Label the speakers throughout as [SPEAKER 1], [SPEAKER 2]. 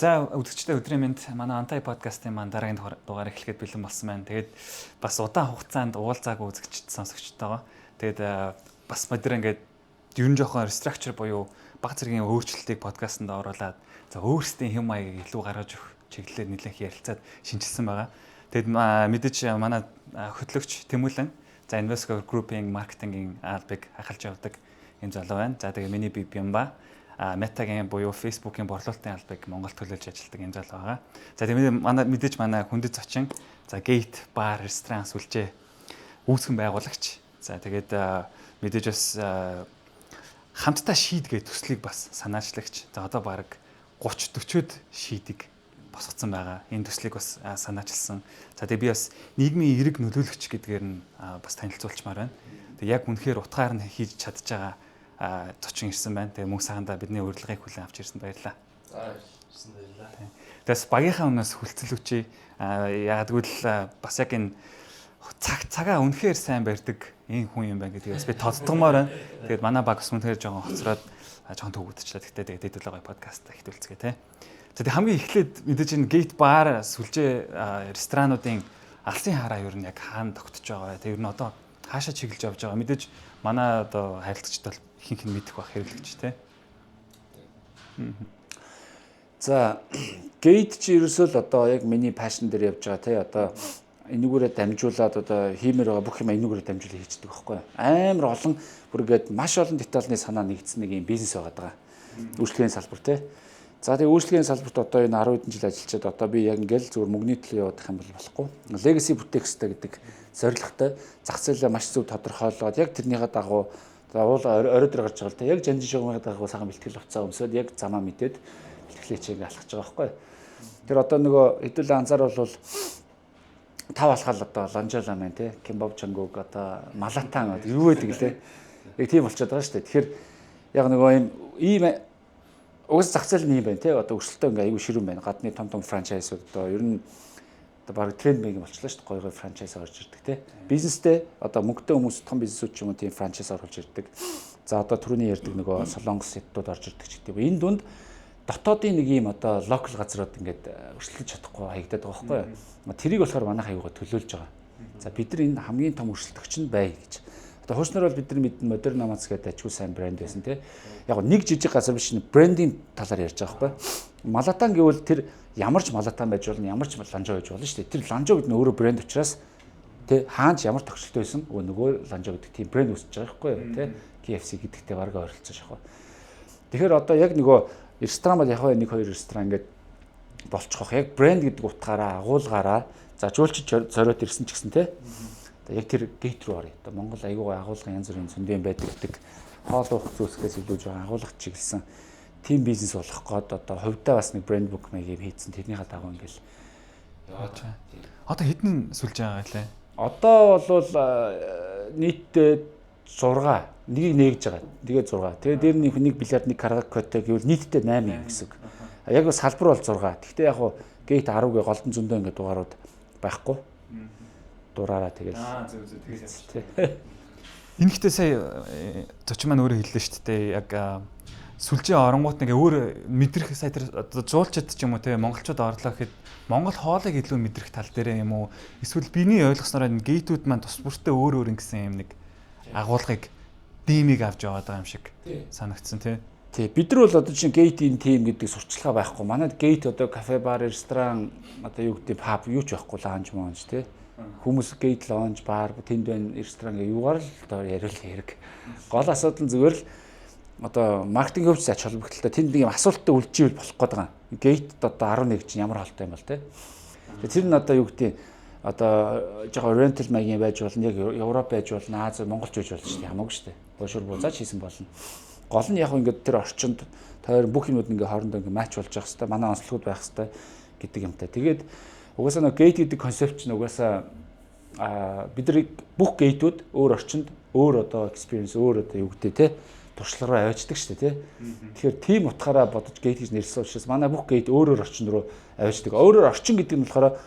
[SPEAKER 1] За үзэгчдээ өдрийн мэнд манай Антай подкастын маань дараагийн дугаар эхлэхэд бэлэн болсон байна. Тэгээд бас удаан хугацаанд уулзаагүй үзэгчд сонсогчтойгоо. Тэгээд бас модер ингээд ерөн жоохон restructure буюу баг зэргийн өөрчлөлтийг подкастт оруулаад за өөрсдийн хэм маягийг илүү гаргаж өгөх чиглэлээр нэлээд ярилцаад шинжилсэн байгаа. Тэгээд мэдээж манай хөтлөгч Тэмүүлэн за Invesco Group-ийн маркетингийн албыг хахалж явдаг энэ залуу байна. За тэгээд миний бие Бямба Метагийн буюу Facebook-ийн борлуулалтын албыг Монголд төлөөлж ажилладаг энэ залуу байгаа. За тэгээд мэдээж манай хүндэт зочин за Gate бар, ресторан, сүлжээ үүсгэн байгуулагч. За тэгээд мэдээж бас хамтдаа шийдгээ төслийг бас санаачлагч. За одоо баг 30-40-од шийдэг босгоцсон байгаа. Энэ төслийг бас санаачилсан. За тэгээд би бас нийгмийн эрэг нөлөөлөгч гэдгээр нь бас танилцуулчмаар байна. Тэгээд яг үнэхээр утгаар нь хийж чадж байгаа зочин ирсэн байна. Тэгээ мөнх саганда бидний урилгыг хүлээн авч ирсэн баярлалаа.
[SPEAKER 2] За ирсэн баярлалаа.
[SPEAKER 1] Тэгээс багийнхаа өмнөөс хүлцэл өчий. Ягаад гэвэл бас яг энэ цагаа үнэхээр сайн барьдаг энэ хүн юм байна гэдгээс би тодтогмоор байна. Тэгээд манай баг сүнхээр жоохон хоцроод жоохон төвөгдчихлээ. Тэгтээ тэгээд дэдүүлээ подкаст ихтүүлцгээ те. За тэг хамгийн эхлээд мэдээж энэ Gate бар сүлжээ ресторануудын алсын хараа юу нь яг хаана тогтож байгаа. Тэр нь одоо хаашаа чиглэж явж байгаа. Мэдээж манай одоо харилцагчд бол ихэнх нь мэдэх байх хэрэглэгч те.
[SPEAKER 3] За Gate чи ерөөсөө л одоо яг миний пашн дээр явж байгаа те. Одоо энэгүүрээ дамжуулаад одоо хиймээр байгаа бүх юм энэгүүрээ дамжуулаад хийчихдэг байхгүй юу? Амар олон бүр ингээд маш олон детальны санаа нэгдсэн нэг юм бизнес байгаа. Үйлчлэгийн салбар те. За тэгээ үйлчлэгийн салбарт одоо энэ 10 хэдэн жил ажиллачаад одоо би яг ингээл зүгээр мөнгөний төлөө явах юм бол болохгүй. Legacy бүтээгчтэй гэдэг зорилготой зах зээлээ маш зөв тодорхойлоод яг тэрнийхээ дагуу уул орой дээр гарч байгаа л та яг жанжин шугамын дагуу сайхан бэлтгэл авцаа өмсөд яг замаа мэдээд бэлтгэлээ чиг алхаж байгаа байхгүй. Тэр одоо нөгөө хэдүүл анзаарвал 5 алхаал одоо ланжаалаа маань те кимбаб чангуг одоо малатан юу гэдэг лээ. Яг тийм болчиход байгаа шүү дээ. Тэгэхээр яг нөгөө ийм уус зах зээл нь юм байна те одоо өрсөлдөө ингээ аюу ширүүн байна. Гадны том франчайзууд одоо ер нь одоо баг тренд мэг болчихлоо шүү дээ. Гой франчайз орж ирдэг те. Бизнестэй одоо мөнгөтэй хүмүүс том бизнесүүд ч юм уу тийм франчайз оруулж ирдэг. За одоо түрүүний ярьдаг нөгөө солонгос хэддүүд орж ирдэг ч гэдэг. Энэ дунд дотоодын нэг юм одоо локал газрууд ингээд өрсөлдөж чадахгүй хаягдаад байгаа байхгүй юу. Тэрийг болохоор манайх аюугаа төлөөлж байгаа. За бид нар энэ хамгийн том өрсөлдөгч нь бай гэж. Одоо хөөснөр бол бид нар мэднэ модерн намац гэдэг ачгүй сайн брэнд байсан те. Яг нэг жижиг газар биш брендинг талаар ярьж байгаа байхгүй. Малатан гэвэл тэр ямар ч малатан байж болно, ямар ч ланжоо байж болно шүү дээ. Тэр ланжоо гэдэг нь өөрөө брэнд учраас те хаанч ямар тогтчлоо байсан нөгөө ланжоо гэдэг тийм брэнд үүсэж байгаа байхгүй юу те. KFC гэдэгтэй барга ойролцож байгаа. Тэгэхээр одоо яг нөгөө ресторан бол яг нэг хоёр ресторан ингээд болчихох. Яг брэнд гэдэг утгаараа агуулгаараа за жуулчид зориод ирсэн ч гэсэн те. Одоо яг тэр Gate руу орё. Одоо Монгол аягүй агуулгын янз бүрийн зөндөө байдаг гэдэг хоол уух зүйлсээс илүү жоохон агуулга чиглэсэн тим бизнес болох гээд одоо хувьдаа бас нэг брэнд бук маягийг хийцэн тэрнийхээ дагуу ингээл яваад байна.
[SPEAKER 1] Одоо хэдэн сүлж байгаа гэлээ?
[SPEAKER 3] Одоо бол нийтдээ 6 нэгийг нээгж байгаа. Тэгээ 6. Тэгээ дээр нэг бильярд нэг караоке гэвэл нийтдээ 8 юм гэсэн. Яг салбар бол 6. Гэхдээ яг Gate 10-гийн голдон зөндөө ингээд дугаарууд байхгүй. Дураараа тэгэл.
[SPEAKER 1] Зөв тэгэл. Энэ ихтэй сая зочин маань өөрөө хэллээ шүү дээ. Яг сүлжээ оронгууд нэг өөр мэдрэх сая тэр одоо жуулчид ч юм уу те монголчууд орлоо гэхэд монгол хоолыг илүү мэдрэх тал дээр юм уу? Эсвэл биний ойлгосноор энэ Gate-үүд маань тус бүртээ өөр ингэсэн юм нэг агуулгыг димиг авч яваад байгаа юм шиг санагдсан тий.
[SPEAKER 3] Тий бид нар бол одоо чинь Gate-ийн тим гэдэг сурталчилгаа байхгүй. Манайд Gate одоо кафе бар ресторан одоо юу гэдэг паб юу ч байхгүй лаунж монж тий. Хүмүүс Gate лаунж бар тэнд байна ресторан гээ юугаар л одоо яриул хэрэг. Гол асуудал нь зүгээр л одоо маркетинг хөвч ач холбогдолтой тэнд нэг юм асуулттай үлживэл болох гээд байгаа. Gate одоо 11 чинь ямар холтой юм бол тий. Тэр нь одоо юу гэдэг одоо жоохон rental маягийн байж болно яг Европ байж болно Аз Монголч байж болно шүү дээ хамаагүй шүү дээ. Бошур буузаач хийсэн болно. Гол нь яг ингээд тэр орчинд тойр бүх юмуд ингээ хоорондоо ингээ матч болж явах хэрэгтэй. Манай онцлогуд байх хэрэгтэй гэдэг юмтай. Тэгээд угаасаа нэг Gate гэдэг концепт чинь угаасаа бид нар бүх Gate-үүд өөр орчинд өөр одоо experience өөр одоо юу гэдэг те туршлагаараа аваачдаг шүү дээ те. Тэгэхээр тийм утгаараа бодож Gate гэж нэрлсэн учраас манай бүх Gate өөрөөр орчин руу аваачдаг. Өөрөөр орчин гэдэг нь болохоор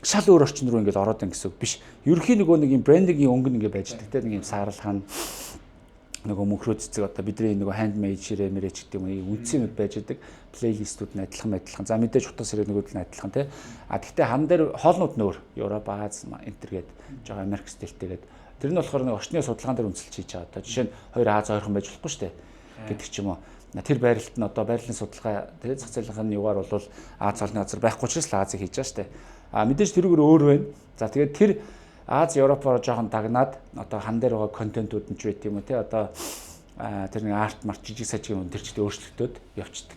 [SPEAKER 3] шал өөр орчин руу ингээд ороод ин гэсэн үг биш. Ерөнхийн нөгөө нэг юм брендингийн өнгө ингээ байждаг те нэг юм саарал хаана нөгөө мөнхрөө цэцэг одоо бидний нөгөө handmade ширээ мэрэж гэдэг юм үндсийнүүд байж байгаа плейлистүүд нь адилхан. За мэдээж утас сэрээнүүд нь адилхан тий. Гэхдээ хан дээр хоолнууд нөр Европ, Аз, Интергээд жоо Америк стилтэйгээд тэр нь болохоор нэг орчны судалгаан дээр үнэлж хийж байгаа. Одоо жишээ нь хоёр Аз ойрхон байж болохгүй шүү дээ гэдэг ч юм уу. Тэр байралт нь одоо байрлалын судалгаа тий зах зээлийн югаар бол Аз холны газар байхгүй учраас л Азыг хийж байгаа шүү дээ. Мэдээж тэрүүгээр өөр байна. За тэгээд тэр Аз Европоор жоохон дагнаад одоо хан дээр байгаа контентууд нь ч байт юм уу тий одоо тэр нэг арт март жижиг сажиг юм тэр ч өөрчлөгдөд явцдаг.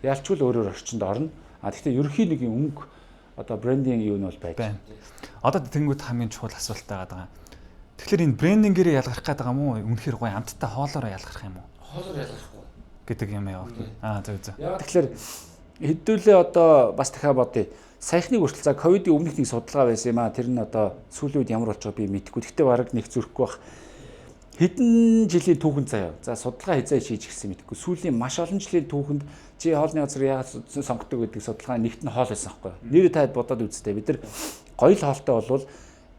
[SPEAKER 3] Яалчгүй л өөрөөр орчинд орно. Гэхдээ ерөнхий нэг өнгө одоо брендинг юу нь бол байж.
[SPEAKER 1] Одоо тэнгууд хамгийн чухал асуулт байгаа. Тэгэхээр энэ брендингээр ялгарх гэдэг юм уу? Үнэхээр гоё амттай хоолоороо ялгарх юм уу?
[SPEAKER 2] Хоолоор ялгархгүй
[SPEAKER 1] гэдэг юм яа. Зөв.
[SPEAKER 3] Тэгэхээр хэдүүлээ одоо бас дахиад бодъё. Саяхныг хүртэл за ковидын өмнөх нэг судалгаа байсан юм аа. Тэр нь одоо сүүлийн үед ямар болж байгааг би мэдэхгүй. Гэхдээ бараг нэг зүрхгүй бах. Хэдэн жилийн түүхэнд заяа. За судалгаа хязгаар хийж гисэн мэдэхгүй. Сүүлийн маш олон жилийн түүхэнд чи хоолны газар яагаад сонгодог гэдэг судалгаа нэгт нь хоол байсан байхгүй. Нэрээ таад бодоод үзтээ. Бид нар гоё л хоолтой болвол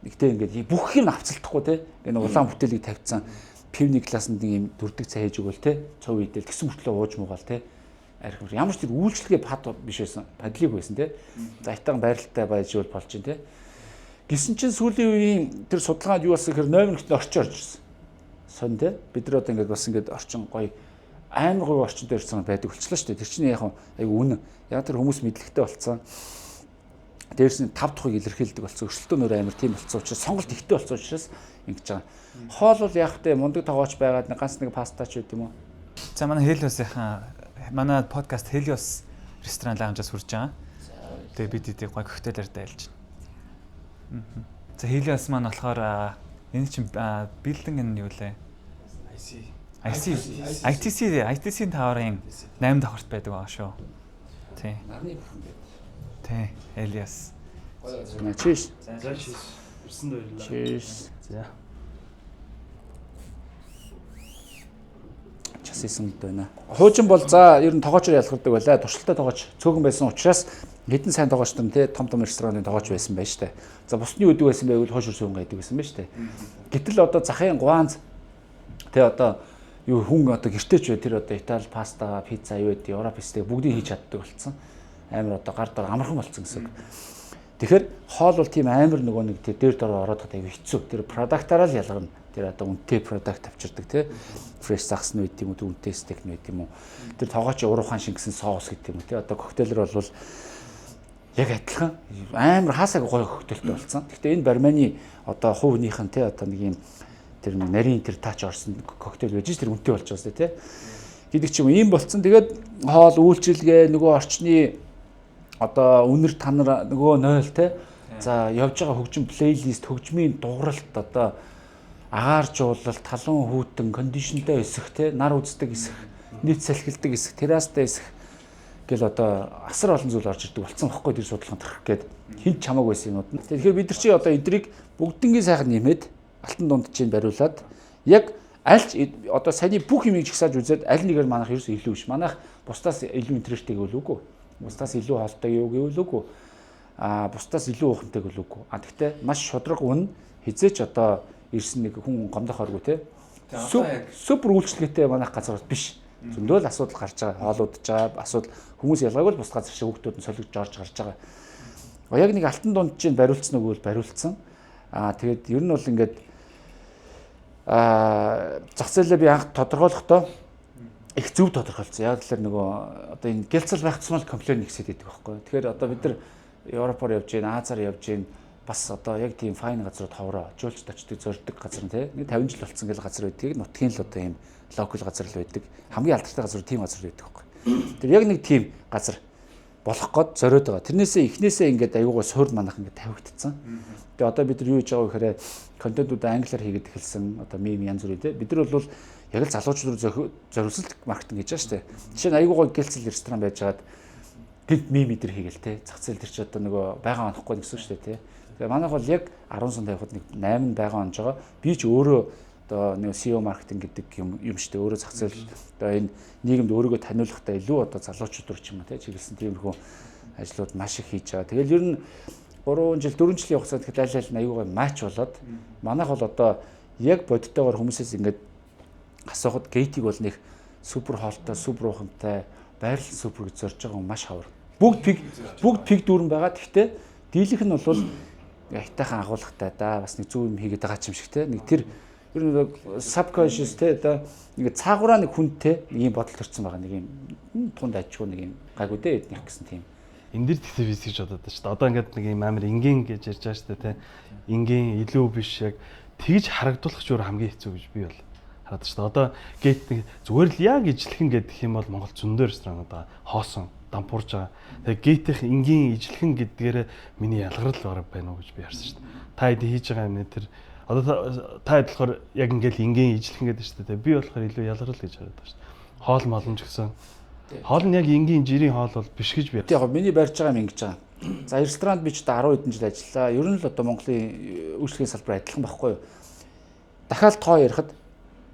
[SPEAKER 3] нэгтэй ингээд бүх юм авцалдахгүй те. Энэ улаан бүтээлийг тавьчихсан. Пивний классанд нэг юм дүрдэг цай хийж өгвөл те. Цов идэл тэгсэн мөртлөө ууж муугаал те. Архив ямар ч тэр үйлчлэгээ пад биш байсан. Падлиг байсан те. За итан байралтай байжвал болж чинь те. Гисэн чинь сүүлийн үеийн тэр судалгаанд юу болсон гэхээр номер нэгт орчин орж ирсэн. Сон те. Бид нар одоо ингээд бас ингээд орчин гоё амар гоё орчин дээр ирсэн байдаг болчихлоо шүү дээ. Тэр чинь яг айгу үнэн. Яг тэр хүмүүс мэдлэгтэй болцсон. Дээрс нь 5 тухыг илэрхийлдэг болсон. Өрсөлдөөнөр амар тийм болцсон учраас сонголт ихтэй болсон учраас ингэж байгаа. Хоол бол яг тэ мундаг тоогооч байгаад ганц нэг пастач байт юм уу?
[SPEAKER 1] За манай Helios-ийн манай подкаст Helios ресторан лаунжаас хүрж байгаа. Тэгээ бид эдийг гоё коктейлээр дайлж байна. За Helios маань болохоор энэ чинь билдинг нь юу лээ? ITC-ийн таварын 8 давхарт байдаг байгаа шүү. Тий.
[SPEAKER 2] Нарны бүхэн байдаг.
[SPEAKER 1] Тий, Helios.
[SPEAKER 3] Cheers.
[SPEAKER 2] За ирсэнд баярлалаа.
[SPEAKER 3] Cheers.
[SPEAKER 2] За.
[SPEAKER 3] Часисан гэдэг байна. Хуучин бол за ер нь тоогоочор ялгардаг байлаа. Туршилттай тоогооч цөөхөн байсан учраас хэдэн сайн тоогооч том рестораны тоогооч байсан байж таа. За бусны үдэг байсан байвал хойшор сүүн гэдэг байсан байж таа. Гэтэл одоо захын гуанз тэ одоо юу хүн одоо гэртеч бай тэр одоо Итали паста, пицца юу гэдэг Европ стейк бүгдийг хийж чаддаг болсон. Амар одоо гар дор амархан болсон гэсэн. Тэгэхээр хоол бол тийм амар нөгөө нэг дээр дор ороод байгаа хэцүү. Тэр продактаараа л ялгарна. Тэр одоо үнэтэй продакт авчирдаг тий. Фреш сахс нь байт юм уу, үнэтэй стейк нь байт юм уу. Тэр тоогооч уруухан шингэсэн соус гэдэг юм уу тий. Одоо коктейлэр бол яг адилхан амар хаасаг гоё коктейлтэй болсон. Гэхдээ энэ барманы одоо хувийнх нь тий одоо нэг юм тэр нарийн тэр тач орсон коктейл байж тэр үнэтэй болж байгаа тий. Гэдэг ч юм ийм болцсон. Тэгээд хоол үйлчилгээ нөгөө орчны одоо үнэр танар нөгөө 0 тий. За явж байгаа хөгжим плейлист хөгжмийн дууралт одоо агаар жуулалт, талуун хүүтэн, кондишнтэй эсэх тий, нар үздэг эсэх, нийт салхилдаг эсэх, террастай эсэх гэл одоо асар олон зүйл орж ирдэг болсон байхгүй тэр судалгаанд тарах гээд хинт чамааг байсан юмуд нь. Тэгэхээр бид нар чи одоо эдрийг бүгднгийн сайхан нэмээд алтан дунд чинь бариулаад яг аль одоо саяны бүх юмыг жигсааж үзээд аль нэгээр манайх ерөөс илүү биш. Манайх бусдаас илүү интересттэй гэвэл үгүй. Бусдаас илүү хоолтой юу гэвэл үгүй. Бусдаас илүү ухамтай гэвэл үгүй. Гэхдээ маш шудраг үн хизээч одоо ирсэн нэг хүн гомдохооргүй те. Супер үйлчлэгээтэй манайх газар биш. Зөндөө л асуудал гарч байгаа. Хоолуудж байгаа асуудал хүмүүс ялгаагүй л бус газар шиг хүүхдүүд нь солигдож орж гарч байгаа. Яг нэг алтан дунд чинь бариулсан үг бол бариулсан. Тэгээд ер нь бол ингээд зах зээлээ би анх тодорхойлохдоо их зөв тодорхойлцсон. Яг л нөгөө одоо энэ гэлцэл байх тусмал комплейн ихсээд байдаг байхгүй. Тэгэхээр одоо бид нар Европоор явж гин, Азаар явж гин бас одоо яг тийм файн газрууд ховроо жуулч очдөг зорддог газар нь тийм 50 жил болсон гэл газар байдгийг нутгийн л одоо ийм локал газар л байдаг. Хамгийн алдартай газар тийм газар байдаг байхгүй. Тэр яг нэг тийм газар болох гээд зориод байгаа. Тэрнээсээ эхнээсээ ингээд аюугаа суурь манах ингээд тавигдсан. Тэгээ одоо бид нар юу хийж байгаа вэ гэхээр контентуудаа англиар хийгээд эхэлсэн. Одоо мем янз бүр тийм. Бид нар бол яг л залуучууд руу зориулсан маркетинг хийж байгаа шүү дээ. Жишээ нь аюугаа гэлцэл ресторан байжгаад гинт мем идэр хийгээл тийм. Зах зээл тэр чи одоо нөгөө байгаа онохгүй гэсэн шүү дээ тийм. Тэгээ манайх бол яг 10 сан тавихад нэг 8 байгаа онж байгаа. Би ч өөрөө одоо нэг SEO маркетинг гэдэг юм шүү дээ. Өөрөө зах зээл одоо энэ нийгэмд өөрийгөө таниулахтаа илүү одоо залуучууд руу ч юм уу чиглэсэн тиймэрхүү ажлууд маш их хийж байгаа. Тэгэл ер нь 3 жил 4 жилийн хугацаанд тэгэхээр аль аль нь аюугаа матч болоод манайх бол одоо яг бодиттойгоор хүмүүсээс ингээд асуухад гейтиг бол нэг супер хоолтой, супер ухамтай, байрлал супер гэж зорж байгаа маш хавар. Бүгд пиг дүүрэн байгаа. Гэхдээ дийлэнх нь бол хайтайхан агуулгатай да бас нэг зөв юм хийгээд байгаа юм шиг те. Нэг тэр ер нь subconscious те одоо нэг цаагаараа нэг хүнтэй ийм бодол төрсэн байгаа. Нэг юм тунд ажгүй нэг юм гайгүй дээ эднийх гэсэн тийм.
[SPEAKER 4] Энд дэр тэгсэвс гэж бодоод байна шүү дээ. Одоо ингээд нэг юм амар энгийн гэж ярьж байгаа шүү дээ те. Энгийн илүү биш яг тэгж харагдуулах ч өөр хамгийн хэцүү гэж би бол хараад шүү дээ. Одоо гейт нэг зүгээр л яг ижлэхэн гэдэг юм бол Монгол зөндөө ресторанууд байгаа. Хоосон, дампуурж байгаа. Тэгээ гейтийнх энгийн ижлэхэн гэдгээр миний ялгарл байна уу гэж би харсан шүү дээ. Та хэд хийж байгаа юм нэ тэр одоо та хэд болохоор яг ингээд энгийн ижлэхэн гэдэг шүү дээ. Би болохоор илүү ялгарл гэж хараад байна шүү дээ. Хоол молон ч гэсэн хоол нь яг энгийн жирийн хоол бол биш гэж би.
[SPEAKER 3] Яг миний барьж байгаа юм ингэж байгаа. За ресторанд би ч одоо 10 хэдэн жил ажиллаа. Ер нь л одоо Монголын үйлчлэгийн салбар адилхан байхгүй юу? Дахиад тоо ярихад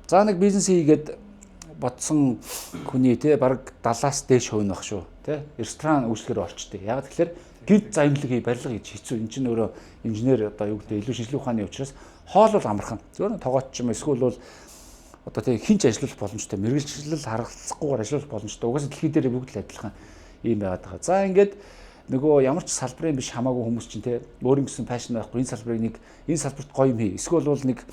[SPEAKER 3] за нэг бизнес хийгээд бодсон хүний те бараг 70-аас дээш хувь нь баг шүү. Тэ ресторан үйлчлэгээр орчтой. Яг тэгэхээр гинт заимлаг хий барилга хийж хэцүү. Энд чинь өөрөө инженер одоо юу гэдэг илүү шинжилгээ ухааны учраас хоол бол амархан. Зөвхөн тоогооч юм эсвэл бол одоо тийм хинч ажиллах боломжтой, мэрэгчлэл харгалзахгүйгээр ажиллах боломжтой. Угаасаа дэлхий дээр бүгд л адилхан юм байгаад байгаа. За ингээд нөгөө ямар ч салбарын биш хамаагүй хүмүүс чинь те өөр ингэсэн фэшн байхгүй энэ салбарт гоё юм хий. Эсвэл бол нэг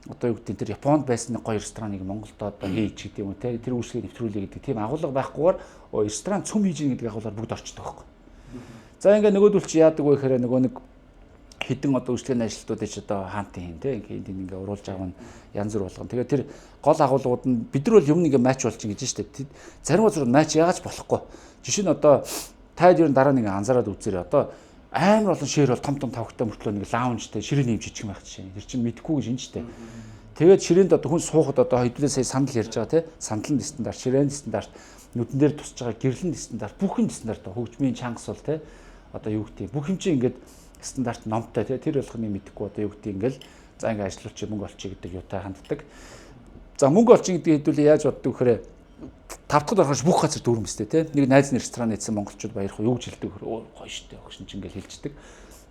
[SPEAKER 3] одоо юу гэдэг тэр Японд байсан нэг гоё рестораныг Монголд одоо хийж гэдэг юм те тэр үйлчлэгээ нэвтрүүлээ гэдэг тийм агуулга байхгүйгээр ресторан цөм хийж ийн гэдэг агуулгаар бүгд орчдог байхгүй. За ингээд нөгөөдөл чи яадаг вэ гэхээр нөгөө нэг хэдэн одоо үйлчлэгийн ажилтнуудыг ч одоо хаантын юм те ингээд уруулж авах нь янз бүр болгоно. Тэгээд тэр гол агуулгууд нь бид нар бол юм нэг матч болж ингэж штэ. Зарим газар матч яагаад болохгүй. Жишээ нь одоо таад ер нь дараа нэг анзаараад үзээрэй. Одоо амар олон шир бол том тавхтай мөртлөө нэг лаунжтэй ширээний юм жижиг байх жишээ. Тэр чинь мэдхгүй гэж энэ штэ. Тэгээд ширээнд одоо хүн суухад одоо хэдүүлээ сая сандал ярьж байгаа те. Сандлын стандарт, ширээний стандарт, нүдэн дээр тусч байгаа гэрлэн стандарт, бүх юм стандарт хөгжмийн чангас бол те. Одоо юу гэдэг бүх юм чинь ингээд стандарт номтой те. Тэр болгоны мэдхгүй одоо юу гэдэг ингээл за ингээд ажиллууч мөнгө олчих гэдэг юутай ханддаг. За мөнгө олчих гэдэг хэдүүлээ яаж боддог вэхээр 5 дахь орохоос бүх газар дүүрэн мэт те. Нэг найз нь ресторан хийсэн монголчууд баярх юу гэж хэлдэг вэхээр гоё штэ огшин ч ингээл хэлждэг.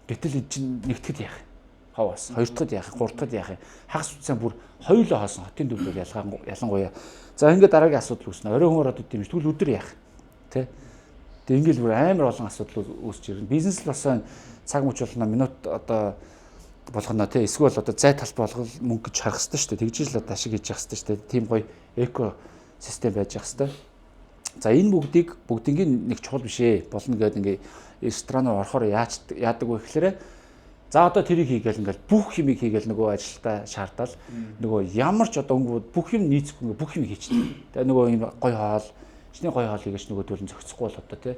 [SPEAKER 3] Гэтэл энэ чинь нэгтгэд яах юм? Хаваас. Хоёр дахьд яах юм? Гурав дахьд яах юм? Хагас үтсэн бүр хоёулаа хоосон хотын төвлөр ялангуяа. За ингээд дараагийн асуудал үүснэ. Орой хүн ороод идэв юм шүү. Тэгвэл өдөр яах? Тэ? Тэг ингээл бүр амар олон асуудал үүсч ирнэ. Бизнес л бас цаг мөч болно минут одоо болгоно те. Эсвэл одоо зай талбай болгол мөнгө гэж харах хэрэгтэй шүү дээ. Тэгж л одоо ашиг хийж явах хэрэгтэй шүү дээ. Тим гоё эко систем байж явах хэрэгтэй. За энэ бүгдийн нэг чухал биш ээ. Болно гэдэг ингээ ресторан руу орохоор яадаг вэ гэхээр за одоо тэрийг хийгээл ингээл бүх юмыг хийгээл нөгөө ажилтаа шаардаад нөгөө ямар ч одоо өнгө бүх юм нийцэхгүй бүх юм хийчихдэг. Тэгээ нөгөө юм гоё хоол, чиний гоё хоол хийгээч нөгөө төлөв зохицохгүй бол одоо тий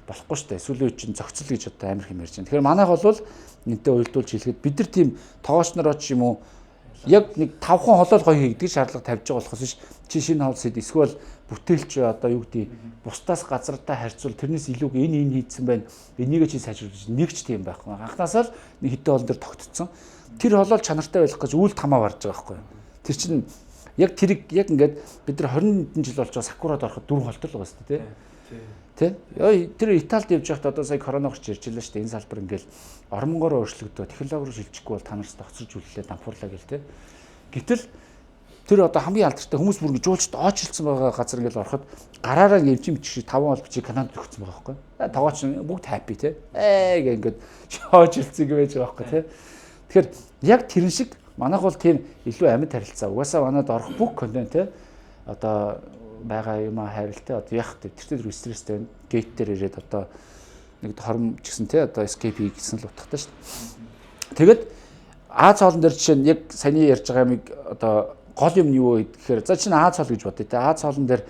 [SPEAKER 3] болохгүй шүү дээ. Сүүлийн үед чинь зохицол гэж одоо амар хэм ярьж байна. Тэгэхээр манайх бол энтэй уйлдуулж хэлэхэд бид нар тийм тоогооч нароо ч юм уу яг нэг 5 хон холол гоё хийгдэг шаардлага тавьж байгаа болохоос биш. Чи шинэ хоол сэд эсвэл бүтээлч одоо юу гэдэг бусдаас газартаа харьцуул тэрнээс илүү энэ хийдсэн байна. Энийг чи сайжруулж нэг ч тийм байхгүй. Анхнаасаа л нэг хэдэн хоол дээр тогтцсон. Тэр холол чанартай байх гэж үйл тамаа барьж байгаа байхгүй. Тэр чинь яг тэрийг яг ингээд бид нар 20 хэдэн жил болж байгаа сакурад ороход 4 холтол байгаа шүү дээ тий. Тэр Италид явж байхад одоо сая корона гарч ирж байлаа шүү дээ. Энэ салбар ингээл ормонгоор өөрчлөгдөв. Технологиор шилжихгүй бол та нараас тогтсож үллээ дампуурлаа гэл тий. Гэтэл тэр одоо хамгийн алдартай хүмүүс бүр ингэ жуулчд очилсан байгаа газар ингээл ороход гараараа эмчим бичиг 5 ол бичиг кананд өгсөн байгаа байхгүй. Таваач бүгд happy тий. Ингээд очилцэг байж байгаа байхгүй тий. Тэгэхээр яг тэрэн шиг манайх бол тийм илүү амьд харилцаа. Угаасаа манайд орох бүх контент тий одоо байгаа юм хайралтай одоо яг тэр стресстэй байна. Гейт дээр ирээд одоо нэг хором ч гэсэн тий одоо escape хийсэн л утгатай шүү дээ. Тэгээд Аз хоолн дээр жишээ нь яг саяны ярьж байгаа юмыг одоо гол юм нь юу вэ гэхээр за чинь Аз хоол гэж бодъё те. Аз хоолн дээр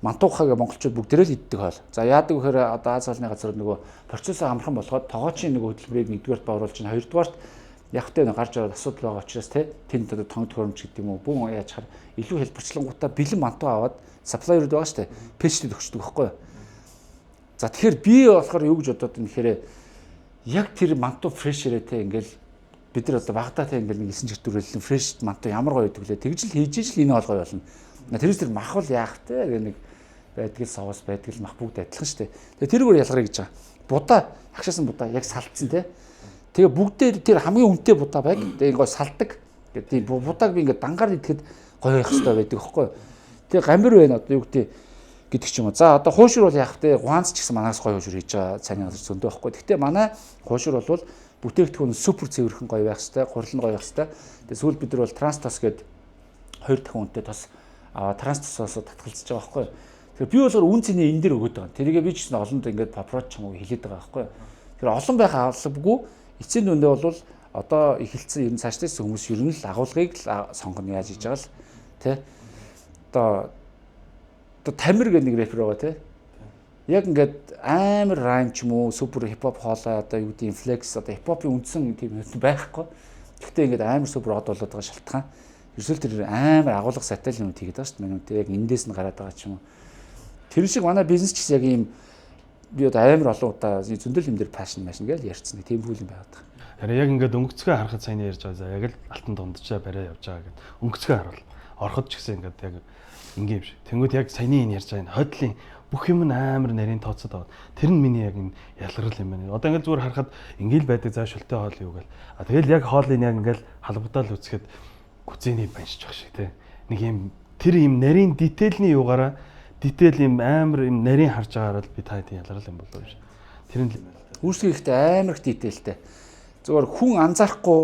[SPEAKER 3] мантуухагаа монголчууд бүгдээрээ л иддэг хоол. За яадаг вэхээр одоо Аз хоолны газар нөгөө процессыг амархан болгоод тоогоочийн нөгөө хөтөлбөрийг нэгдүгээрт бооруулж чинь хоёрдугаарт явхтай гарч ирээд асуудал байгаа учраас те тэнд одоо тоног төхөөрөмж гэдэг юм уу бүүн яаж хаар илүү хэлбэрчлэнгуудаа бэлэн мантуу аваад сапплайерууд байгаа шүү дээ. Пэчтэд өгчдөг байхгүй юу? За тэгэхээр би болохоор юу гэж бодоод байна гэхээр яг тэр мантуу фрешэрээ те ингээл бид нар одоо багтаа те ингээл нэг 9 чиртүрэлэн фреш мантуу ямар гоё өгдөглээ. Тэгж л хийж ижил энэ болгоо болно. Тэрээс тэр махвал яах те гэх нэг байдгал соос байдгал мах бүгд адилхан шүү дээ. Тэгээ тэрүүгээр ялгарыг гэж байгаа. Будаа агшаасан будаа яг салтсан те. Тэгээ бүгдээр тэр хамгийн үнэтэй будаа байг. Тэгээ ингээ салдаг. Тэгээ тийм будааг би ингээ дангаар идэхэд гоё байх хэрэгтэй байдаг байхгүй. Тэгээ гамбир байна одоо юу гэдэг ч юм уу. За одоо хуушур бол яах вэ? Гуанц ч гэсэн манаас гоё хуушур хийж байгаа цааны газар зөндөө байхгүй. Гэхдээ манай хуушур бол бүтээгдэхүүн супер цэвэрхэн гоё байх хэрэгтэй, хурал нь гоё байх хэрэгтэй. Тэгээ сүүл бид нар бол Transtос гэдэг 2 дахин үнэтэй тос Transtosоос татгалзаж байгаа байхгүй. Тэгэхээр би болохоор үн цэний энэ дээр өгöd байгаа. Тэрийгээ би ч гэсэн олонд ингээд попроч ч юм уу хэлээд байгаа байхгүй. Тэгэхээр олон байх албагүй эцсийн дүндээ бол одоо эхэлсэн ер нь цаашлаас хүмүүс ер нь л агуулгыг л сонгоно яаж хийж байгаа л тий. Одоо Тамир гэдэг нэг рэпер байгаа тий. Яг ингээд амар райм ч юм уу супер хипхоп хоолой одоо юу гэдэг флекс одоо хипхопын үндсэн тийм байхгүй. Гэхдээ ингээд амар супер од болоод байгаа шалтгаан. Ерөөсөө тэр амар агуулга сайтай л юм хийгээд байгаа шүү дээ. Минь яг эндээс нь гараад байгаа ч юм уу. Тэр шиг манай бизнес ч гэсэн яг ийм би одоо амар олон удаа зөндөл юм дээр пашн машин гэж ярьсан. Тийм бүл юм байгаад байгаа.
[SPEAKER 4] Харин яг ингээд өнгөцгөө харахад сайн ярьж байгаа. Яг л алтан дундчаа барай явж байгаа гэд. Өнгөцгөө харуул. Ороход ч гэсэн ингээд яг ингээм шиг. Тэнгүүд яг саяны энэ ярьж байгаа энэ хотлын бүх юм амар нарийн тооцоод байгаа. Тэр нь миний яг энэ ялгарл юм байна. Одоо ингээд зүгээр харахад ингээл байдаг заа шүлтэй хоол юу гэл. Тэгэл яг хоолыг яг ингээд халбудаал үсгэхэд гүзээний баньж байгаа шиг тий. Нэг юм тэр юм нарийн детейлний юугаараа детейл юм амар юм нарийн харж байгаагаар л би та хэдийн ялгарл юм болов шүү. Тэр нь
[SPEAKER 3] үүсгэх ихтэй амар их детейлтэй. Зүгээр хүн анзаарахгүй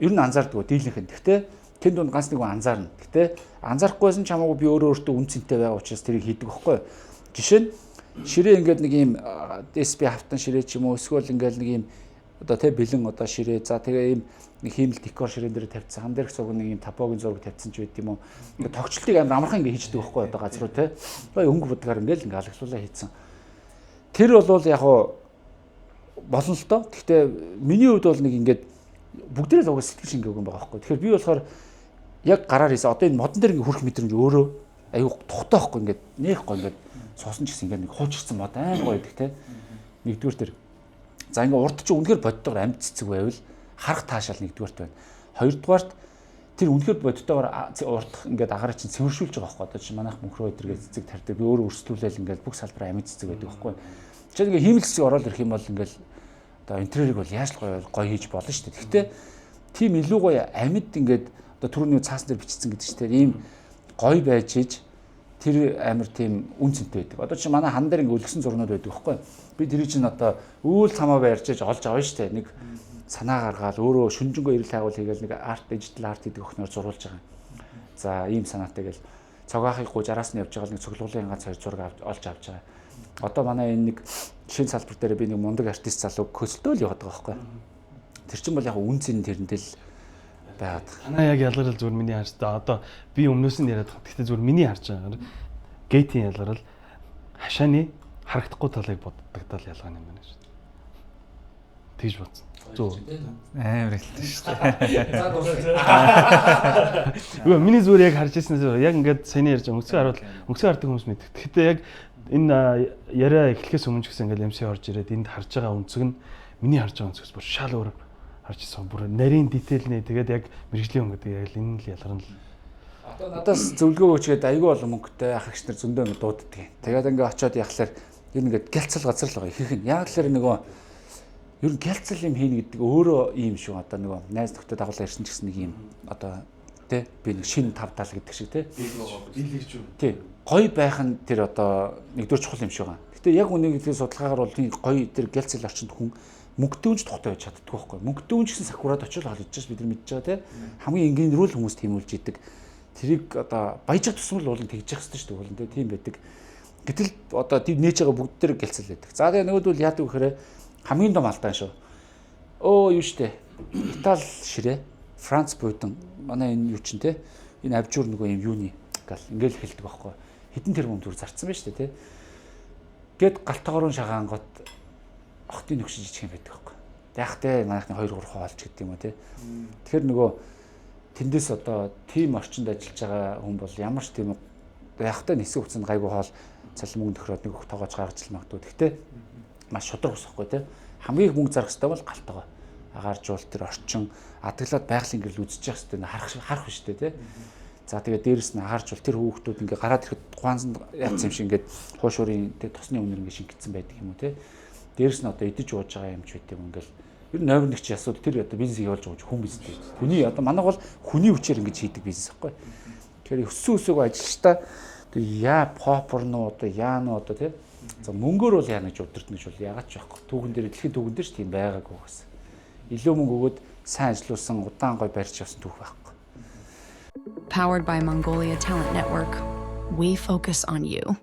[SPEAKER 3] ер нь анзаардгүй дийлэнх нь. Гэхдээ тэнд дунд ганц нэг хүн анзаарна. Гэхдээ анзаарахгүйсэн ч хамаагүй би өөртөө үн цэнтэй байгаа учраас тэрийг хийдэг байхгүй. Жишээ нь ширээ ингээд нэг юм SP хавтан ширээ ч юм уу эсвэл ингээд нэг юм одоо тэ бэлэн одоо ширээ за тэгээ ийм нэг хиймэл декор ширээн дээр тавьчихсан. Хан дээрх зураг нэг юм топогийн зураг тавьсан ч байт юм уу. Ингээд тогтчлтыг амар амархан ингээд хийждэг байхгүй одоо газар руу тэ. Өнгө будгаар ингээд алагслуулаа хийцэн. Тэр бол яг болно л доо. Гэхдээ миний хувьд бол нэг ингээд бүгдээ л угаас сэтгэл шингээг юм байгаа байхгүй. Тэгэхээр би болохоор яг гараар хийсэн. Одоо энэ модон дээр ингээд хүрх мэдрэмж өөрөө аюу тухтай байхгүй ингээд нэх гоо ингээд суусан ч гэсэн ингээд нэг хуучирсан мод айн гоё гэдэг те. Нэгдүгээр тэр. За ингээд урд чи үнэхээр боддоор амьд цэцэг байвал харах таашаал нэгдүгээрт байна. Хоёрдугаарт тэр үнэхээр боддоор урд ингээд агаараа чинь цэвэршүүлж байгаа байхгүй. Одоо чи манайх мөнхрөө өдргээ цэцэг тардаг. Би өөрөө өрсөлдүүлээл ингээд бүх салбараа амьд цэцэг байдаг байхгүй. Чи ингээд хиймэл цэцэг ороод ирэх юм бол ингээд одоо интерьерийг бол яаж л гоё хийж болно шүү дээ. Гэхдээ тийм илүү гоё амьд ингээд одоо түрүүний цаасан дээр бичсэн гэдэг чинь ийм гоё байж иж тэр амар тийм үн цэнтэй байдаг. Одоо чи манай хан дээр ингээд өлгсөн зурнууд байдаг байхгүй. Би тэр чинь одоо үүл цамаа барьж иж олж авна шүү дээ. Нэг санаа гаргаал өөрөө шүнжэнгөө ирэл хайгуул хийгээл нэг арт дижитал арт гэдэг өхнөр зурулж байгаа. За ийм санаатай гэл цогаахыг 60-аас нь явж байгаа нэг цоглуулын ганц хоёр зураг олж авч байгаа. Одоо манай энэ нэг шинэ салбар дээр би нэг мундаг артист залуу көсөлтөө л яваад байгаа байхгүй. Тэр чинь бол яг үн цэн тэрнтэй л байгаад.
[SPEAKER 4] Танаа яг ялгарл зүгээр миний харж та одоо би өмнөөс нь яриад байгаа. Гэхдээ зүгээр миний харж байгаа. Гейтийн ялгарл хашааны харагдахгүй талыг боддог тал ялгаа юм байна шүү дээ. Тэгж бодсон. Зөв.
[SPEAKER 1] Амар хэлсэн шүү дээ.
[SPEAKER 2] За дуусна.
[SPEAKER 4] Үгүй миний зүгээр яг харж ирснээс яг ингээд саяны ярьж өнгөцгөө харуул өнгөцгөө хардаг хүмүүс мэддэг. Гэхдээ яг энэ яриа эхлэхээс өмнө ч гэсэн ингээд MC орж ирээд энд харж байгаа өнцөг нь миний харж байгаа өнцгөөс бүр шал өөр харж ирсэн. Бүр нарийн детейлнээ тэгээд яг мэрэгжлийн хүн гэдэг яг энэ л ялгарна л.
[SPEAKER 3] Надаас зөвлөгөө өгчгээд айгүй олон мөнгөтэй ах эгч нар зөндөө ингэ дууддаг. Тэгээд ингээ очиод яхахлаар ер нь ингээ гялцал газар л байгаа ихэнх нь. Яг л нөгөө ер нь гялцал юм хийнэ гэдэг өөрөө ийм шүү. Одоо нөгөө найз нөхдөд дагуулсан ирсэн ч гэсэн нэг юм одоо тий би нэг шин 5 тал гэдэг шиг тий.
[SPEAKER 4] Дийлэгч үү.
[SPEAKER 3] Тий. Гоё байх нь тэр одоо нэгдүгээр чухал юм шиг байгаа. Гэтэ яг үнийг хэлэх судалгаагаар бол гоё тэр гялцал орчинд хүн мөнгөдөөж тухтай байж чаддгүй байхгүй. Мөнгөдөөж гэсэн сакурад очил хол идэж бид нар мэдж байгаа тий. Хамгийн энгийнрүү л хүмүүс тиймүүлж идэг. Тэрийг одоо баяжих тусмал уулын тэгж явах хэрэгтэй шүү дээ. Уулын тийм байдаг. Гэтэл одоо тийм нээж байгаа бүгд тэр гялцал байдаг. За тэгээ нөгөөдөл яадаг вэхээр хамгийн том алдаан шүү. Оо юу штэ. Итали ширээ, Франц буудан манай энэ юу чин те. Энэ авжуур нөгөө юм юуны гал ингээл хэлдэг байхгүй. Хэдэн тэрбум зүр зарцсан байж тээ те. Гэт галтгоорон шагаангот охтын нөгшиж ичх юм байдаг байхгүй. Яг те манайхны 2-3 хоолч гэдэг юм уу те. Тэгэхээр нөгөө тэндээс одоо тим орчинд ажиллаж байгаа хүн бол ямар ч тийм яхтай нисэх хугацаанд гайгүй хоол цалин мөнгө тохироод нэг тоогооч гаргаж л магадгүй. Гэхдээ маш шудраг усахгүй те. Хамгийн их мөнгө зарах хэрэгтэй бол галтгаа. Агааржуул тэр орчин адаглаад байгалийн гэрэл үзэж явах хэрэгтэй харах биш те. За тэгээд дээрэс нь агааржуул тэр хүүхдүүд ингээ гараад ирэхэд гуанзанд яатсан юм шиг ингээд хуушуурын тэр тосны үнэр ингээ шингэцсэн байдаг юм уу те. Дээрэс нь одоо идэж ууж байгаа юм ч байт юм ингээл ер нь нойрногч ясууд тэр одоо бизнес явуулж байгаа хүн бизнес. Хүний одоо манайх бол хүний хүчээр ингэж хийдэг бизнес байхгүй. Тэгэхээр өссөн ажилчдаа одоо яа попор нуу одоо яануу одоо тий. За мөнгөөр бол яана гэж удирдах гэж бол яагаад ч байхгүй. Түүхэн дээр дэлхийн түүхэн дээр ч тийм байгаагүй гэсэн. Илүү мөнгө өгөөд сайн ажиллуулсан удаан гой барьж явсан түүх байхгүй.
[SPEAKER 5] Powered by Mongolia Talent Network. We focus on you.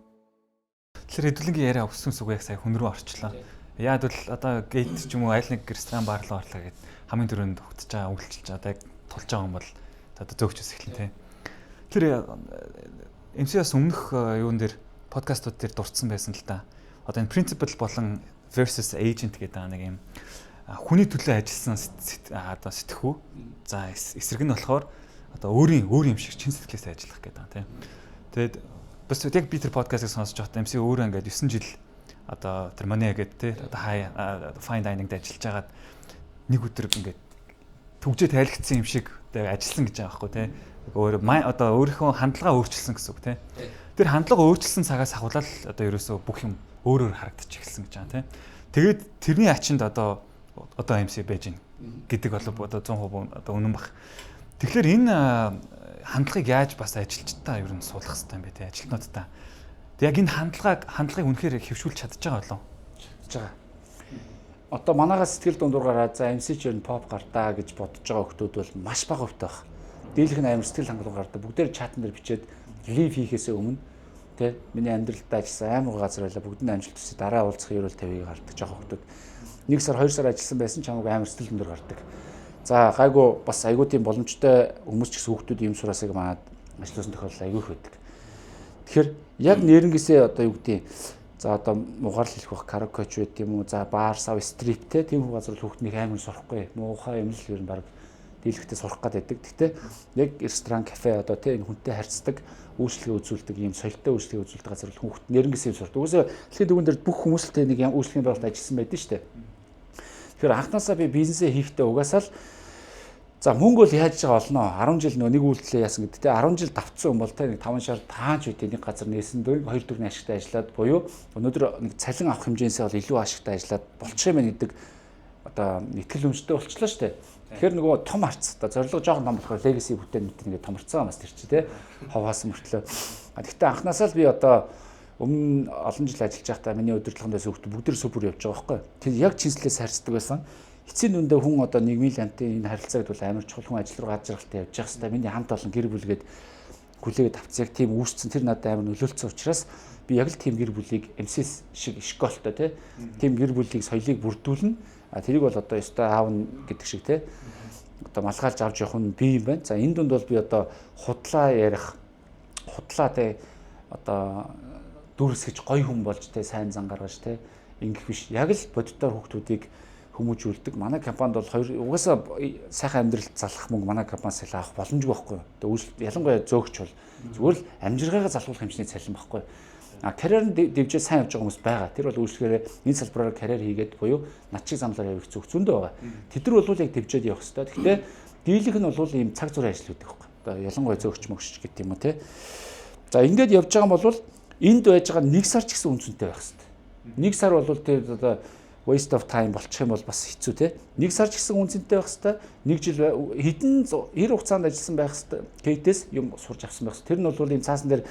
[SPEAKER 1] Тэгэхээр хэдүүлэнгийн яриа өссөн сүг яг сая хүн рүү орчлоо. Яг бол одоо гейт ч юм уу аль нэг ресторан бар руу орлоо гэд хамгийн түрүүнд тогтож байгаа үйлчилж одоо яг тулж байгаа юм бол одоо зөөгч ус эхлэн тий. Тэр MC-аас өмнөх юун дээр подкастууд дээр дурдсан байсан л да. Одоо энэ principal болон versus agent гэдэг нэг юм хүний төлөө ажилласан одоо сэтгхүү. За эсрэг нь болохоор одоо өөр юм шиг чин сэтгэлээс ажиллах гэдэг юм тийм. Тэгээд бас яг би тэр подкастыг сонсож байхдаа MC өөрөө ингээд 9 жил одоо тэр Money гэдэг тий одоо fine dining дээр ажиллаж байгаад нэг өдөр ингээд төгжөө тайлгдсан юм шиг ажилласан гэж байгаа байхгүй тий. Өөр одоо өөрийнхөө хандлагаа өөрчилсөн гэсэн үг тий. Тэр хандлага өөрчилсөн цагаас ахуулаад одоо ерөөсөө бүх юм өөрөөр харагдчих эхэлсэн гэж байгаа тий. Тэгээд тэрний ачинд одоо MC байж гин гэдэг бол одоо 100% одоо үнэн баг. Тэгэхээр энэ хандлагыг яаж бас ажилчдаа ер нь суулгах хэрэгтэй юм бэ тий ажилтнуудаа. Тэг яг энэ хандлагыг үнэхээр хэвшүүлж чадж байгаа болов.
[SPEAKER 3] Чадж байгаа. Одоо манайхаас сэтгэл дундуур гараад за MC ч ер нь pop гардаа гэж бодож байгаа хүмүүс бол маш бага хувьтай баг. Дийлэх нь амар сэтгэл хангалуун гардаг. Бүгдээр чатан дээр бичээд лив хийхээсээ өмнө тий миний амьдралдаа ажилласан амар газар байлаа. Бүгд нь амжилт төсөө дараа уулзах ерөөл тавийг гардаг жоо хүмүүс. 1 сар 2 сар ажилласан байсан ч хамаагүй амар сэтгэл дундуур гардаг. За гайгүй бас айгүй тийм боломжтой хүмүүс ч гэсэн хүүхдүүд юм сураасыг манад ажилласан тохиолдол айгүй их байдаг. Тэгэхээр яг нэрнгээсээ одоо юу гэдэг за одоо муугар л хэлэх бах караоке ч байт юм уу за баар сав стрип те тийм газар хүүхднийг амар сурахгүй муухай юм л ер нь баг дийлэхтэй сурах гэдэг. Гэхдээ яг ресторан кафе одоо те энэ хүнтэй харьцдаг үйлчлэгээ үзүүлдэг ийм соёлтой үйлчлэгээ үзүүлдэг газар хүүхд нэрнгээсээ сурдаг. Угсаа дэлхийн дүгэн дээр бүх хүмүүстэй нэг үйлчлэгийн байгууллагад ажилласан байдаг шүү дээ. Тэгэхээр анхнаасаа би бизнесээ хийхдээ угаасаа л за мөнгө бол яаж байгаа олноо 10 жил нэг үйлдэлээ яасан гэдэг те 10 жил давцсан юм бол те нэг 5 шар тааж үедээ нэг газар нээсэн 2 4 ашигтай ажиллаад буюу өнөөдөр нэг цалин авах хэмжээсээ бол илүү ашигтай ажиллаад болчих юм гэдэг одоо итгэл өмчтэй болчихлоо шүү дээ. Тэгэхээр нөгөө том арц одоо зорилго жоохон том болохоор legacy бүтээн мэт ингээд томорцсон бас тэр чи те хаваас мөртлөө. Гэхдээ анхнаасаа л би одоо өмнө олон жил ажиллаж байхдаа миний удирдлагын дэс хүүхдүүд бүгд супер явж байгаа байхгүй. Тэр яг чинслээс харьцдаг байсан. Эцсийн үндэ хүн одоо нийгмийн лантын энэ харилцааг бол амар чухал хүн ажил руу гарч ирэлтээ явж байгаа хэвээр миний хамт олон гэр бүлгээд хүлээгээд авц яг тийм үүсцэн тэр надад амар нөлөөлсөн учраас би яг л тийм гэр бүлийг MC шиг школтой тийм гэр бүлийг соёлыг бүрдүүлнэ. А тэрийг бол одоо ёстой аавн гэдэг шиг одоо малгайлж авч явах нь би юм байна. За энэ дунд бол би одоо худлаа ярих худлаа одоо дүрсгэж гоё хүн болж сайн зан гаргаж ингэх биш. Яг л боддоор хүүхдүүдийг хүмүүжүүлдэг. Манай компанид бол угаасаа сайхан амьдралд залах мөнгө манай компаниас авах боломжгүй байхгүй. Тэгээ ялангуяа зөөгч бол зүгээр л амжиргаагаа залгуулах хэмжээний цалин байхгүй. Карьер нь дэвжээ сайн явж байгаа хүмүүс байгаа. Тэр бол үйлчлэгээрээ энэ салбараар карьер хийгээд буюу над шиг замлаар явах зүг зөндөө байгаа. Тэд нар бол яг дэвжээд явах хэрэгтэй. Гэхдээ дийлэх нь бол ийм цаг зургийн ажил үүдэг байхгүй. Одоо ялангуяа зөөгч мөгч гэдэг юм уу те. За ингээд явж байгаа юм бол энд байж байгаа 1 сар ч гэсэн үнцэнтэй байх хэрэгтэй. 1 сар бол тэр одоо waste of time болчих юм бол бас хэцүү те. 1 сар ч гэсэн үнцэнтэй байх хэрэгтэй. 1 жил хэдэн 90 хугацаанд ажилласан байх хэрэгтэй. Кейтээс юм сурч авсан байх хэрэгтэй. Тэр нь бол ийм цаасан дээр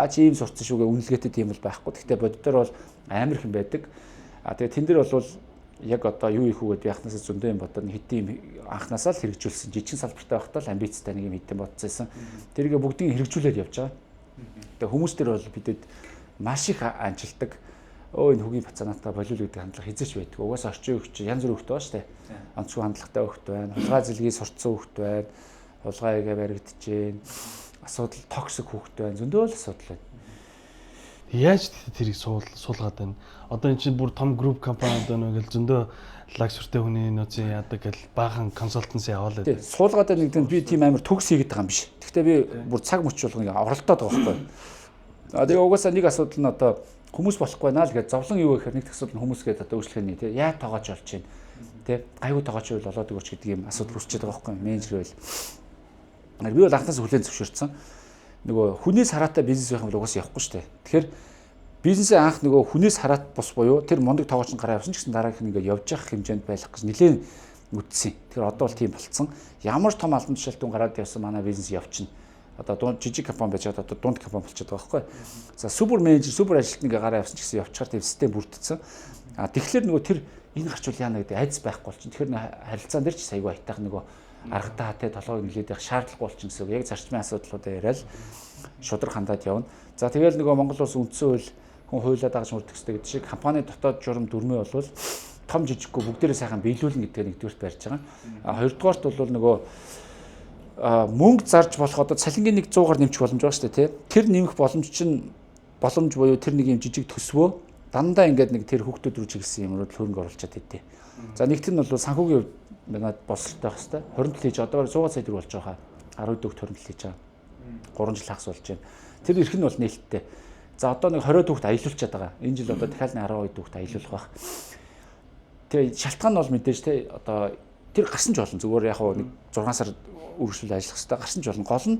[SPEAKER 3] чи ийм сурцсан шүүгээ үнэлгээтэй тийм бол байхгүй. Гэхдээ боддоор бол амар их юм байдаг. Тэгээ тэн дээр бол яг одоо юу их үгээд яхнасаа зөндөө юм бодоод хэдийн анханасаа л хэрэгжүүлсэн жижиг салбартай байхдаа л амбицтай нэг юм хэдэн бодсон. Тэргээ бүгдийг хэрэгжүүлээд явж байгаа. Тэгээ хүмүүс төр бол бидэд маш их анжилдаг. Энэ хөгийн бацаанаатаа болиул гэдэг хандлага хязгаарч байдаг. Угаасаа орчин үеч янз бүр хөлт байна шүү дээ. Онцгой хандлагатай хөлт байна. Хулгай зэлгийг сурцсан хөлт байна. Хулгайгаа баригдаж гин. Асуудал токсик хөлт байна. Зөндөө л асуудал байна.
[SPEAKER 4] Яаж тэрийг суулгаад байна? Одоо энэ чинь бүр том групп компанид байна гэл зөндөө лагс хүртэй хүний нөөцийн яадаг гэл баахан консалтенси яваалаа.
[SPEAKER 3] Тийм. Суулгаад байна гэдэг нь би тийм амар төгс хийгээд байгаа юм биш. Гэхдээ би бүр цаг мөч болгоно оролдоод байгаа байхгүй. Тэгээ угаасаа нэг асуудал нь одоо хүмүүс болохгүй наа л гэж зовлон юу гэхээр нэг асуудал нь хүмүүс гээд одоо үйлчлэхний тий яа тоогооч болж байна. Тий гайгүй тоогооч байвал болоод өгөөч гэдэг юм асуудал үүсчихэд байгаа байхгүй. Менежер байл. Би бол анхнаас хүлээн зөвшөөрсөн. Нөгөө хүнээс хараатай бизнес байх юм бол угаасаа явахгүй шүү дээ. Тэгэхээр бизнесээ анх нөгөө хүнээс хараат бус буюу тэр мондөг тоогооч нь гараа явсан ч гэсэн дараагийнх нь ингээд явж явах хэмжээнд байх гэж нэлээд үтсэн. Тэгэхээр одоо бол тийм болцсон. Ямар том албан тушаалтын гараад явсан манай бизнес явчихна. одоо жижиг компани байж одоо дунд компани болчиход байгаа байхгүй. За супер менежер, супер ажилтныг ингээ гараа явсан ч гэсэн явчихаар тийм систем бүрдсэн. Тэгэхээр нөгөө тэр энэ гарчвал яана гэдэг айц байхгүй болчих. Тэгэхээр харилцаан дээр ч сайгүй айтайх нөгөө аргатаа те толгойг нэлээд явах шаардлагагүй болчих гэсэн үг. Яг зарчмын асуудлуудаа яриад шудраг хандаад явна. За тэгэл нөгөө Монгол улс үндсэн хууль хүн хуулиа дагаж мөрдөхстэй гэдэг шиг компани дотоод журам дүрмээ болвол том жижиггүй бүгдээрээ сайхан биелүүлнэ гэдгээр нэгдүгээрт барьж байгаа. Хоёрдугаарт бол нөгөө мөнгө зарж болох одоо цалингийн 100-аар нэмчих боломж байгаа шүү дээ тий. Тэр нэмэх боломж буюу тэр нэг юм жижиг төсвөө дандаа ингээд нэг тэр хүүхдүүд рүү чиглэсэн юм руу хөрөнгө оруулчаад хэдэ. За нэгт нь бол санхүүгийн хувьд манайд боловсролтой байх хэвээр. Хоригдол хийж одоогоор 100 сая төгрөг болж байгаа. 10 дэх хоригдол хийж байгаа. 3 жил хагас болж байна. Тэр эрх нь бол нээлттэй. За одоо нэг 20 дүүхт аялуулчаад байгаа. Энэ жил одоо дахиад 12 дүүхт аялуулах байх. Тэгээ шалтгаан нь бол мэдээж те одоо тэр гарсан ч болно. Зүгээр яг нэг 6 сар үргэлжлүүл ажиллах хэрэгтэй. Гарсан ч болно. Гол нь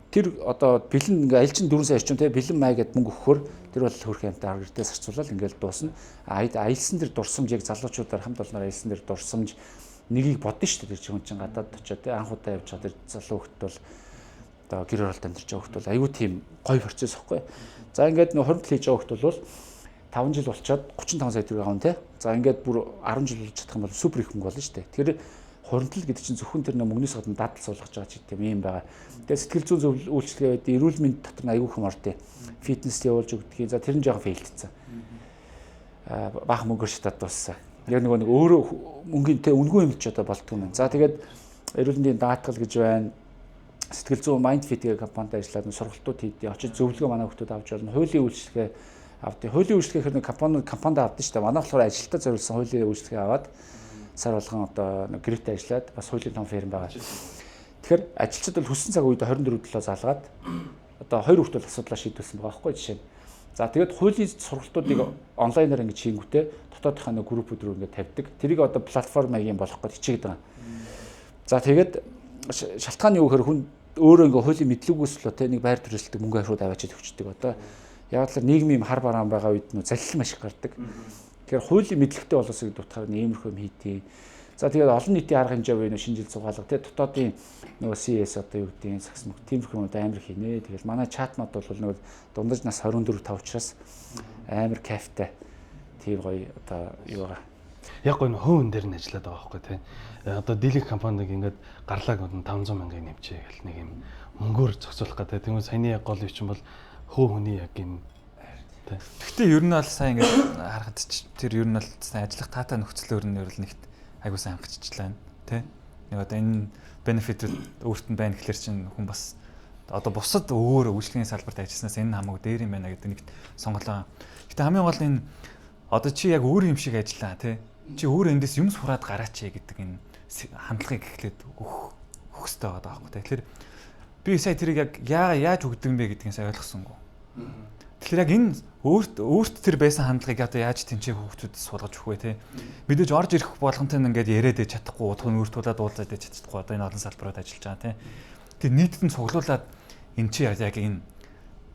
[SPEAKER 3] тэр одоо бэлэн ингээ аль чин 4 сая орчим те бэлэн май гэдэг мөнгө өгөхөөр тэр бол хөрх юмтай арга гэртээ зарцуулаад ингээл дуусна. Аялсан тэр дурсамж яг залуучуудаар хамт олноор аялсан тэр дурсамж нэгийг бодно шүү дээ. Тэр чинь гадаад очиод те анх удаа явж байгаа тэр залуу хөлт бол одоо гэр оролт амьдарч байгаа хөлт бол аюу тийм гоё процесс ихгүй. За ингээд нөх хоригдол хийж байгаа хөлт бол 5 жил болчоод 35 сая төгрөг авна те. За ингээд бүр 10 жил болж чадах юм бол супер их мөнгө болно шүү дээ. Тэгэхээр хоригдол гэдэг чинь зөвхөн тэр мөнгнөөс гадна дадал суулгаж байгаа ч гэдэм юм байгаа. Тэгээ сэтгэл зүйн зөв үйлчлэгээ байдیں۔ Эрүүл мэнд дотор нь аюу хэм ордیں۔ Фитнес явуулж өгдөг. За тэр нь жоохон фейлдсэн. Бага мөнгөөр шатаад дууссан. Яг нэг өөрөө мөнгөний те үнгүй юм ч одоо болдгоо юм. За тэгээд эрүүл мэндийн даатгал гэж байна. Сэтгэл зүйн Mindfit гэх компанид ажиллаад сургалтууд хийдیں۔ Очиж зөвлөгөө манай хүмүүст авч болно. Хуулийн үйлчлэгээ авдیں۔ Хуулийн үйлчлэгээ хэрэг компанид авдیں шүү дээ. Манай болохоор ажилтаа зориулсан хуулийн үйлчлэгээ аваад сар болгон одоо гэрээтэй ажиллаад бас хуулийн том фирм байгаа. Тэгэхээр ажилчид бол хүссэн цаг үед 24 төлөө залгаад одоо 2 хүртэл асуудлаа шийдүүлсэн байгаа байхгүй жишээ нь. За тэгээд хуулийн сургалтуудыг онлайнаар ингэж хийнгүүтээ дотоодынхаа нэг группүүд рүү ингэ тавьдаг. Тэрийг одоо платформ маягийн болгох гэж хичээгээд байгаа. За тэгээд шалтгаан нь юу гэхээр хүн өөрөө ингэ хуулийн мэдлэггүйс л те нэг байр төрөлтөд мөнгө ашууд аваачаад өгчдөг. Одоо яг л нийгмийн хар бараан байгаа үед нөө залхил маш их гардаг. Тэгэхээр хуулийн мэдлэгтэй болоосыг дутахаар нэмэрхүү хийдیں۔ За тэгээд олон нийтийн арга хэмжээ буюу шинэ жил зугаалга те дотоодын нөгөө CS одоо юу гэдэг сакс мөх тиймэрхүү юмуд амар хийнэ. Тэгээд манай чат мод бол нөгөө дундаж нас 24 5 учраас амар кайфтай. Тийм гоё одоо юу байгаа.
[SPEAKER 4] Яг гоё хөөн дээр нь ажиллаад байгаа байхгүй тий. Одоо дийлэнх компаниг ингээд гарлаг 500 мянга нэмчээ гэл нэг юм мөнгөөр зохицуулах гэдэг. Тэгвэл саяны яг гол юм бол хөө хүний яг юм.
[SPEAKER 1] Гэхдээ ер нь бол сайн ингээд харахад тэр ер нь бол сайн ажиллах таатай нөхцөл өөр нэгт айгуу сайн хангаччихлаа тий. Нэг одоо энэ бенефит өөрт нь байна гэхэлэр чинь хүн бас одоо бусад өөр үйлчлэгийн салбарт ажилласнаас энэ хамаагүй дээр юм байна гэдэг нэгт сонголоо. Гэхдээ хамгийн гол энэ одоо чи яг өөр юм шиг ажиллаа тий. Чи өөр эндээс юм сураад гараач гэдэг энэ хандлагыг эхлээд өгөх хэрэгтэй байгаа байхгүй. Тэгэхээр би сая тэрийг яг яаж өгдөг юм бэ гэдгийг сайн ойлгосонгүй. Тэгэхээр яг энэ өөрт тэр байсан хандлагыг одоо яаж тэнцээ хүүхдүүдэд суулгаж өгөх вэ те. Мэдээж орж ирэх болгонтой ингээд яриад чадахгүй удах нь өөртүүлээд уулзаад чадчихгүй одоо энэ олон салбарууд ажиллаж байгаа те. Тэгээ нийтэд нь цуглуулад эн чи яг энэ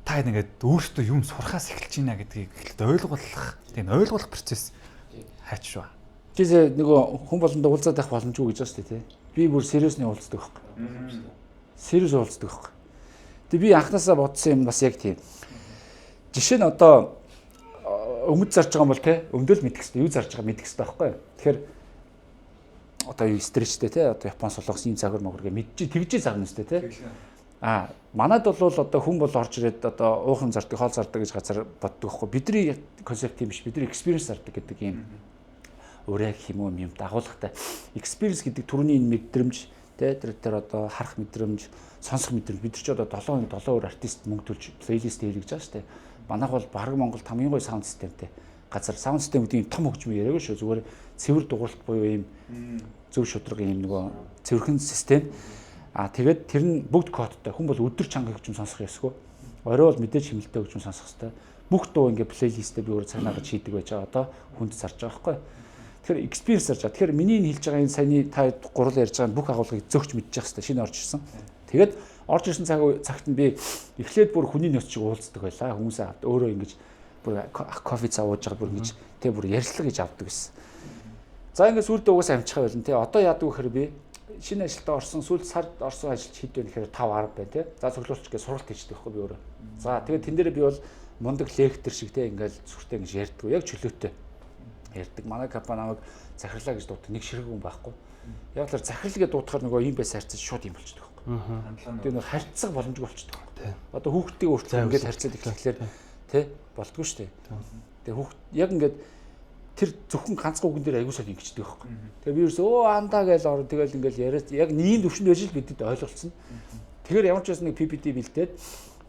[SPEAKER 1] та ингээд өөртөө юм сурахаас эхэлж байна гэдгийг эхлээд ойлгуулах процесс хайч шүү.
[SPEAKER 3] Тиймээ нөгөө хүн болгонд уулзаад байх боломжгүй гэж байна шүү дээ те. Би бүр сериусны уулздаг байхгүй. Сериус уулздаг байхгүй. Тэгээ би анханасаа бодсон юм бас яг тийм. Жишээ нь одоо өмд зарж байгаа юм бол те өмдөл мэдэх хэрэгтэй, юу зарж байгаа мэдэх хэрэгтэй байхгүй. Тэгэхээр одоо юу стрэчтэй те одоо Япон солонгос ийм загвар могоргээ мэдчих тэгжээ зарна үстэй те. Манайд бол одоо хүн бол орж ирээд одоо уухан зардаг, хоол зардаг гэж газар боддог байхгүй. Бидний концепт юм биш, бидний experience зардаг гэдэг юм. Өөрөө гэх юм уу юм дагуулгатай. Experience гэдэг түрүүний энэ мэдрэмж те тэр одоо харах мэдрэмж, сонсох мэдрэмж бид нар ч одоо 7 өөр артист мөнгө төлж плейлист хийлгэж байгаа шүү дээ. Манайх бол бараг Монголд хамгийн гоё саунд системтэй газар. Саунд систем гэдэг юм том хөгжмөө яриагүй шүү. Зүгээр цэвэр дугуйлт буюу ийм зөв шудраг ийм нөгөө цэвэрхэн систем. Тэгээд тэр нь бүгд кодтой. Хүн бол өдөр чанга хөгжим сонсох ёсгүй. Орой бол мэдээж хэмнэлтэй хөгжим сонсох хэрэгтэй. Бүх дуу ингээ плейлистээ би өөрөө цагнаагаад шийдэг байж байгаа. Одоо хүнд зарж байгаа байхгүй. Тэгэхээр experience зарж байгаа. Тэгэхээр миний энэ хэлж байгаа энэ саяны та гурал ярьж байгаа бүх агуулгыг зөгч мэдчих хэрэгтэй. Шинэ орж ирсэн. Тэгээд орж ирсэн цагт нь би эхлээд бүр хүний нөөц чиг уулздаг байлаа. Хүмүүсээ авд өөрөө ингэж бүр кофе цаавууж байгаа бүр ингэж тэг бүр ярьслаг гэж авдаг гэсэн. За ингээд сүулдэ угаасаа амжихаа байлаа тий. Одоо яадаг вэ гэхээр би шинэ ажилдаа орсон сүүл сард орсон ажилч хэд вэ гэхээр 5 10 байна тий. За цуглуулч гэж сургалт хийждэг байхгүй би өөрөө. За тэгээд тэн дээр би бол мундаг лектор шиг тий ингээл зүрхтэй ингэж ярьдаг. Яг чөлөөтэй ярьдаг. Манай компани намайг захирлаа гэж дууддаг. Нэг ширхэг хүн байхгүй. Яг л захирал гэж дуудахаар нөгөө юм байс харьцаж шууд юм болчихдог байхгүй. Тэгээд нөгөө харьцаг боломжгүй болчихдог. Одоо хүүхдтэй өөртөө ингээд харьцаад эхлэхээр тий болдгоо шүү дээ. Тэгээд хүүхд яг ингээд тэр зөвхөн ганцхан үгэн дээр аягүй сайн ингэждэг байхгүй. Тэгээ би ерөөсөө андаа гэж ороо тэгэл ингээл яриад яг нийгэм төвшөнд байж л бидэд ойлголцсон. Тэгэхээр ямар ч байсан нэг PPT бэлдээд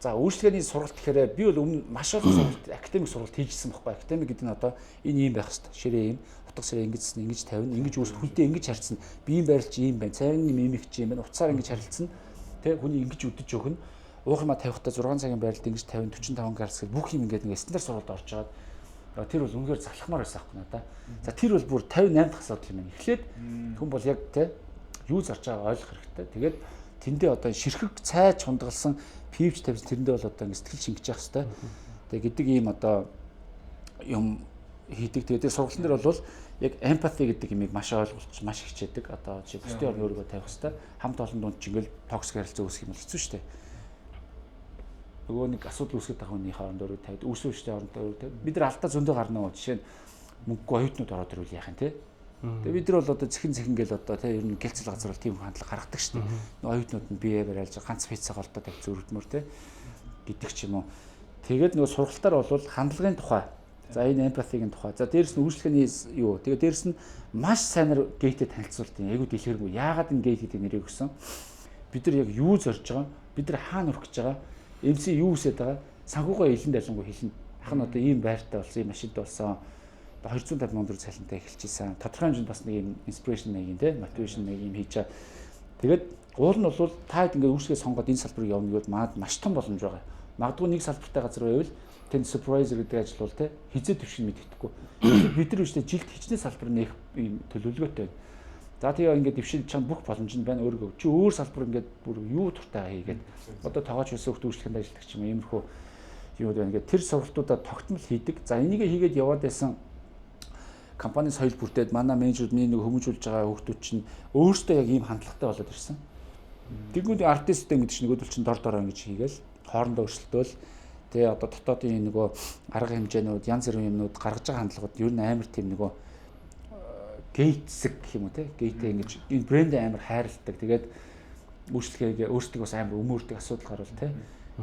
[SPEAKER 3] за үйлчлэгээний сургалт гэхээр би бол өмнө маш олон сургалт академик сургалт хийжсэн байхгүй. Академик гэдэг нь одоо энэ юм байх хэвээр. Ширээ юм, утга сэрээ ингэжсэн, ингэж тавина, ингэж үүс хүнтэй ингэж харьцсан. Биеийн байрлал чи юм байна, цайрны мимик чи юм байна, уцаар ингэж харилцсан. Тэ хүний ингэж өдөж өгнө. Уух юма тавихтаа 6 цагийн байрлалд ингэж 50 45 градус гэх бүх юм ингээд нэг стандарт сургалт орж байгаа. Тэр бол үнэхээр залхмаар байсан байхгүй надаа. За тэр бол бүр 58 дахь асуудал юм байна. Эхлээд хүн бол яг тэ юу зарж байгааг ойлгох хэрэгтэй. Тэгээд тэндээ одоо ширхэг цайж хундагалсан пивч тавьсан тэрэндээ бол одоо ингэ сэтгэл шингэж явах хэрэгтэй. Тэгээд гэдэг ийм одоо юм хийдэг. Тэгээд сургалтын дээр бол яг empathy гэдэг юмыг маш ойлгуулж маш хичээдэг. Одоо чи бусдын орны өөрийгөө тавих хэрэгтэй. Хамт олон дунд ч ингээл токсик харилцаа үүсгэх юм бол хэцүү шүү дээ. Нөгөө нэг асуудал үүсгэж байгаа хүний хооронд өөрөө тавьд үүсвэжтэй хооронд өөрөө тавьд бид нар алдаа зөндөө гарна уу жишээ нь мөнгөгүй оюутнууд ороод ирвэл яах юм те. Тэгээ бид нар бол одоо цэхэн гээл одоо те ер нь гэлцэл газар бол тийм хандлага гаргадаг шүү дээ. Нөгөө оюутнууд нь бие бариалж ганц пиццаг олдоо тавьж зөрөгдмөр те гэдэг ч юм уу. Тэгээд нөгөө сургалтаар бол хандлагын тухай за энэ empathy-гийн тухай за дээрэс нь үйлчлэгээний юу тэгээд дээрэс нь маш сайнаар гейтэд танилцуулдаг. Айгуу дэлгэрэнгүй яагаад энэ гейт гэдэг нэрийг өгсөн бид нар яг юу зорж байгаа бид нар хаана өрөх гэж байгаа MC юу үсээд байгаа санхугаа илэн далингуу хэлнэ. Ах нь одоо ийм байртай болсон, ийм машинтай болсон. 250 сая төгрөг цалинтай эхэлчихсэн. Тодорхой хэмжээнд бас нэг юм inspiration нэг юм те, motivation нэг юм хийж чаа. Тэгээд уул нь бол та хэд ингээд үүсгээ сонгоод энэ салбарыг явна гэвэл маад маш том боломж байгаа. Магадгүй нэг салбартай газар байвал тэнд supervisor гэдэг ажил бол те хизээ төвшин мэддэхгүй. Бид нар үүштэй жилд хичнээн салбар нэх ийм төлөвлөгөөтэй. За тэгээ ингээд дэвшил чанд бүх боломж нь байна өөргөө. Чи өөр салбар ингээд бүр юу туртаа хийгээд одоо тоогооч хэлсэн хөлт үйлчлэгэнд ажилладаг ч юм иймэрхүү юу байна ингээд тэр сургалтуудаа тогтмол хийдэг. За энийг хийгээд яваад байсан компани соёл бүрдээд манай менежерүүд миний нэг хүмүүжүүлж байгаа хүүхдүүд чинь өөрсдөө яг ийм хандлагатай болоод ирсэн. Тэгвэл артисттэй гэдэг чинь нөгөөдөл чинь дор дороо ингэж хийгээл хоорондоо өрсөлдөөл тэгээ одоо дотоодын нөгөө арга хэмжээнүүд янз бүрийн юмнууд гаргаж байгаа хандлагууд ер нь амар тийм нөгөө гейтсэг гэх юм уу те гейтээ ингэж энэ брэнд амар хайрладаг тэгээд үйлчлэгээ өөрсдөө бас амар өмөрдөг асуудал гарвал те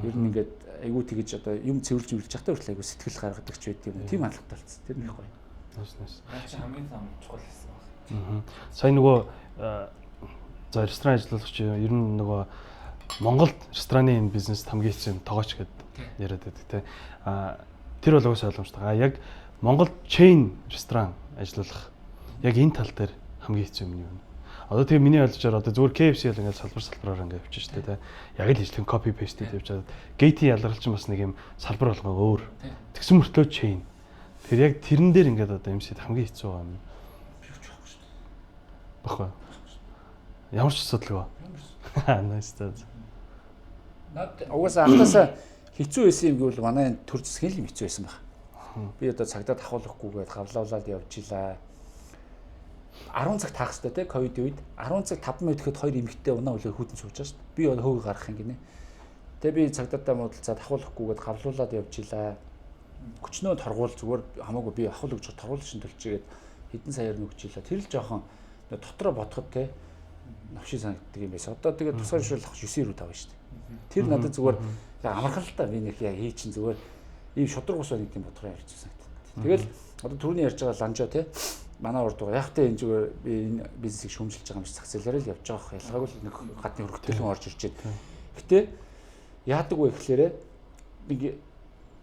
[SPEAKER 3] ер нь ингээд айгүй тэгэж одоо юм цэвэрлж үлж явахдаа хүртэл айгүй сэтгэл гаргадаг ч байт юм тийм хандлагатай болсон тэр нэг гоё.
[SPEAKER 4] Нэс.
[SPEAKER 1] Чи хамгийн том чухал хэсэг байна.
[SPEAKER 4] Сая нөгөө за ресторан ажиллагч ер нь нөгөө Монголд рестораны энэ бизнест хамгийн хэцүү тоогооч гэдэг яриад байдаг те. Тэр бол угсаа ойлгомжтой. Яг Монголд чейн ресторан ажиллах яг энэ тал дээр хамгийн хэцүү юм юу вэ? Одоо тэгээ миний ойлгожоор одоо зүгээр KFC л ингээд салбараар ингээд явчих шүү дээ. Яг л ижлэн copy paste хийж яваад гейтийн ялгарч бас нэг юм салбар болгоо өөр. Тэгсэн мөртлөө chain. Тэр яг тэрэн дээр ингээд одоо MC-д хамгийн хэцүү байгаа юм. Баггүй. Ямар ч асуудалгүй. Nice таа.
[SPEAKER 3] Наад угаасаа анхаасаа хэцүү байсан юм гэвэл манай төр засгийн л хэцүү байсан баг. Би одоо цагдаа давхуулахгүйгээд гавлуулаад явж илаа. 10 цаг таах хэрэгтэй те ковид үед 10 цаг 5 минут гэхэд 2 эмэгтэй унаа үлээ хүүдэн сууж байгаа шүү дээ. Би бол хөөг гаргах юм гинэ. Тэгээ би цагдаатай муудалцаад давхуулахгүйгээд гавлуулаад явж илаа. Хүчнөө торгуул зүгээр хамаагүй би авах л гэж торгуул шин төлчихгээд хэдэн саяар нөгч илаа. Тэр л жоохон дотроо бодоход те навши санагддаг юм байсан. Одоо тэгээ тусгай шүлэх 9.5 шүү дээ. Тэр надад зүгээр амархан л та би нэг яа хий чин зүгээр ийм шудраг ус байна гэдэг бодохоор ярьж санагдав. Тэгэл одоо түрүүний ярьж байгаа ланжо те манай урд байгаа. Яг тэ энэ зүгээр би энэ бизнесийг шүүмжилж байгаа юм шиг зах зээлээр л явж байгаа. Ялгаагүй л нэг гадны хөргөтөлөн орж ирж байна. Гэтэ яадаг вэ гэхлээрэ нэг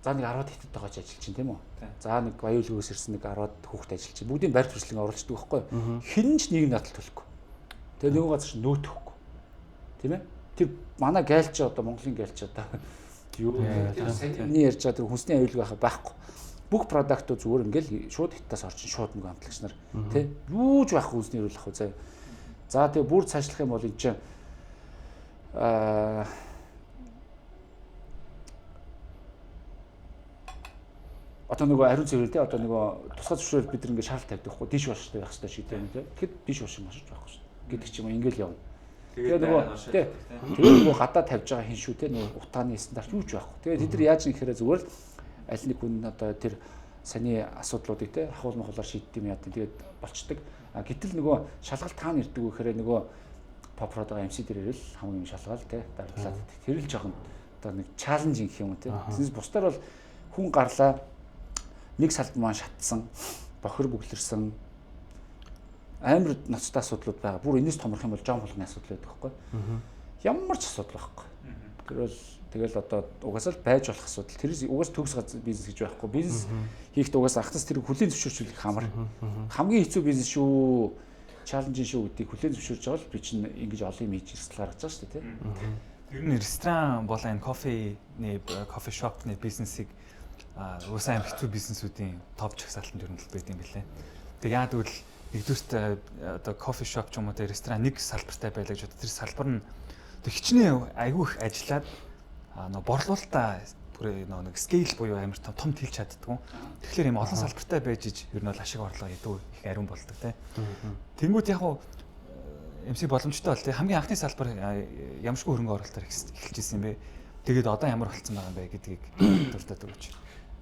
[SPEAKER 3] за нэг 10-аад хэтэд байгаа ч ажиллаж чинь тийм үү? За нэг баяуулгаас ирсэн нэг 10-аад хүүхэд ажиллаж чинь бүгдийн байр төрслийг оруулцдаг байхгүй юу? Хэн ч нэг надад төлөхгүй. Тэгээ нөгөө газар чинь нөөтөхгүй. Тийм ээ? Тэр манай гайлч одоо Монголын гайлч одоо юу тэр саяны ярьж байгаа тэр хүнсний аюулгүй байхгүй. Бүх продуктууд зүгээр ингээл шууд хятадаас орчин шууд нэг амтлагч нар тий юу ч байхгүй хүнсний аюул ах үү. За тэгээ бүр цаашлах юм бол энэ чинь одоо нөгөө ариун цэвэр тий одоо нөгөө тусгай зөвшөөрөл бид нэг шаардлага тавьдаг хгүй диш боштой байх хэрэгтэй шиг тийм үү. Тэгэхэд диш бош юм ашиж байхгүй шүү дээ. гэдэг ч юм уу ингээл явна. Тэгээд нөгөө гадаа тавьж байгаа хин шүү те нөгөө утааны стандарт юу ч байхгүй. Тэгээд тэд нар яаж нэхэхээр зүгээр л аль нэг хүн одоо тэр саний асуудлуудыг те ахуул махуулаар шийддэг юм яа тэгээд болцдог. А гэтэл нөгөө шалгалт таана ирдэг гэхээр нөгөө попрод байгаа MC дээр ирэл хамгийн шалгаал те дараалаад тэр л жоохон одоо нэг чаленж гэх юм те. Тэснээс бусдаар бол хүн гарлаа нэг салбар маань шатсан, бохир бүглэрсэн амар ноцтой асуудлууд байгаа. Бүр энэс томрох юм бол жом болгоны асуудал байдаг байхгүй. Ямар ч асуудал байхгүй. Тэгэл одоо угаасаа л байж болох асуудал. Тэрээс угаас төгс газар бизнес гэж байхгүй. Бизнес хийхдээ угаасаа ахтас тэр хүлийн зөвшөөрчлөх хамар. Хамгийн хэцүү бизнес шүү. Чаленжин шүү гэдгийг хүлийн зөвшөөрж байгаа л би чинь ингэж олон юм хийж ирсэл гаргаж байгаа шүү дээ, тийм.
[SPEAKER 1] Ер нь ресторан болон энэ кофе шопны бизнесийг угаасаа амар хэцүү бизнесүүдийн топ чагсаалтанд ер нь л байдаг юм билээ. Тэг яа тэгвэл нэгдүгürt одоо кофе шоп ч юм уу тэ ресторан нэг салбартай байлаа гэж боддог. Тэр салбар нь хичнээн айгүй их ажиллаад борлуулалтаа бүр нэг скейл буюу амар том тэлж чаддгүй. Тэгэхээр юм олон салбартай байж иж ер нь бол ашиг орлого идэв их ариун болдог те. Тэнгүүд яг уу MC боломжтой бол те хамгийн анхны салбар ямарчгүй хөрөнгө оруулалтаар эхэлж ирсэн юм бэ. Тэгээд одоо ямар болцсон байгаа юм бэ гэдгийг дуртаад өгч.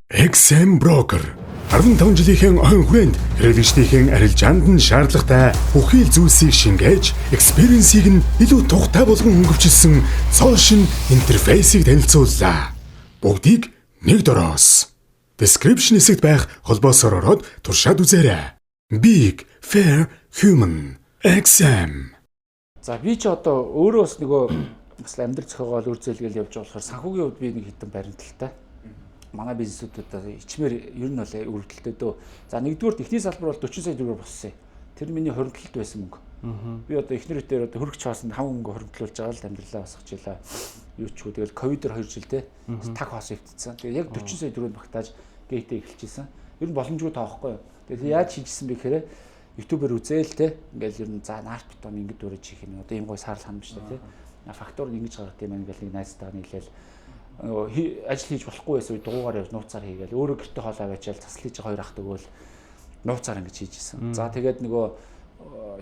[SPEAKER 6] XM Broker 15 жилийн ойн хүрээнд хэрэглэгчдийн арилжаанд нь шаардлагатай бүхий л зүйлсийг шингээж, экспириенсийг нь илүү тухтай болгон хөнгөвчлсөн цоошин интерфейсийг танилцууллаа. Бүгдийг нэг дороос. Description хэсэгт байх холбоосоор ороод туршаад үзээрэй. Big Fair Human XM.
[SPEAKER 3] За би ч одоо өөрөө бас нөгөө бас амьдрал зохиогоол үр зээлгээл явж байгаа болохоор санхүүгийн хувьд би нэг хитэн баримталтай. Манай бизнесүүдэд ичмэр ер нь бол өргөдөлтөө дөө. За нэгдүгээр техник салбар бол 40 сая төгрөгөөр болсон. Тэр миний хоригдлолт байсан мөнгө. Би одоо эхнэр үтээр одоо хөргөч хаасан хамгийн мөнгө хоригдлуулж байгаа л амьдралаа басгаж илаа. Юу ч үү тэгэл ковидор 2 жил те таг хоос өвтцсэн. Тэгээ яг 40 сая төгрөгөнд багтааж гейтээ эхэлчихсэн. Ер нь боломжгүй таахгүй. Тэгээ яаж хийжсэн бэ гэхээр ютубер үзээл те ингээл ер нь за нарт бетон ингэж дөрөж хийх юм. Одоо ийм гой саарл ханам штэ те. Фактор нь ингэж гаргах юм ингээл нэг найзтайгаа нийлээл ажил хийж болохгүй байсан үед дугуугаар явж нууцаар хийгээл өөрөө гэрте хоол аваачаал засал хийж хоёр ах төгөөл нууцаар ингэж хийжсэн. За тэгээд нөгөө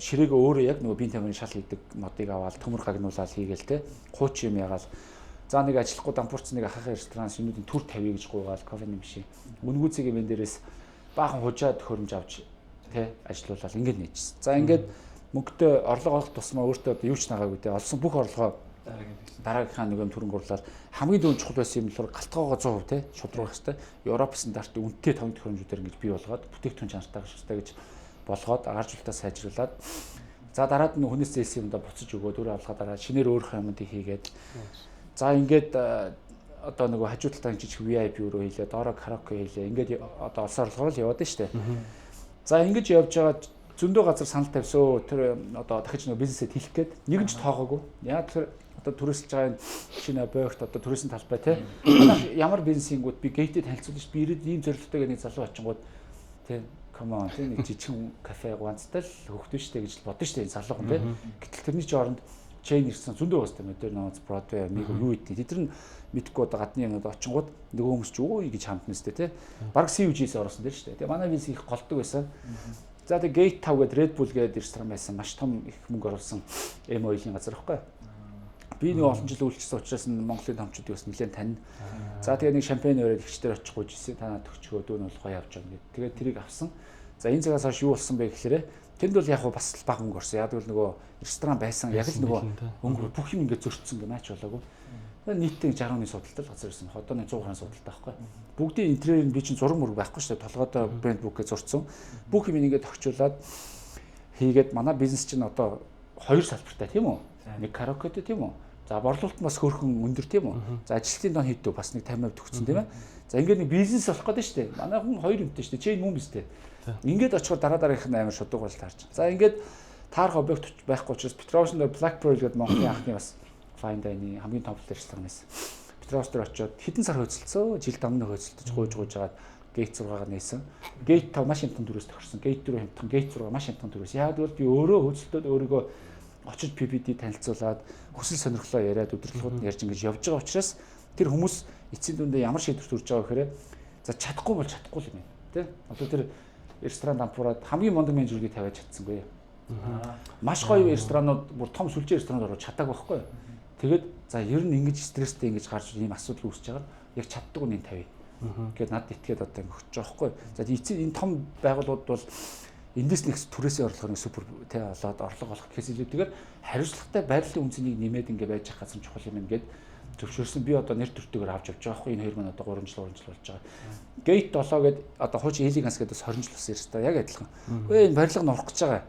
[SPEAKER 3] ширээгээ өөрөө яг нөгөө бие тамирын шал хийдэг модыг аваад төмөр гагнуулаад хийгээл те хууч юм ягаал. За нэг ажиллахгүй дампуурцныг ахахын ресторан шинүүдийн түр тавья гэж гуйгаал кофений машин. Үнгүүцгийн мен дээрээс баахан хужаад хөрөмж авч те ажиллуулаад ингэж нээжсэн. За ингээд мөнгөтэй орлого олох тусмаа өөртөө юу ч нагаагүй те олсон бүх орлогоо дараагийнхаа нэг юм төрөнгө орлоод хамгийн дөрөв чухал байсан юм болохоор галтгоогоо 100% те шудрах хэвээр Европ стандартын үнэтэй тоног төхөөрөмжүүдээр ингэж бий болгоод бүтээгдэхүүн чанартай хэвээр гэж болгоод агаржуулалтаа сайжруулад за дараад нь хүнээс зээлсэн юмдаа буцаж өгөөд өөрөө алгаа дараа шинээр өөрөх юмдыг хийгээд за ингээд одоо нөгөө хажуудалтаа жижиг VIP өөрөө хийлээ доороо караоке хийлээ ингээд одоо олсон орлогоор л яваад нь штэ за ингэж явж байгаа зөндөө газар санал тавьсоо тэр одоо дахиж нөгөө бизнесэд хэлэх гээд нэгэн ч тоогоогүй яг тэр одоо түрээсэлж байгаа шинэ боёрт одоо түрээсийн талбай те ямар бизнесингүүд би гейтэд танилцуулж би ирээд ийм зорилготойг нэг залуу очингууд те come on те нэг жижигхэн кафе ганцтай л хөөхдөн штэ гэж бодсон штэ энэ залуухан те гэтэл тэрний жооронд чейн ирсэн зөндөө бастай McDonald's, Broadway нэг юу ийдээ тэд нар мэдхгүй одоо гадны юмуд очингууд нөгөө хүмүүс ч өө гэж хамтнаас те баг CUG-с орсон дээр штэ те манай бизнес их голдог байсан. За тэгээ Gate 5 гэдэг Red Bull гэдэг ресторан байсан маш том их мөнгө оруулсан M-oil-ийн газар байхгүй. Би нэг олон жил үйлчлсэн учраас Монголын томчдыг бас нэлээд тань. За тэгээ нэг шампань өрөөд ихчдэр очихгүй жийсэн танаа төгчгөө дүүн бол гоё явж байгаа гэдэг. Тэгээд тэрийг авсан. За энэ цагаас хойш юу болсон бэ гэхээр тэнд бол яг бас бага мөнгө орсон. Яг л нөгөө ресторан байсан. Яг л нөгөө өнгө бүх юм ингээд зөрчсөн гэ наач болоогүй. Нийтдээ 60-ны судалтай л газар ирсэн. Одоо нэг 100 судалтай байхгүй. Бүгдийн интерьер нь би чинь зураг мөрөг байхгүй шүү дээ. Толгойдоо брэнд бүкгээ зурцсан. Бүх юм ингээд тогтчуулаад хийгээд манай бизнес чинь одоо хоёр салбартай тийм үү? Нэг караокетэй тийм үү? За борлуулалт бас хөөрхөн өндөр тийм үү? За ажилтны дон хийдүү бас нэг 50% төгссөн тийм ээ. За ингээд нэг бизнес болох гэдэг шүү дээ. Манай хүн хоёр юмтай шүү дээ. Чейн мөн биз дээ. Ингээд очиход дараагийнх нь амар шудаг болж таарч. За ингээд таарах объект байхгүй учраас Petrovs'n дээр Black Pearl гэдэг Монголын анхны бас fine dining хамгийн топ ресторан байсан. Petrovs'n дээр очиод хэдэн сар хөөцөлцөө, жил дамнаа хөөцөлдөж гуйж жагаад Gate 6-аар нээсэн. Gate 5 маш хямдхан төрөөс тохирсон. Gate 4 хямдхан, Gate 6 маш хямдхан төрөөс. Яг бол би өөрөө хөөцөлтөд өөрийгөө очиж PPT танилцуулаад хүсэл сонирхлоо яриад өдөрлгүүд нь ярьж ингэж явж байгаа учраас тэр хүмүүс эцсийн дүндээ ямар шийдвэр төрж байгаа гэхээр за чадахгүй бол чадахгүй л юм байна. Тэ? Одоо тэр ресторан дампуураад хамгийн мундаг менежерийг тавиад чадсангүй. Маш гоё ресторанууд бүр том сүлжээ ресторанууд орж чадаагүй байхгүй. Тэгээд за ер нь ингэж стресстэй ингэж гарч ийм асуудал үүсэж байгаа яг чаддаг үнийг тавь. Гэт надад итгээд одоо ингэ өгч байгаа байхгүй. За энэ том байгууллагууд бол эндээс нэг түрээсээ орлого нэг супер тий олоод орлого олох гэхээс илүү тэгээд хариуцлагатай байрлалын үнцнийг нэмээд ингэ байж ах газар чухал юм ингээд зөвшөөрсөн би одоо нэр төртөөр авч явж байгаа байхгүй. Энэ хоёр маань одоо 3 жил болж байгаа. Gate 7 гээд одоо хуучин Элиганс гэдэг 20 жил болсон юм байна. Яг адилхан. Үгүй энэ барилга нурах гэж байгаа.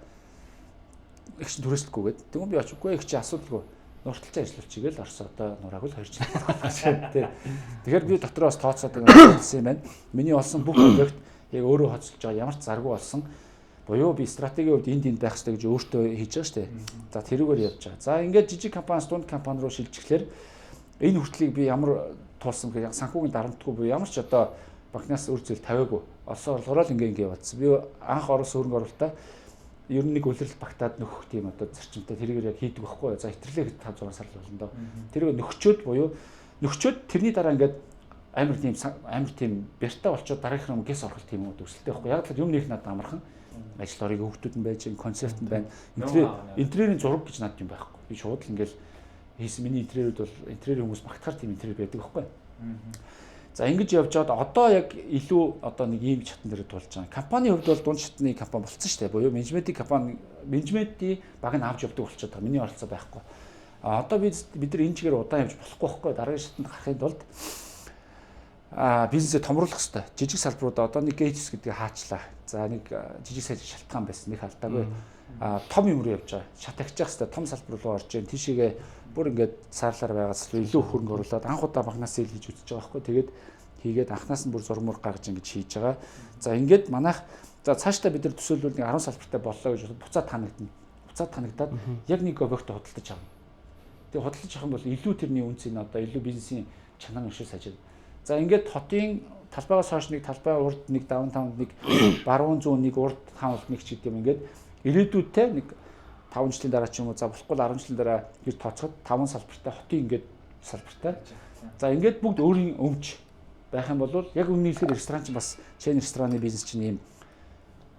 [SPEAKER 3] Их чин түрээслэхгүйгээд. Тэгвэл би очихгүй их чи асуудалгүй. Нурталцаа ажиллавчих гээл орсоо одоо нураагүй 2 жил байна тий. Тэгэхээр би дотроо бас тооцоод хэлсэн юм байна. Миний олсон бүх объект яг өөрөө хоцолж байгаа ямар ч заргүй болсон. Буюу би стратегийн хувьд энд байх хэрэгтэй гэж өөртөө хийж байгаа шүү дээ. За тэрүүгээр явж байгаа. За ингээд жижиг компаниас дунд компани руу шилжихлээр энэ хүртлийг би ямар туулсан гэх санхүүгийн дарамтгүй буюу ямар ч одоо банкнаас үр зүйл тавиагүй. Олсон орлогороо л ингээ явагдсан. Би анх оруулсан хөрөнгө оруулалтаа ер нь нэг үлрэлт багтаад нөхөх тийм одоо зарчимтай тэрийг яг хийдэг байхгүй. За хэвтрлээ 5-6 сар болно доо. Тэрийг нөхчөөд буюу нөхчөөд тэрний дараа ингээд амар тийм бэртэ болчоод дараагийнх нь гэс орох тийм үү төсөлтэй байхгүй. Яг л юм нэг надад амархан ажил орыг хөвгтүүд нь байж, концепт нь байна. Интерьерийн зураг гэж надад юм байхгүй. Би шууд л ингээл хийсэн миний интерьерүүд бол интерьерийн хүмүүс багтахаар тийм интерьер байдаг байхгүй. За ингэж явж байгаад одоо яг илүү одоо нэг ийм чатан дээр тулж байгаа. Компанийн хувьд бол дунд шатны компани болсон шүү дээ. Буюу менежментийн баг нь авч явдаг болчиход байгаа. Миний оролцоо байхгүй. Одоо бид нар энэ чигээр удаан явж болохгүй байхгүй. Дараагийн шатанд гарахын тулд бизнесээ томруулах хэрэгтэй. Жижиг салбарууд одоо нэг Gates гэдгийг хаачлаа. За нэг жижиг сайжиг шалтгаан байсан. Нэг алдаагүй. Том юм руу явж байгаа. Шат агчих хэрэгтэй. Том салбар руу орж ийн. Тийшээгээ бүр ингээд саарлаар байгаас илүү хөрөнгө оруулаад анх удаа банкнаас ил хийж үзэж байгаа байхгүй. Тэгээд хийгээд анхнаас нь бүр зурмуур гаргаж ингэж хийж байгаа. За ингээд манайх за цаашдаа бид нар төсөөлвөл нэг 10 салбартай боллоо гэж буцаад танагдана. Буцаад танагдаад яг нэг объект худалдаж авна. Тэгээд худалдаж авах юм бол илүү тэрний үнцийг одоо илүү бизнесийн чанар өшөө сажиг. За ингээд хотын талбайгаас хойш нэг талбай урд нэг даунтаунд нэг баруун зүүн нэг урд хаалт нэг ч гэдэг юм ингээд ирээдүйдтэй нэг 5 жилийн дараа ч юм уу за болохгүй 10 жилийн дараа гэж тооцоход 5 салбартай хотын ингээд салбартай. За ингээд бүгд өөрийн өмч байх юм бол яг өмнө хэлэхэд ресторан чинь бас чейн рестораны бизнес чинь ийм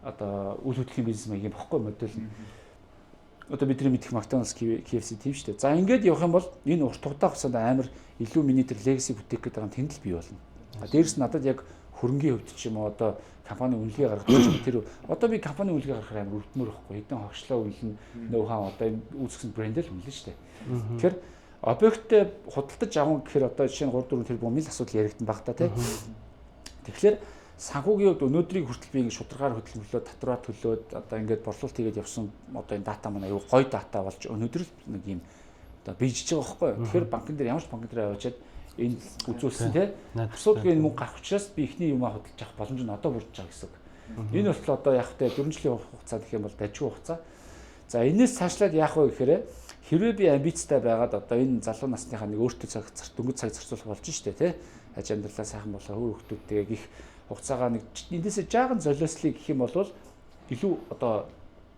[SPEAKER 3] одоо үйл хөдлөлийн бизнес маяг юм бохгүй модель нь. Одоо бидний мэдих McDonald's, KFC тийм шүү дээ. За ингээд явах юм бол энэ урт хугацаа хугацаанд амар илүү миний тэр legacy бүтээх гэдэг байгаа тэнд л бий болно. Дээрс нь надад яг хөрөнгийн хувьд ч юм уу одоо компани үнэлгээ гаргах гэж тэр одоо би компани үнэлгээ гаргахаар амар өвдмөр байхгүй хэдэн хогшлоо үнэлнэ ноу хаа одоо үүсгэсэн брэнд л үнэлнэ шүү дээ. Тэгэхээр объектээ худалдаж авах гэхээр одоо жишээ нь 3-4 тэрбум л асуудал яригдсан баг та тийм. Тэгэхээр санхүүгийн хувьд өнөөдрийг хүртэл би ингэ шударгаар хөдөлмөрлөө татвараа төлөөд одоо ингээд борлуулалт хийгээд явсан одоо энэ дата маань аюу гоё дата болж өнөөдөр л нэг юм одоо бийжж байгаа байхгүй. Тэгэхээр банкн дээр ямар ч банкн дээр аваачаад энэ үзүүлсэн тийм. Асуудгийн мөнгө гарах учраас би ихний юмаа худалдаж авах боломж нь одоо бүрдэж байгаа гэсэн. Энэ болтол одоо яг тэ 4 жилийн хугацаа гэх юм бол дажгүй хугацаа. За энэс цаашлаад яах вэ гэхээр хэрвээ би амбицтай байгаад одоо энэ залуу насныхаа нэг өөртөө дөнгөж цаг зарцуулах болж штэ тий. Аж амьдралаа сайхан болгох хөр хүмүүстэйгээ гих хугацаагаа нэг эндээсээ жаахан золиослыг гэх юм бол илүү одоо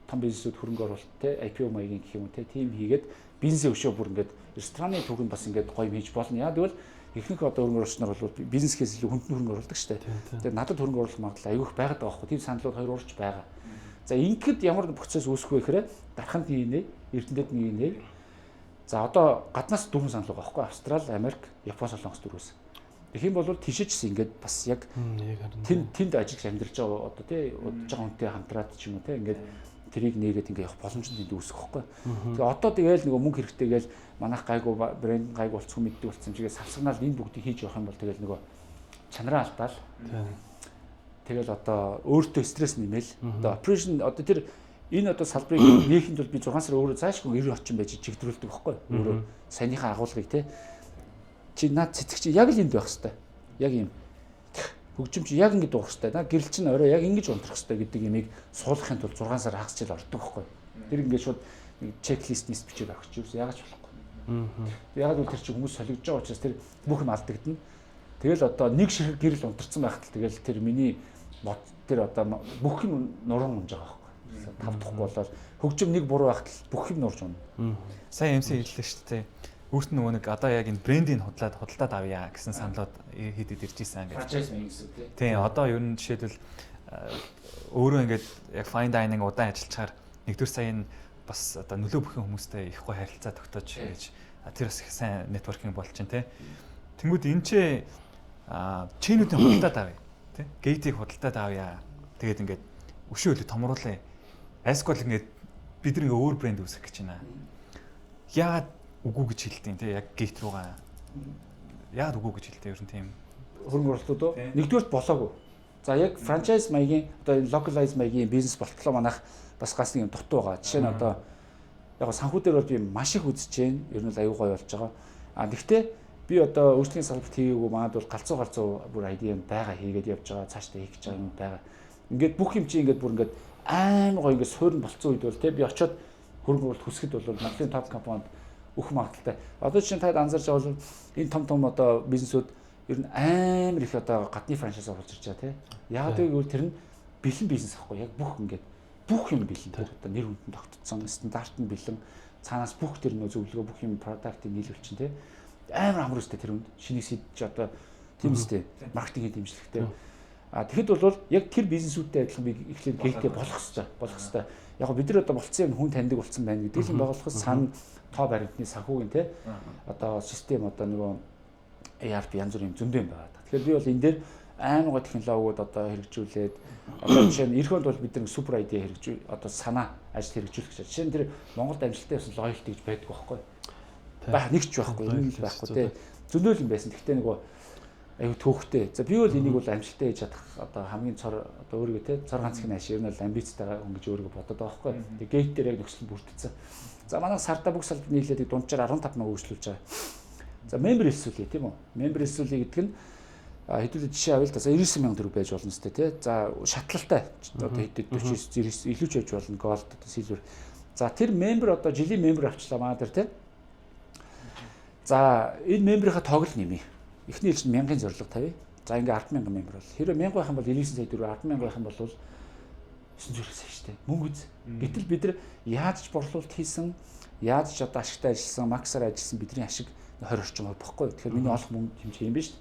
[SPEAKER 3] том бизнесүүд хөрөнгө оруулалт тий IPO маягийн гэх юм уу тий тийм хийгээд бизнесээ өшөө бүр ингээд рестораны төвөнд бас ингээд гоё хийж болно. Яа гэвэл ихэнх одоо хөрөнгө оруулагчнаар бол бизнесээс илүү хүнд хөрөнгө оруулдаг штэ. Тэгээд надад хөрөнгө оруулах магадлал айгүйх байгаад байгаа байхгүй. Тийм саналууд хоёр уурч байгаа. За ингээд ямар процесс үүсэх вэ гэхээр дарханд нийнэ, Эрдэнэтэд нийнэ. За одоо гаднаас дөрвөн санал байгаа байхгүй. Австрал, Америк, Япон, Солонгос дөрвөөс. Тэгэх юм бол тийшээч ингээд бас яг тэнд ажиллаж амьдарч байгаа одоо тий удаж байгаа хүнтэй хамтраад ч юм уу тий ингээд тэрийг нээгээд ингээд явах боломж нь үүсэх байхгүй. Тэгээ одоо тэгэл нөгөө мөнгө хэрэгтэйгээл манайх гайгүй брэнд гайгүй болцсон мэддэг болсон чигээ савсагнаал энэ бүгдийг хийж явах юм бол тэгэл нөгөө чанараа алдаал. Тэгэл одоо өөртөө стресс нэмэл. Одоо operation одоо тэр энэ одоо салбарыг нээхэд бол би 6 сар өөрөө цаашгүй 90 орчим байж чигдрүүлдэг байхгүй. Өөрөө саяныхаа агуулгыг тий чи наад цэцэг чи яг л энд байх хэвээр. Яг юм хөгжим чи яг ингэ дуурах хэвээр. Гэрэл чинь орой яг ингэж унтрах хэвээр гэдэг юмыг суулгахын тулд 6 сар хагас жил ордог байхгүй. Тэр ингэ шууд нэг чеклист нэс бичээд авах чи юу яагаад ч болохгүй. Яг л тэр чи хүмүүс солигдож байгаа учраас тэр бүх юм алдагдана. Тэгэл одоо нэг ширхэг гэрэл унтарсан байхад тэгэл тэр миний бот тэр одоо бүх юм нуран унж байгаа байхгүй. Тавдахгүй болоод хөгжим нэг буруу байхад бүх юм нурж унна.
[SPEAKER 1] Сайн MC хэллээ шүү дээ. Өөрт нөгөө нэг одоо яг энэ брендийг худалдаад авъя гэсэн саналууд хийдэд ирж ийсэн гэж.
[SPEAKER 3] Франчайз мэн гэсэн
[SPEAKER 1] тийм. Одоо ер нь жишээлбэл өөрөө ингээд яг fine dining удаан ажиллачаар 1-р сая нь бас одоо нөлөө бүхэн хүмүүстэй их гоё харилцаа тогтоож гэж тэр бас их сайн нэтворкинг болж чинь те. Тэнгүүд энэ ч чэйнүүдийн худалдаад авъя те. Гейтийг худалдаад авъя. Тэгээд ингээд өшөө хөлө томруулъя. Айскол ингээд бид нэг өөр брэнд үүсгэх гэж байна. Яагаад үгүй гэж хэлдэг те. Яг гейт руугаа. Яагаад үгүй гэж хэлдэг ер нь тийм
[SPEAKER 3] хөрөнгө оруулалтууд уу? Нэгдүгээрт болоогүй. За яг франчайз маягийн одоо localize маягийн бизнес болтлоо манайх бас гас нэг юм дутуу байгаа. Жишээ нь одоо яг санхүү дээр бол би маш их үзэж байна. Ер нь аюу гой болж байгаа. Гэхдээ би одоо өөрсдийн салбарт хийгээгүй манад бол галзуу бүр ID юм байгаа хийгээд явж байгаа. Цаашдаа хийх гэж байгаа юм байгаа. Ингээд бүх юм чи ингээд бүр ингээд амар гой ингээд суурн болцсон үед бол те би очиод хөрөнгө оруулалт хүсгэд бол Монголын топ компанид өөх магадaltaй. Одоо чинь таад анзаарч байгаа бол энэ том одоо бизнесүүд ер нь амар их одоо гадны франчайз оруулж ирж байгаа тий. Яг тэгвэл тэр нь бэлэн бизнес ахгүй яг бүх ингээд бүх юм бэлэн тэр одоо нэр хүнд тогтцсон стандарт нь бэлэн цаанаас бүх тэр нөө зөвлөгөө бүх юм продуктыг нийлүүлчин тий. Амар амар өстэй тэр хүнд шинийг шийдэж одоо тийм үстэй маркетингийн дэмжлэгтэй. Тэгэхэд бол яг тэр бизнесүүдтэй адилхан би эхлээд гейтэй болох хэрэгтэй. Яг бид нар одоо болцсон юм хүн таньдаг болсон байна гэдэг л байгуулахаас цаана тоо баримтны санхүүгийн тий. Одоо систем одоо нөгөө ERP янз бүрийн зөндөө юм байна. Тэгэхээр би бол энэ дээр амар гоо технологиуд одоо хэрэгжүүлээд одоо жишээ нь эх хонд бол бид нэг супер ID хэрэгжүүл одоо санаа ажил хэрэгжүүлэх гэж. Жишээ нь тэр Монголд амжилттай байсан лоялти гэж байдаг байхгүй. Нэг ч байхгүй, энэ л байхгүй тий. Зөндөө юм байсан. Гэхдээ нөгөө аюу төөхтэй. За би бол энийг бол амжилттай хийж чадах одоо хамгийн цор одоо өөрийгөө тий цор ганц их нааш ер нь бол амбицтай хүн гэж өөрийгөө бодод байгаа байхгүй. Тэгээ гейт дээр яг нөхцөл бүрдсэн. За манай сарда бүх салбарт нийлээд дунджаар 15 мянга үйлчлүүлж байгаа. За member хэлсүүлээ тийм үү? Member хэлсүүлээ гэдэг нь хэдүүлээ жишээ авъя л да. За 99 мянга төгрөг байж болно сте тий. За шатлалтай одоо хэдэд 49 илүү ч байж болно gold одоо silver. За тэр member одоо жилийн member авчлаа маа тэр тий. За энэ member-ийнхаа тоог л нэмье. Эхний жилд 1000-ын зорилго тавья. За ингээ 100000 member бол. Хэрэв 1000 байх юм бол 99 сая төгрөг 100000 байх юм бол 900 сая шүү дээ. Мөнгө үз. Гэтэл бид нар яаж ч борлуулалт хийсэн, яаж ч одоо ашигтай ажилласан, максаар ажилласан бидний ашиг 20 орчим байхгүй. Тэгэхээр миний олох мөнгө хэмжээ юм биш.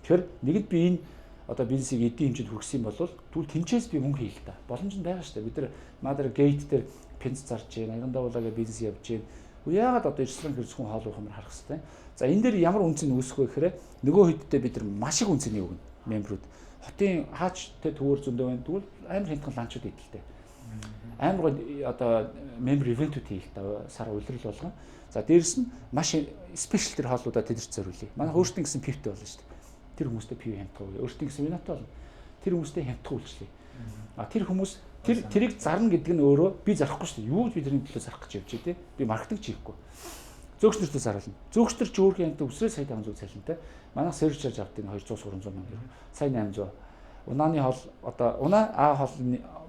[SPEAKER 3] Тэгэхээр нэгд би энэ одоо бизнесийг эдийн хэмжээнд хүргэсэн юм бол тэгвэл тэнцээс би мөнгө хийх та. Боломж нь байгаа шүү дээ. Бид нар мадэр гейт дээр пенц зарж байна. Аяндаа уулаагаа бизнес явж байна. Яагаад одоо ирсэн хэрэгсхэн хоол уух юмар харах хэрэгтэй. За энэ дээр ямар үнцэн үүсэх вэ гэхээр нөгөө хэддээ бид нар маш их үнцнийг өгнө мембрүүд. Хотын хаач тэ төвөр зөндөө байна. Тэгвэл амар хямдхан ланчууд идэлтэй. Амар одоо мембер ивентүүд хийх та сар улирал болгон. За дээрэс нь маш спешиал тэр хооллуудаа тэдэрч зориулъя. Манай өөрсдийн гэсэн пивтэй болно шүү дээ. Тэр хүмүүстэй пив хямдхан уу. Өөрсдийн гэсэн винотой болно. Тэр хүмүүстэй хямдхан үйлчлэе. Тэр хүмүүс тэрийг зарна гэдэг нь өөрөө би зарахгүй шүү дээ. Юу ч бидний төлөө зарах гэж явж дээ. Би маркетинг хийхгүй. Зөөгч нартаа заруулна. Зөөгч нар ч өөрхийн хямдхан өсрөө сая 500 цалинтай. Манай сервис чарж авдаг 200-300 мянга. Сая 800. Унааны хоол одоо унаа хоол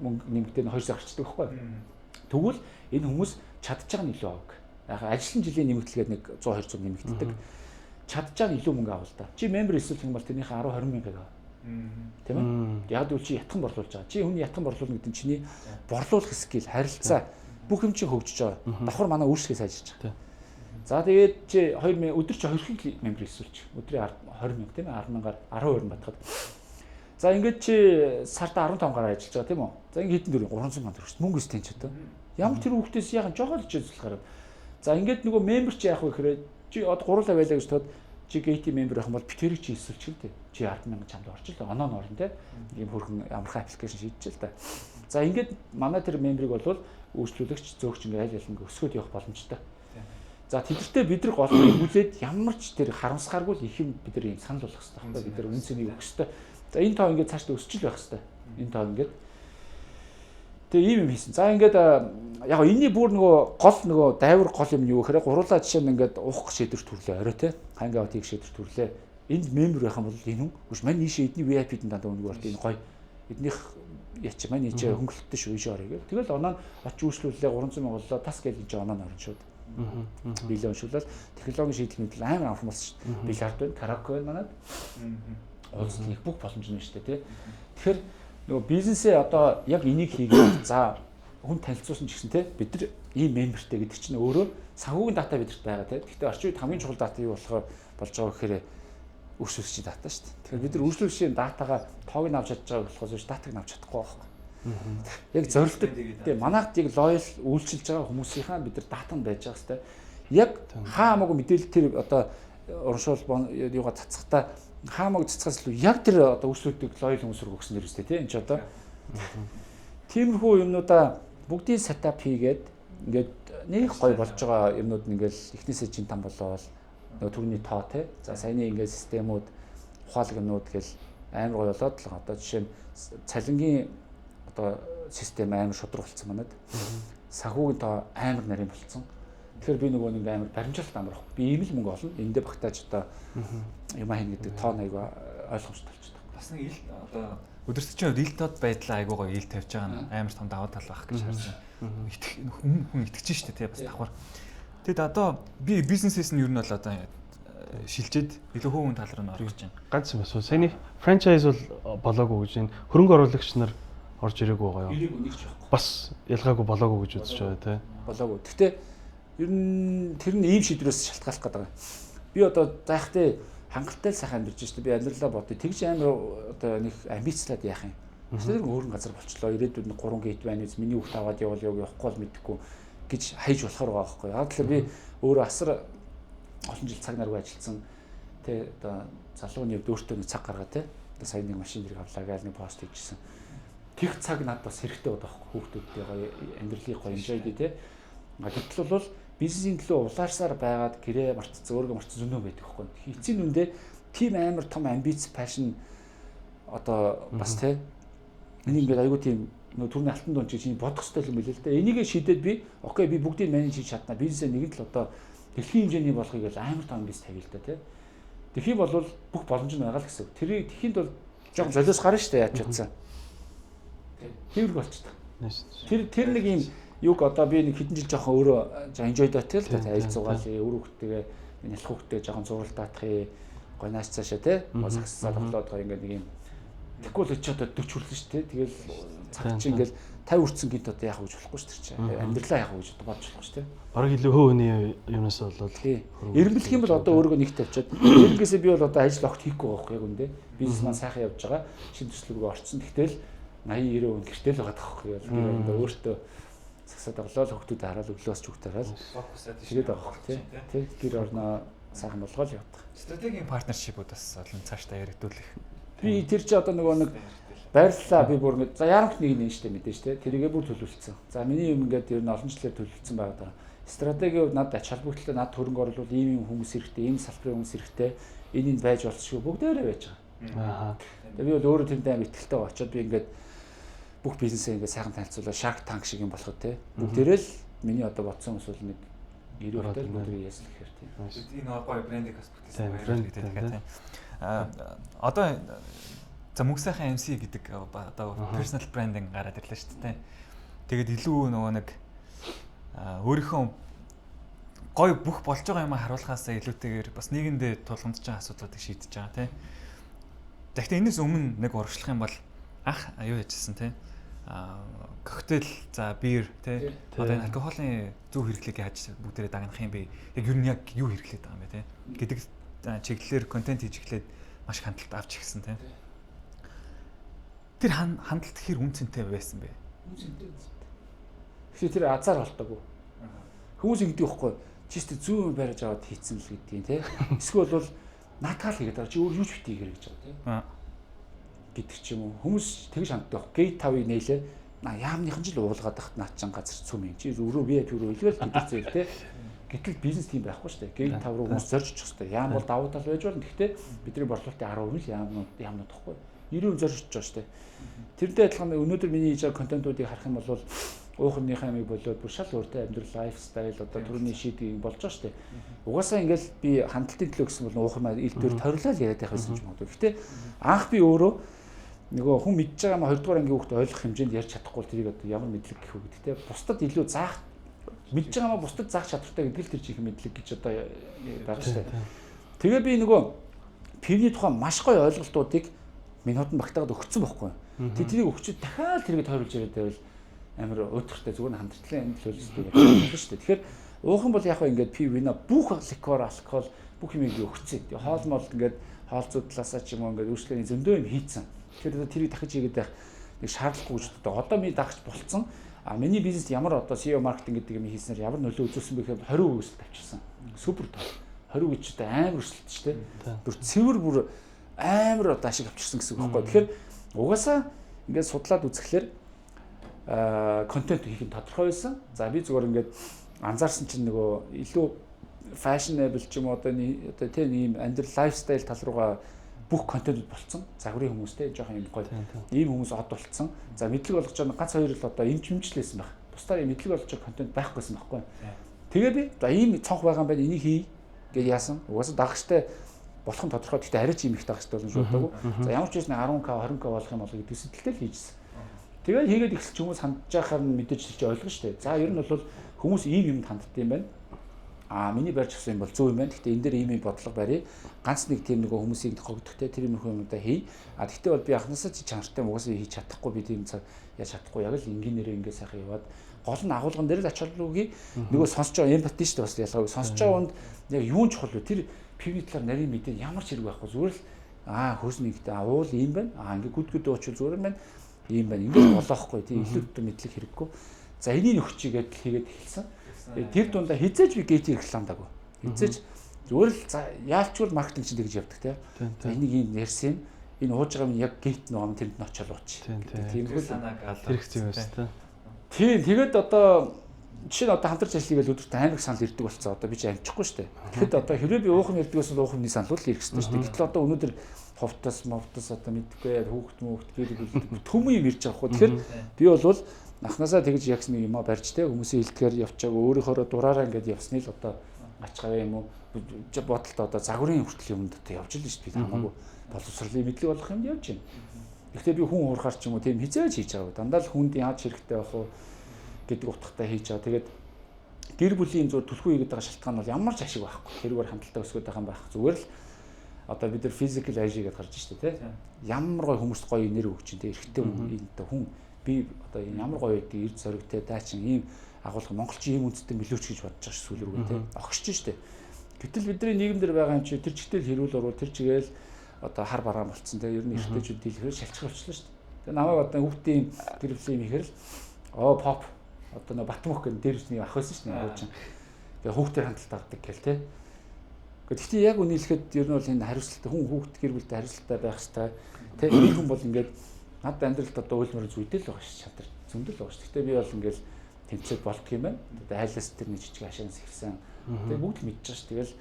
[SPEAKER 3] мөнгө нэмэгдээ 2 сар гарчдаг байхгүй. Тэгвэл энэ хүмүүс чадж байгаа нь илүү авах. Яг ажлын жилийн нэмэгдэлгээд нэг 100-200 нэмэгддэг. Чадж байгаа нь илүү мөнгө авах л та. Чи member эсвэл юм бол тэрнийхээ 10-20 мянга авах. Тийм ээ. Яг үл чи ятхан борлуулж байгаа. Чи хүний ятхан борлуулна гэдэг нь чиний борлуулах скил, харилцаа бүх юм чинь хөгжиж байгаа. Давхар манай үйлчлэгээ сайжирч байгаа. За тэгээд чи 2000 өдөр чи 2 member эсвэл өдрийн 20 мянга тийм ээ 10 мянгаар 12 батгаад. За ингээд чи сарда 15 гараар ажиллаж байгаа тийм үү? За ингээд хэдэн дөрөв 300 сая төгрөг мөнгө өстэй ч одоо. Ямар тэр хүүхдээс яхан жогоолж ажиллахаар. За ингээд нөгөө member чи яах вэ гэхээр чи одоо гурлаа байлаа гэж тод чи гейт member байх юм бол битэрийг чи эсвэлчих л дээ. Чи 100000 чамд орж л оноо нь орно тийм. Ийм хөрхөн амархан аппликейшн шийдэж л та. За ингээд манай тэр member-ыг бол үйлчлүүлэгч зөөгч ингээд аль алинг өсгөөд явах боломжтой. За тэдэртээ бид нар голыг хүлээд ямар ч тэр харамсгааргүй их юм бид нар юм санал болгох хэрэгтэй байна. Бид нар үнцнийг өгөх хэрэгтэй. За энэ тоо ингээд цаашдаа өсч л байх хэрэгтэй. Энэ тоо ингээд. Тэгээ ийм юм хийсэн. За ингээд яг энэний бүр нөгөө дайвар гол юм юу гэхээр гурлаа жишээ нь ингээд уух шийдвэр төрлөө орой те. Хангаа тийг шийдвэр төрлөө. Энд мембер байх юм бол энэ хүн биш мань нийшээ эдний VIP-д дандаа өнгө болт энэ гоё. Эднийх яач мань ичээ хөнгөлөлтөд шүү ийшээ орё гэх. Тэгэл оноо очиж үйлчлүүлээ 300 мянга боллоо тас гээл энэ оноо орно шууд. Билээ уншуулаад технологийн шийдлэх мэтэл амар анх болсон шүү дээ. Бильярд байна, караоке байна манад. Улсад их бүх боломж нь шүү дээ тий. Тэгэхээр нөгөө бизнесээ одоо яг энийг хийгээд за хүн танилцуулсан ч гэсэн тий бид нар ийм мембертэй гэдэг чинь өөрөө санхүүгийн дата бидэрт байгаа тий. Гэхдээ орчин үед хамгийн чухал дата юу болохоор болж байгаа гэхээр өрсөлдөж дата шүү дээ. Тэгэхээр бид нар өрсөлдөж датагаа тоог нь авч чадж байгаа болохоос биш датаг авч чадахгүй байхгүй. Яг зорилттой. Тэгээ манайд яг лоял үйлчилж байгаа хүмүүсийнхаа бид нар дата нь байж байгаа хэвээр. Яг хаамаагүй мэдээлэл тэр одоо урамшуул юугаа цацхтаа хаамаагүй цацхаас илүү яг тэр одоо үйлчлүүдийг лоял хүмүүс рүү өгсөн нэр үстэй тийм энэ ч одоо тиймэрхүү юмнуудаа бүгдийн сетап хийгээд ингээд нэг гоё болж байгаа юмнууд нь ингээд эхнээсээ чин там болоод нөгөө түрүүний тоо тий. За саяны ингээд системүүд ухаалаг юмнууд гэл амар гоё болоод л одоо жишээ нь цалингийн одоо систем амар шудраг болсон манад. Санхүүгийн тоо амар нарийн болсон. Тэгэхээр би нөгөө нэг амар баримжаалт амар авах. Би ийм л мөнгө олно. Эндээ багтааж одоо юм хийн гэдэг тоо аяг ойлгомжтой болчихдог.
[SPEAKER 1] Бас нэг ил одоо өдөртөгчийн хувьд ил тод байдлаа айгуу гоё ил тавьж байгаа нь амар том даваа тал байх гэж харсан. Хүн итгэж штэ тий бас давхар. Тэгэд одоо би бизнесээс нь юу нь бол одоо шилжээд илүү хөөвөн тал руу орж байна.
[SPEAKER 4] Ганц юм байна. Саяны франчайз бол болоогүй гэж энэ хөрөнгө оруулагч нар орж ирээгүй байгаа юу?
[SPEAKER 3] Ирээгүй нэг ч байхгүй.
[SPEAKER 4] Бас ялгаагүй болоогүй гэж үзэж байгаа тий.
[SPEAKER 3] Болоогүй. Гэхдээ ер нь тэр нь ийм шийдвэрээс шалтгаалах гэдэг. Би одоо заахтай хангалттай сайхан амьдарч штэ. Би амьдралаа бодъё. Тэгж амар одоо нэг амбицлаад яах юм. Тэр өөрөн газар болчлоо. Ирээдүйд 3 гейт байна. Миний хүүхд аваад явахгүй бол мэдэхгүй гэж хайж болохоор байгаа байхгүй. Яг л би өөрөө асар олон жил цаг наргүй ажилласан. Тэ одоо залууны хувьд өөртөө нэг цаг гаргаад тэ. Одоо сая нэг машин зэрэг авлаа гэж нэг пост хийжсэн. Тэг цаг надад бас хэрэгтэй байдаг байхгүй. Хүүхдүүдтэй гоё амьдралыг гоё enjoy дээ тэ. Гэтэл бол бизнесийн төлөө улаарсаар байгаад гэрээ мартцсан өөргөө мартцсан зөнөө байдаг байхгүй. Эцсийн үндэ тим амар том амбиц пашн одоо бас тэ. Энийг ингээд айгуу тийм нөө түрний алтан дуун чинь бодох хэрэгтэй юм билээ л дээ. Энийг шийдээд би окей би бүгдийг менеж хийж чадна. Бизнесээ нэгэн л одоо дэлхийн хэмжээний болохыг л амар том амбиц тавья л да тий. Тэгхийн бол бүх боломж нь байгаа л гэсэн. Тэрийг тэхийн бол жоохон золиос гарна шүү дээ яаж чадсан. Тэрг болчихдог. Тэр нэг юм юг одоо би нэг хэдэн жил жоохон өөрөө enjoy даатай л да. Айл зугаалъя, өөр хүүхдтэйгээ нялх хүүхдтэй жоохон зуралдаахыг гойнаас цаашаа тий. Сагсаа тоглоод гоё ингээд нэг юм тэгвэл ч одоо 40 хүрлээ шүү дээ. Тэгэл цаг чинь ингээл 50 хүрсэн гинт одоо яах гэж болохгүй шүү дээ. Амьдралаа яах гэж бодож болох шүү дээ.
[SPEAKER 4] Бараг илүү хөөний юмнаас болоод
[SPEAKER 3] эренблэх юм бол одоо өөргөө нэг тавьчаад эренгээсээ би бол одоо ажил огт хийхгүй байгаа байхгүй яг үндэ. Бизнес маань сайхан явж байгаа. Шин төсөл рүү орцсон. Тэгтэл 80 90 хүн гэртэл байгаа байхгүй яг одоо өөртөө сагсаад оглоо хөвгтүүд хараад өглөөс ч хөвгтөө хараад тэгээд байгаа байхгүй тий. Гэр орноо сайхан болгоол явдаг.
[SPEAKER 1] Стратегийн партнершипүүд бас олон цаашдаа яригдуулах.
[SPEAKER 3] Би тэр чи одоо нөгөө нэг байрлалаа би бүр ингэ за ярамт нэг нь штэ мэдэн штэ тэрийгээ бүр төлөвлөсөн. За миний юм ингээд ер нь олон жилээр төлөвлөсөн байгаа даа. Стратеги надад ач холбогдолтой надад хөрөнгө оруулалт ийм хүмүүс хэрэгтэй, ийм салбарын хүмүүс хэрэгтэй. Энийг байж болчихгүй бүгдээрээ байж байгаа. Тэгээ би бол өөрөө тэрнтэй амар итгэлтэй очоод би ингээд бүх бизнесээ ингээд сайхан танилцуулаад Shark Tank шиг юм болоход те. Бүгдээрээ л миний одоо бодсон хүмүүс бол нэг 90% бүгдээ яасан гэхээр тийм.
[SPEAKER 1] Энэ гоё брендинг аспектээс баярлалаа гэдэг. Одоо за мөнх сайхан MC гэдэг одоо personal branding гараад ирлээ шүү дээ. Тэгээд илүү нөгөө нэг өөрийнхөө гоё бүх болж байгаа юм харуулахаасаа илүүтэйгээр бас нийгэмдээ тулгамдж байгаа асуудлуудыг шийдэж байгаа тийм. Тэгэхдээ энэс өмнө нэг урагшлах юм бол юу яжсэн тийм. Коктейл за бир тийм. Одоо энэ алкоголын зөв хэрэглээг яаж бүгдээрээ дагнах юм бэ? Яг юу яг юу хэрэглээд байгаа юм бэ тийм. Гэдэг чиглэлээр контент хийж эхлээд маш хандлт авч ирсэн тийм. Тэр хандлт хэр үнцэнтэй байсан бэ?
[SPEAKER 3] Үнцэнтэй. Тэгэхээр тэр азар болтоогүй. Хүмүүс ингэдэг байхгүй. Чистэ зүүн барьж аваад хийцэн л гэдгийг тийм. Эсвэл бол натгаал хийгээд байгаа чи өөр юу ч битгий гэр гэж байгаа тийм. Гэдэг ч юм уу. Хүмүүс тэгж ханддаг. Гейт 5-ыг нээлээ. Яамныхан жил уулгаад тахт наад чин газар цүм юм. Чи өөрөө VIP рүү илгээл тэмцээл тийм. Гэтэл бизнес тийм байхгүй шүү дээ. Гейт 5 руу хүмүүс зорж очих хэрэгтэй. Яам бол давуу тал байж болно. Гэхдээ бидний борлуулалтын 10% л яамнууд тахгүй. 90% зорж очих шүү дээ. Тэрнтэй адилхан өнөөдөр миний хийж байгаа контентуудыг харах юм бол уухныхаа юмыг болоод бүр шал өөртөө амьдрал лайфстайл одоо түрүүний шийдгийг болж байгаа шүү дээ. Угаасаа ингээл би хандлтын төлөө гэсэн бол уухмаа ил дээр тойрлол яриад байх байсан ч юм уу. Гэхдээ анх би өөрөө нөгөө хүн мэдж байгаа ма 2 дугаар ангийн хүүхд ойлгох хэмжээнд ярьж чадахгүй тэрийг одоо ямар мэдлэг гэх үг гэдэг. Бусдад илүү заах мэдж байгаа ма бусдад заах чадвартай гэдэг л тэр чих мэдлэг гэж одоо байгаа шүү дээ. Тэгээ би нөгөө пивний тухай маш гоё ойлголтуудыг минутанд багтаагаад өгсөн байхгүй. Тэрийг өгчөд дахиад тэрийг тойруулж яриад байвал амар өдөртэй зүгээр хандлагын төлөвлөлттэй болно шүү дээ. Тэгэхээр уух юм бол яг хаа ингээд пив вина бүх ликер алкогол бүх юмыг өгцөө. Тэгээ хоол моол ингээд хоолцоо талаасаа ч юм уу ингээд үйлчлэгийн зөндөө юм хийцэн. Тэгэхээр тэрийг дахиж хийгээд байх нэг шаардлагагүй гэж одоо миний дагч болцсон. А миний бизнест ямар одоо SEO маркетинг гэдэг юм хийснээр ямар нөлөө үзүүлсэн бэ гэхээр 20% өсөлт авчирсан. Супер тоо. 20% гэж одоо амар өсөлт шүү дээ. Бүр цэвэр бүр амар одоо ашиг авчирсан гэсэн үг байхгүй. Тэгэхээр угаасаа ингээд судлаад үзэхлээр контент хийх нь тодорхой байсан. За би зүгээр ингээд анзаарсан чинь нөгөө илүү fashionable ч юм уу одоо тийм ийм амьдрал лайфстайл тал руугаа бүх контент болцсон. Загварын хүмүүстэй жоохон юм гоё. Ийм хүмүүс од болцсон. За мэдлэг болгож байгаа ганц хоёр л одоо эмчмчлээсэн байх. Бусдаар мэдлэг болгож байгаа контент байхгүйсэн байхгүй. Тэгээ би за ийм цонх байгаа юм байна. Энийг хий гэж яасан. Угаасаа дагагчтай болох нь тодорхой. Гэхдээ арай ч ийм их дагагчтай болно шүү дээ. За ямар ч байсан 10k 20k болох юм бол гэдэг сэтгэлтэй л хийжсэн. Тэгээд хийгээд эхэлчих хүмүүс хандж байхаар нь мэдээж чи ойлгоно шүү дээ. За ер нь бол хүмүүс ийм юмд ханддаг юм байна. Миний барьж авсан юм бол зөв юм байна. Гэхдээ энэ дээр ийм бодлого барья. Ганц нэг тийм нөгөө хүмүүсийг хогдохтэй тэр юм юмудаа хий. Гэхдээ бол би анхнаасаа чи чанартай угаасаа хийж чадахгүй би тийм цаг яаж чадахгүй яг л энгийнээрээ ингэ сайхан яваад гол нь агуулган дээр л ач холбогдолгүй нөгөө сонсож байгаа эмпати шүү дээ бас ялгаагүй сонсож байгаа хүнд яг юун чухал вэ? Тэр пивний талаар нарийн мэдээ ямар ч хэрэг байхгүй зүгээр л хөөснийгтэй уул ийм байна. Ингээ гүдгүд уучвал зүгээр юм байна. Ийм байна. Ингээ болоохгүй тийм илүү мэдлэг хэрэггүй. За энийг нөхчигээд хийгээд эхэлсэн. Тэр дундаа хизээж би гейт рекламдаагүй. Хизээж зүгээр л яалчгүй маркетинг чинь тэгж явдаг тийм. За энийг ийм ярьсан юм. Энэ ууж байгаа юм яг гейт нөгөө тэнд нь очиод ууч. Тийм л
[SPEAKER 1] санааг
[SPEAKER 4] хэрэгцээ юм байна тийм.
[SPEAKER 3] Тийм тэгээд одоо жишээ нь одоо хамтарч ажиллагийг л өдөрт амар санал ирдэг болцсон. Одоо би ч амжихгүй шүү дээ. Тэгэхэд одоо хэрвээ би уухын ярьдгээс бол уухын санал л ирэх хэрэгтэй шүү дээ. Гэтэл одоо өнөөдөр ховтос мовтос одоо мэдгүй хүүхд гэр бүл төмөн юм ирж байгаа хгүй. Тэгэхээр би бол анхнаасаа тэгж ягсан юм а барьж те хүмүүсийн хэлтгэр явчааг өөрийнхөө дураараа ингээд явсны л одоо ачгаа юм уу бодолтой одоо загварын хүртэл юмд одоо явж л шүү дээ. Хамаагүй боловсролын мэдлэг болох юмд явж байна. Гэхдээ би хүн уурхаар ч юм уу тийм хизээж хийж байгаа. Дандаа л хүнд яаж хэрэгтэй байх вэ гэдэг утгатай хийж байгаа. Тэгээд гэр бүлийн зур түлхүү хийгээд байгаа шалтгаан бол ямар ч ашиг байхгүй. Тэрүүгээр хамталтай өсгöd байгаа юм байх. Зүгээр л одоо бид нар physical age гэдээ гарч штэ тий. Ямар гоё хүмүүст гоё нэр өгч чинь тий. Эрэгтэй хүн би одоо ямар гоё байдаг эрд зоригтой даачин ийм агуулга монголчин ийм үндэстэй мөлөөч гэж бодож байгаа сүүл рүү тий. Огшч штэ. Гэтэл бидний нийгэмдэр байгаа юм чи тэр чигтэл хэрүүл орвол тэр чигээл одоо хар бараан болцсон тий. Ер нь эрэгтэйчүүд дийлэхээр шалчих болчихлоо штэ. Тэгээ намайг одоо хүүхдийн гэрвлийн ихээр pop одоо нэ Батмөх гэн дээр нэг ах байсан шүү дээ хуучин. Тэгээ хүүхдээр хандлт авдаг гэл тий. Гэхдээ яг үнэлэхэд ер нь бол энэ хариуцлагатай хүн хүүхд гэр бүлтэй хариуцлагатай байх хэрэгтэй. Тэ энэ хүн бол ингээд над амьдралд одоо уйлмар зүйдэл байгаа ш чадвар зөндөл байгаа ш. Гэхдээ би бол ингээд тэмцээд болдго юм байна. Одоо айлаас тэр нэг жижиг ашаанаас ирсэн. Тэгээ бүгд л мэдчихэж ш. Тэгэл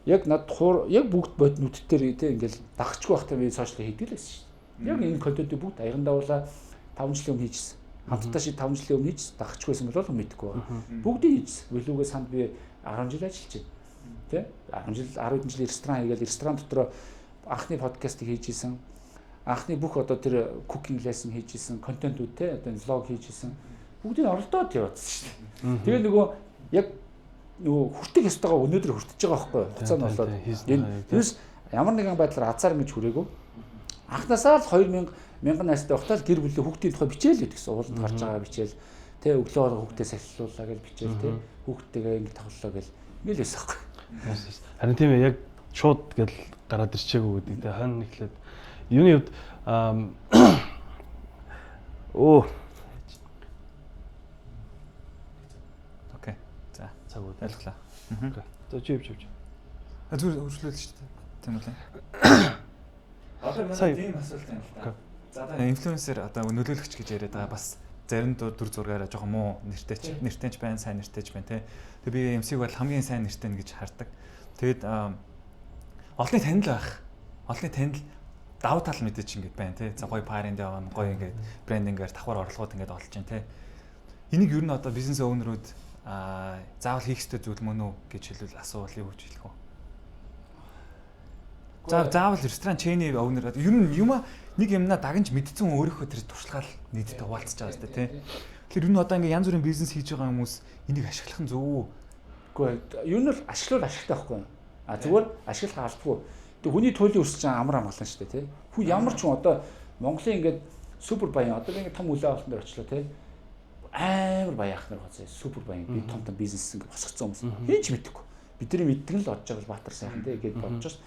[SPEAKER 3] яг над яг бүгд бод нүдтээр тий ингээд дагчгүй байхдаа би сошиал хийдэг л байсан ш. Яг энэ контентыг бүгд аяган давуулаа 5 жилийн өмнө хийжсэн. Хамтдаа ши 5 жилийн өмнө хийж дагч байсан бол мэдэхгүй байна. Бүгдийг хийжсэн. Билүүгээ санд би 10 жил ажиллаж байна. Тэ? 10 жил 10 жил ресторан хийгээл ресторан дотор анхны подкастыг хийж исэн. Анхны бүх одоо тэр cooking lesson хийж исэн, контентууд те одоо влог хийж исэн. Бүгдийг оролдоод яваадсан шүү дээ. Тэгээ нөгөө яг нөгөө хүртэх ёстойгоо өнөөдөр хүртэж байгаа байхгүй юу? Хуцаа нь болоод. Тэрс ямар нэгэн байдлаар азар гэж хүрээгүй. Анхнаасаа л 2000 настай байхдаа л гэр бүлийн хүүхдийн тухай бичээл гэдгсэн. Ууланд гарч байгаа бичээл. Тэ өглөө хүүхдээ сахилууллаа гэж бичээл тэ. Хүүхдтэйгээ ингэ тоглолоо гэл. Ингээл байсан байхгүй.
[SPEAKER 4] Харин тийм ээ яг шууд гэл гараад ирчээгүй гэдэг тэ хань нэхлээд юуны хувьд
[SPEAKER 1] Окей. За
[SPEAKER 4] цаг уу
[SPEAKER 1] ойлголаа.
[SPEAKER 4] Окей. За чив.
[SPEAKER 1] Зүгээр өршлөөл шүү дээ. Тийм үү? Одоо манай тийм асуулт юм л та. За одоо инфлюенсер одоо нөлөөлөгч гэж яриад байгаа бас зарим дүр зургаараа жоохон муу нэртэйч байна, сайн нэртэйч байна тий. Тэгээ би MC-г бол хамгийн сайн нэртэй гэж хардаг. Тэгээд олны танил байх. Олны танил давуу тал мэдээч ингэж байна тий. За гоё паринд явна, гоё ингэж брендингээр давхар орлогууд ингэж олж байна тий. Энийг ер нь одоо бизнес оунерууд заавал хийх ёстой зүйл мөн үү гэж хэлвэл асуулт юу гэж хэлэх вэ? Заавал ресторан чейний оунер ер нь нэг юмна дагнж мэдсэн өөрийнхөө тэр туршлагаар нийтдээ хуваалцаж байгаа шүү дээ тий. Тэгэхээр ер нь одоо ингээ янз бүрийн бизнес хийж байгаа хүмүүс энийг ашиглах нь зөв үү?
[SPEAKER 3] Үгүй ер нь бол ашиглал ашигтай байхгүй. Зүгээр ашиглах албагүй. Тэг хүний туйлын өсөж байгаа амар амгалан шүү дээ тий. Хүн ямар ч хүн одоо Монголын ингээд супер баян одоо ингээд том үлээ авалтан дээр очлоо тий. Амар баяах нар гоцоо супер баян би том бизнес ингээд босгоцсон хүмүүс. Хин ч мэдэхгүй. Бидний мэддэг нь л одж байгаа Баатар сайхан тий гэж бодож ш.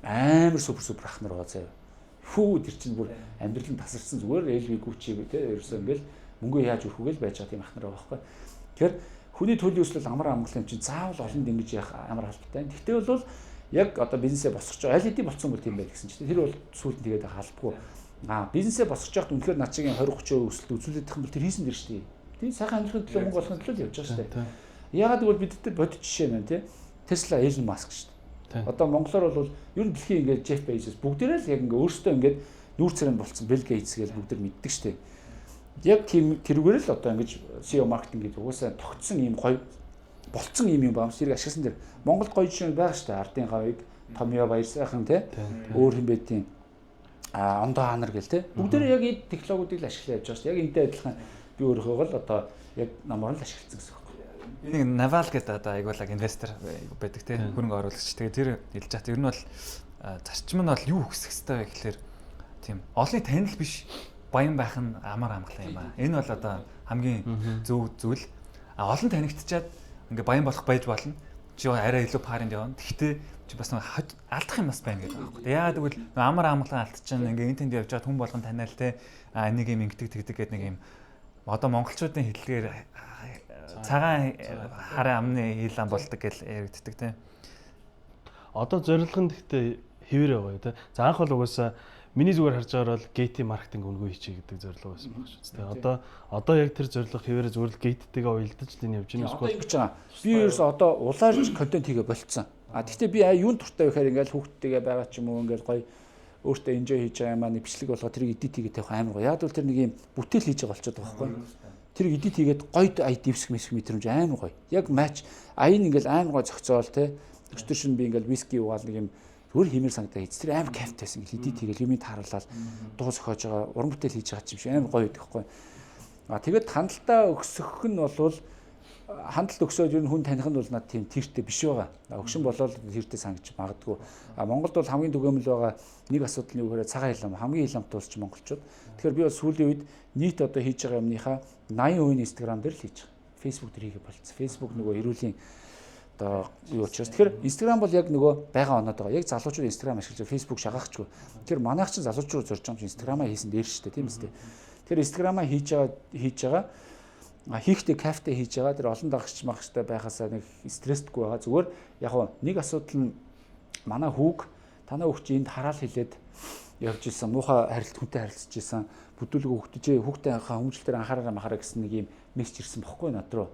[SPEAKER 3] Амар супер ах нар гоцоо. Хүү тэр чинь бүр амьдрал нь тасарсан зүгээр элви гүчиг те ерөөсөө ингээл мөнгө яаж өрхөгээл байж байгаа тийм ах нар байгаа байхгүй. Тэгэхээр хүний төлөв өслөл амар амгалан юм чинь заавал олонд ингэж яах амар халбтай. Гэхдээ бол яг одоо бизнесээ босгож байгаа аль хэдийн болцсон бол тийм байл гэсэн чинь тэр бол сүүлд нь тэгээд халбгүй. Бизнесээ босгож яхад үнэхээр над чигийн 20-30% өсөлт үзүүлэх юм бол тэр хийсэн дэр шүү дээ. Тийм сайхан амьдрахын төлөө мөнгө олохын төлөө явж байгаа шүү дээ. Яагаад гэвэл бид нар бодит жишээ байна тий. Tesla, Elon Musk шүү дээ. Одоо монголоор бол ер нь дэлхийн ингээд Jeff Bezos бүгдээрээ л яг ингээд өөрсдөө ингээд нүүр царайнд болцсон Bill Gates гэж бүгд мэддэг шүү дээ. Яг тийм тэрүүгээр л одоо ингэж SEO маркетинг гэдэг угаасаа тогтсон ийм гоё болцсон ийм юм баамс зэрэг ашигласан дэр Монголд гоё жишээ байгаа шүү дээ. Ардын хавыг Томьёо баяр сайхан тий. Өөр юм байтیں۔ Ондоо ханар гэл тий. Бүгдээрээ яг энэ технологиудыг л ашиглаж явж байгаа шүү дээ. Яг энтэй адилхан би өөрөөгөө л одоо яг намаар л ашиглацсан гэсэн үг.
[SPEAKER 1] Нэг Naval гэдэг одоо айгуулаг инвестор байдаг тий. Хөрөнгө оруулагч. Тэгээ тэр хэлж байгаа. Ер нь бол зарчим нь бол юу хүсэх хэрэгтэй вэ гэхээр тийм олонний танил биш баян байх нь амар амгалан юм аа. Энэ бол одоо хамгийн зөв зүйл. Олон танигдчаад ингээ баян болох байж болно. Чи арай илүү паринд явна. Гэхдээ чи бас нэг алдах юм бас байна гэдэг байна. Яагаад гэвэл амар амгалан алдчихна. Ингээ энэ тэнд явж байгаа хүн болгон таниал те. Энийг юм ингэдэг тэгдэг гэдэг нэг юм. Одоо монголчуудын хэллэгээр цагаан хараа амны хилан болдог гэж яригддаг те.
[SPEAKER 4] Одоо зорилго нь гэхдээ хэвээр байгаа те. За анх бол угаасаа миний зүгээр харж байгаа бол гейтийн маркетинг өнгөө хийчихье гэдэг зорилго байсан баг шүү дээ. Одоо яг тэр зорилго хэвээр зүгээр л гейттэйгээ уялдаж л энэ явж байна эсвэл
[SPEAKER 3] ингэж байгаа. Би ерөөс одоо улаарч контент хийгээ болцсон. Гэхдээ би юунд туртай вэ гэхээр ингээл хүүхдтэйгээ байгаа ч юм уу ингээл гоё өөртөө enjoy хийж байгаа юм аа нэг бичлэг болгоо тэрийг edit хийгээд тавих амар гоё. Яг бол тэр нэг юм бүтээл хийж байгаа болчиход байгаа байхгүй. Тэр edit хийгээд гоё divsk мэдрэмж амар гоё. Яг match аян ингээл амар гоё зохицоол те. Өчтөр шин би ингээл whisky уугаал нэг юм өөр хэмээр санагдаа хийц. Тэр амар кайфтайсэн ингээл edit хийгээл юмыг тааруулаад дуу зохиож байгаа, уран бүтээл хийж байгаа юм шиг амар гоё байдаг байхгүй. Тэгээд хандлтаа өгсөх нь бол хандлт өгсөөд ер нь хүн таних нь бол над тийм тэртэй биш байгаа. Өгшин болоод тэртэй сангаж магадгүй. Монголд бол хамгийн түгээмэл байгаа нэг асуудал нь юу гэхээр цагаан хилам хамгийн хиламт болж монголчууд. Тэгэхээр би бол сүүлийн үед нийт одоо хийж байгаа юмныхаа 80% Instagram дээр л хийж байгаа. Facebook дээр хийгээ болцсон. Facebook нөгөө эрүүлийн одоо юу учраас. Тэгэхээр Instagram бол яг нөгөө байгаа оноод байгаа. Яг залуучууд Instagram ашиглаж Facebook шагаахчгүй. Тэгэхээр манайх чинь залуучууд зорж байгаа юм чинь Instagram-аа хийсэн дээр шүү дээ, тийм үстэй. Тэгэхээр Instagram-аа хийж байгаа хийхдээ кафе хийж байгаа тэр олон дагагч магчтай байхасаа нэг стрессдгүй байгаа. Зүгээр яг нэг асуудал нь манай хүүг танаа хүүхд чинь энд хараал хилээд явж исэн муухай харилцаа хүнтэй харилцаж исэн бүдүүлэг хүүхдтэй хүүхдээ хүмүүжил дээр анхаараа махаараа гэсэн нэг юм мессеж ирсэн бохгүй над руу.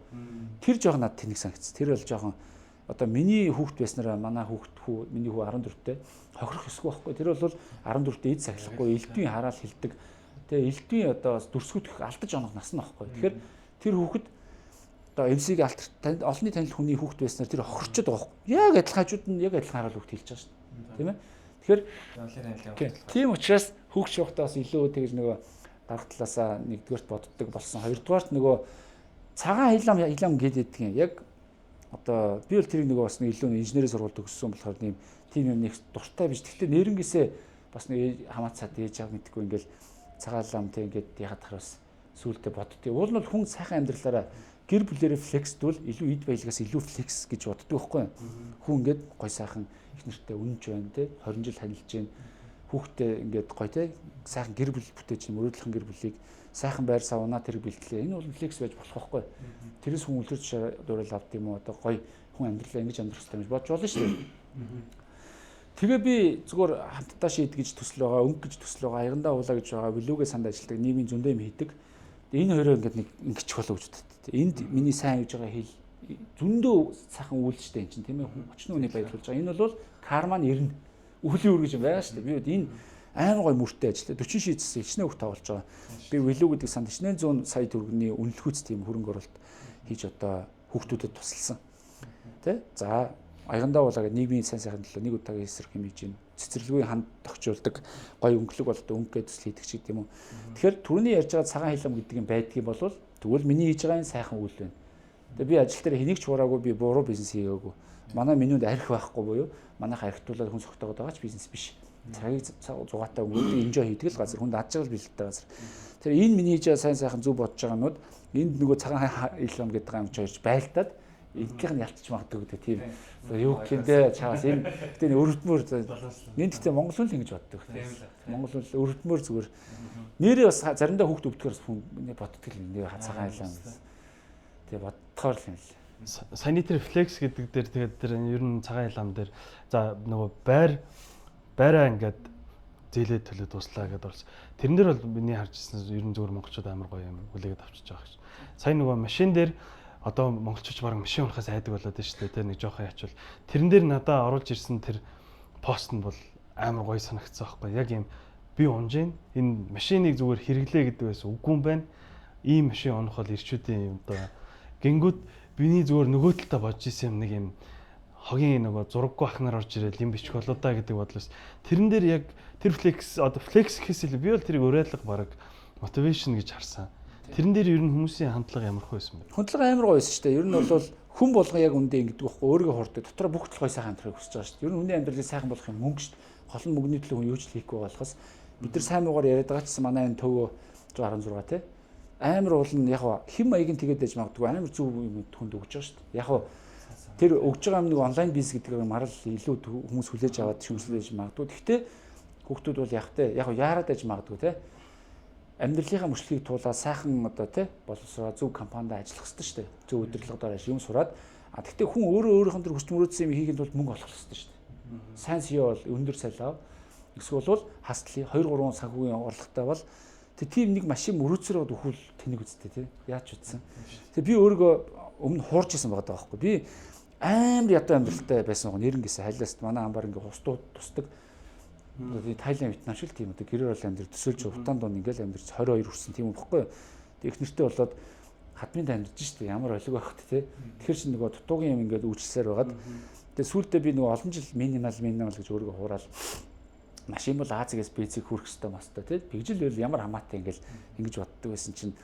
[SPEAKER 3] Тэр жоох над тэнэг санагдсан. Тэр бол жоохон одоо миний хүүхд байснараа манай миний хүү 14-тэй хохирох эсгүй бохгүй. Тэр бол 14-тэй эд сахилахгүй элдвийн хараал хилдэг. Тэгээ элдвийн одоо дүрсгүүдх алдаж онох нас нь бохгүй. Тэгэхээр тэр хүүхэд одоо MC-г алдарт олонний танил хүний хүүхэд байснаар тэр хохирчод байгаа байхгүй. Яг адилхан хажууд нь яг адилхан хараал хүүхэд хэлж байгаа шүү дээ. Тийм ээ. Тэгэхээр тийм учраас хүүхд шуухтаас илүү тэгэл нөгөө дарга талаасаа нэгдүгээрт боддог болсон. Хоёрдугаарт нөгөө цагаан хилам гэдэг юм. Яг одоо би бол тэрийг нөгөө бас нэг илүү инженерийн сургуульд төгссөн болохоор тийм юм нэг дуртай биш. Гэхдээ нэрнгээсээ бас нэг хамаацаад ээж авах мэдгүй ингээл цагаан хилам тийм ингээд яхад хараас сүултээ боддгоо. Уул нь хүн сайхан амьдралаараа гэр бүлээрээ флексдвэл илүү эд баялгаас илүү флекс гэж боддог байхгүй юу? Хүн ингээд гой сайхан их нэртэй үнэнч байна те 20 жил танилж байна. Хүүхдээ ингээд гой те сайхан гэр бүл бүтээж мөрөөдлөхөн гэр бүлийг сайхан байр савнаа тэр бэлтлээ. Энэ бол флекс байж болох байхгүй юу? Тэрээс хүн үлрэж дуурал авд юм уу? Одоо гой хүн амьдралаа ингэж амьдрах хэрэгтэй гэж бодж болно шүү дээ. Тэгээ би зүгээр хамтдаа шийд гэж төсөл байгаа, өнгө гэж төсөл байгаа, аягандаа уулаа гэж байгаа, билүүгээ санд ажилладаг, нийгмийн зөндөө юм хийдэг. Энэ хоёроо ингээд нэг ингэч болоо гэж боддог. Энд миний сайн хийж байгаа хэл зөндөө сайхан үйлчлээ эн чинь тийм ээ өчнөө үнийг баярлуулж байгаа. Энэ бол карма нь ирнэ. Үхлийн үр гэж юм байгаа шүү дээ. Би энэ айн гой мөртэй ажиллаа 40 шийдсэн хичнээн хүүхд тавуулж байгаа. Би билүү гэдэг санд хичнээн 100 сая төгрөгийн үнэлгүүц тийм хөрөнгө оруулалт хийж одоо хүүхдүүдэд тусалсан. Тэ? За аягандаа уулаагаад нийгмийн сайн сайхан төлөө нэг удаагийн эсрэг юм хийж гин цэцэрлэгийн ханд тогтжуулдаг гой өнгөлөг болдог өнгө гэдэл хийдэг ч гэдэм үү. Тэгэхээр түрүүний ярьж байгаа цагаан хилам гэдэг юм байдгийг болвол тэгвэл миний хийж байгаа энэ сайхан үйл байна. Тэгээ би ажил дээр хэнийг ч хураагүй би буруу бизнес хийгээгүй. Манай менюнд арх байхгүй буюу манайх архитуулаад хүн согтоогод байгаа ч бизнес биш. Цагийг зугаатай өнгөрөдөг enjoy хийдэг л газар хүнд аж аргал бэлддэг газар. Тэгэхээр энэ миний хийж байгаа сайн сайхан зүг бодож байгаа юмуд энд нөгөө цагаан хилам гэдэг юм чойж байлтаад инкийг нь ялтчих магадгүй гэдэг тийм юу гэмдэ чаас энэ гэдэг өрөвдмөр энэ гэхдээ Монгол үл ингэж боддог. Монгол үл өрөвдмөр зүгээр нэрээ бас заримдаа хүүхд өвдөхөр хүн боддог юм нэр хацаагаан айлаа. Тэгээ боддохоор л юм л.
[SPEAKER 4] Sanitary reflex гэдэг дээр тэгээд тэр ер нь цагаан ялам дээр за нөгөө байраа ингээд зээлээ төлөө дуслаа гэдээ бас тэрэн дээр бол миний харж ирсэн ер нь зөвхөн монголчууд амар гоё юм хүлээгээд авчиж байгаа гэж. Сайн нөгөө машин дээр одоо монголчууд баг машин унахаас айдаг болоод байна шүү дээ. Тэр нэг жоохон ячвал тэрэн дээр надад оруулж ирсэн тэр пост нь бол амар гоё санагдсан байхгүй. Яг юм би унжин энэ машиныг зүгээр хэрэглээ гэдэг байсан үгүй юм байна. Ийм машин унах бол ирчүүдийн юм одоо гингүүд биний зүгээр нөгөө талдаа бодож исэн юм нэг юм хогийн нөгөө зураггүй ахнаар орж ирэл юм бичих болоо да гэдэг бодлоос тэрэн дээр яг тэр флекс одоо флекс гэхээсээ би бол тэрийг уриалга баг мотивашн гэж харсан. Тэрэн дээр ер нь хүмүүсийн хандлага ямар байсан бэ?
[SPEAKER 3] Хандлага амар гоё байсан шүү дээ. Ер нь бол хүн болгон яг үндэ ингэдэг байхгүй өөрийгөө хурдаг дотроо бүх л гоё сайхан амьдрахыг хүсэж байгаа шүү дээ. Ер нь хүний амьдралыг сайхан болгох юм мөнгө шүү дээ. Гол нь мөнгөний төлөө хүн юу ч хийхгүй болохоос бид нар сайн муугаар яриад байгаа ч манай энэ төвөө 116 тий. Амар уулна яг хэм маягийн тэгээд байж магадгүй амар зөв юм хүнд өгч байгаа шүү дээ. Яг тэр өгж байгаа нэг онлайн бизнес гэдэг нь марал илүү хүмүүс хүлээж аваад шүмжлэж магадгүй. Гэхдээ хүүхдүүд бол яг яарад аж магадгүй тий. Амьдралынхаа мөрчлөгийг туулаад сайхан одоо тий боловсроо зөв компанид ажиллах хэрэгтэй шүү дээ. Зөв удирдлагаар юм сураад гэхдээ хүн өөрийнхөө төр хүсч мөрөөдсөн юм хийхэд бол мөнгө олох хэрэгтэй шүү дээ. Сайн CEO бол өндөр салаа эсвэл бол хастлын 2-3 санхүүгийн орлоготой бол тийм нэг машин мөрөөцөөр өхвөл тэнэг үстэй тий. Яаж үтсэн. Тэгээ би өөрийгөө өмнө хуурж исэн байгаа байхгүй. Би амар ядуу амьдралтай байсан гоо нэрнгээсээ хайлаас манай амбар ингээ хустууд тусдаг. Тайланд Вьетнам шиг тийм үү гэрээр бол амьд төсөөлж утаан донд ингээл амьд 22 хүрсэн тийм үү баггүй. Тэг их нэртэй болоод хадминд амьдж штэ ямар олиг байхт те. Тэгэхээр чи нөгөө дутуугийн юм ингээд үйлчлсээр байгаад тэгээ сүүлдээ би нөгөө олон жил минимал гэж өөрийгөө хураал машин бол Азиас бэцэг хүрэх хэвээр мастай те. Бигжил байл ямар хамаатай ингээл ингэж боддог байсан чинь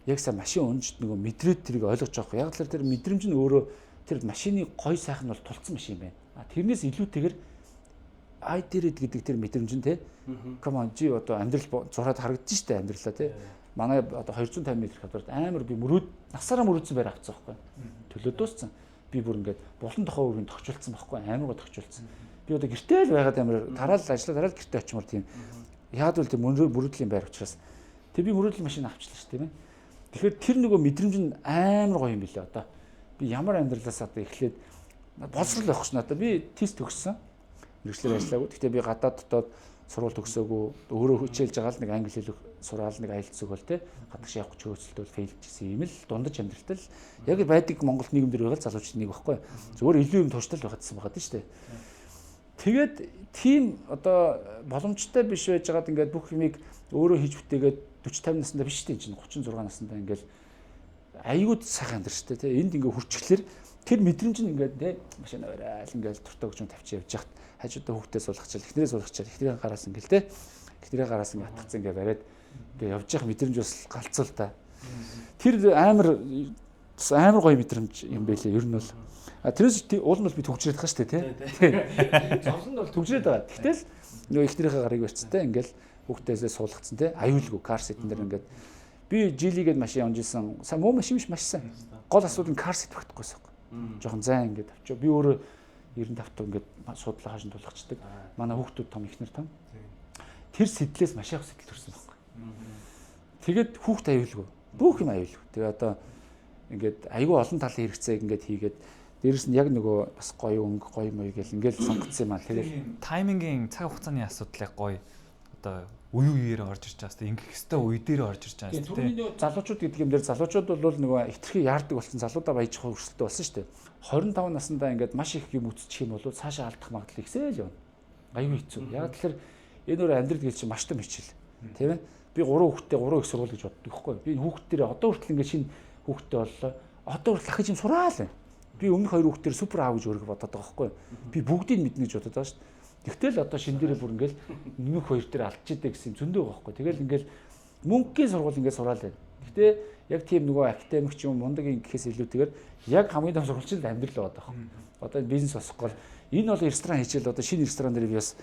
[SPEAKER 3] яг са машин унжид нөгөө мэдрээд тэрийг ойлгож байгаа хгүй. Яг л тэр мэдрэмж нь өөрөө тэр машины гой сайхан бол тулцсан машин байна. Тэрнээс илүүтэйгээр ай дээрэд гэдэг тэр мэдрэмж нь те. Come on жи одоо амьдрал зураад харагдаж штэ амьдралаа те. Манай одоо 250 м хавраад амар би насаараа мөрөөдсөн байр авцсан байхгүй. Төлөө дууссан. Би бүр ингээд булан тохоо үрийн тогтчулсан байхгүй. Амар го тогтчулсан. Би одоо гэртээ л байгаад амар тараал ажиллаа тараал гэртээ очимор тийм яад бол тийм мөрөөдлийн байр учраас тэг би мөрөөдлийн машин авчлаа штэ тийм ээ. Тэгэхээр тэр нөгөө мэдрэмж нь амар гоё юм билээ одоо. Би ямар амьдралаас одоо эхлээд боловсрол авах ш надаа би тест төгссөн. Мэргэжлэр ажиллаагүй. Гэхдээ би гадаад дотоод сурвалж төгсөөгүй. Өөрөө хичээлж байгаа л нэг англи хэл сураал нэг IELTS өгөөл те. Гадагш явах ч хөөцөлтөд фейлжсэн юм л дундаж амьдралтай л яг байдаг Монгол нийгэм дээр байгаа залуучууд нэг байхгүй. Зөвхөн илүү юм туршдал байгаадсан байгаа тийм шүү дээ. Тэгээд тийм одоо боломжтой биш байж байгаад ингээд бүх юмыг өөрөө хийж бүтээгээд 40 50 наснда биш тийм чинь 36 наснда ингээд аюуд сайхан амьдар шүү дээ те. Энд ингээд хурцчлэр тэр мэдрэмж нь ингээд те машин аваад ингээд туртаа өгч юм тавьчих явж хат хажуудаа хүүхдээ суулгачаал эхнэрээ суулгачаал эхнэрээ гараас ингээд те эхнэрээ гараас ингээд атгацсан ингээд бариад ингээд явж явах мэдрэмж бас галзуул та. Тэр амар гоё мэдрэмж юм байлээ ер нь бол. Тэрээс уул нь бол би төгжрээд байгаа шүү дээ тий. Зовлон нь бол төгжрээд байгаа. Гэтэл нөгөө эхнэрийнхээ гарыг барьцтай ингээд хүүхдээсээ суулгацсан тий. Аюулгүй кар сетэн дээр ингээд би жилигээд машин унжсэн. Сайн муу машин биш маш сайн. Гол асуудал нь кар сет багтахгүйсэн. Жохон зайн ингээд авчаа. Би өөрөө 95 тоо ингээд судлаа хаашин тулгачдаг. Манай хүүхдүүд том ихнэр том. Тэр сэтлээс маш их сэтэл төрсэн байхгүй. Тэгээд хүүхд аюулгүй. Бүх юм аюулгүй. Тэгээ одоо ингээд аюу олон талын хэрэгцээг ингээд хийгээд дээрэс нь яг нөгөө бас гоё өнгө гоё мөй гэл ингээд сонгоцсон юм аа. Тэгээд
[SPEAKER 1] таймингийн цаг хугацааны асуудлыг гоё одоо үе үеэр орж ирж байгаа. Ингэх хэвээр үе дээр орж ирж байгаа.
[SPEAKER 3] Түрүүний нөгөө залуучууд гэдэг юм дээр залуучууд бол нөгөө хитрхи яардаг болсон залуудаа баяжих хөрсөлтөө болсон шүү дээ. 25 наснда ингээд маш их юм үзчих юм бол цаашаа алдах магадлал ихсэл явна. Аюу хэцүү. Яг тэгэхээр энэ өөр амьдрал гэж чинь маш том хичээл. Тийм ээ. Би 3 хүүхэдтэй 3 их сургууль гэж боддог байхгүй. Би энэ хүүхдтэр одоо хүртэл ингээд шинэ хүүхдтэй боллоо. Одоо хүртэл ахиж юм сураал байна. Би өмнөх 2 хүүхдтэр супер аав гэж өөрийгөө бодоод байгаа байхгүй. Би бүгдийг мэднэ гэж бодоод байгаа шүү дээ. Тэгтэл одоо шин дээрээ бүр ингээл өмнөх 2 дээр алдчих идэг гэсэн юм зөндөө байгаа байхгүй. Тэгэл ингээл мөнгөний сургууль ингээд сураал байна. Гэхдээ яг тийм нөгөө академик ч юм мундагийн гэхээс илүүтэйгээр яг хамгийн том сургуульчид амьдрал байгаа байхгүй. Одоо бизнес босгохгүй энэ бол ресторан хийчихэл одоо шинэ ресторан дээр би бас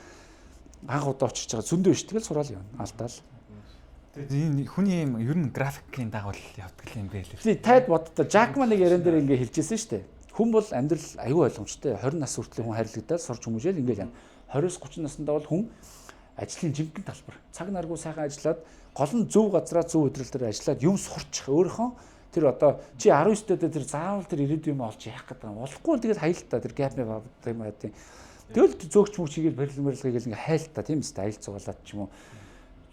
[SPEAKER 3] анх удаа очиж байгаа зөндөө биш тэгэл сураал явна. Алдаал.
[SPEAKER 1] Тэгээд энэ хүний юм ер нь графикийн дагуул явдаг юм бэ лээ.
[SPEAKER 3] Би тайд боддоо Жак Ма нэг яран дээр ингээ хэлжсэн шүү дээ. Хүн бол амьдрал аюу ойлгомжтой. 20 нас хүртэл хүн харилцагдаад сурч хүмүүжэл ингээ юм. 20-30 наснда бол хүн ажлын жинхэнэ талбар. Цаг наргүй сайхан ажиллаад гол нь зөв газраа зөв өдрөл дээр ажиллаад юм сурчих. Өөрийнхөө тэр одоо чи 19 дэх тэр заавал тэр ирээдүйн юм олж яах гэдэг юм. Болохгүй тэгэл хаялтаа тэр гэп юм байдаг. Тэгэл зөөгч мөч хийгээл барилгыг ингээ хайлтаа тийм үстэй айл цугалаад ч юм уу.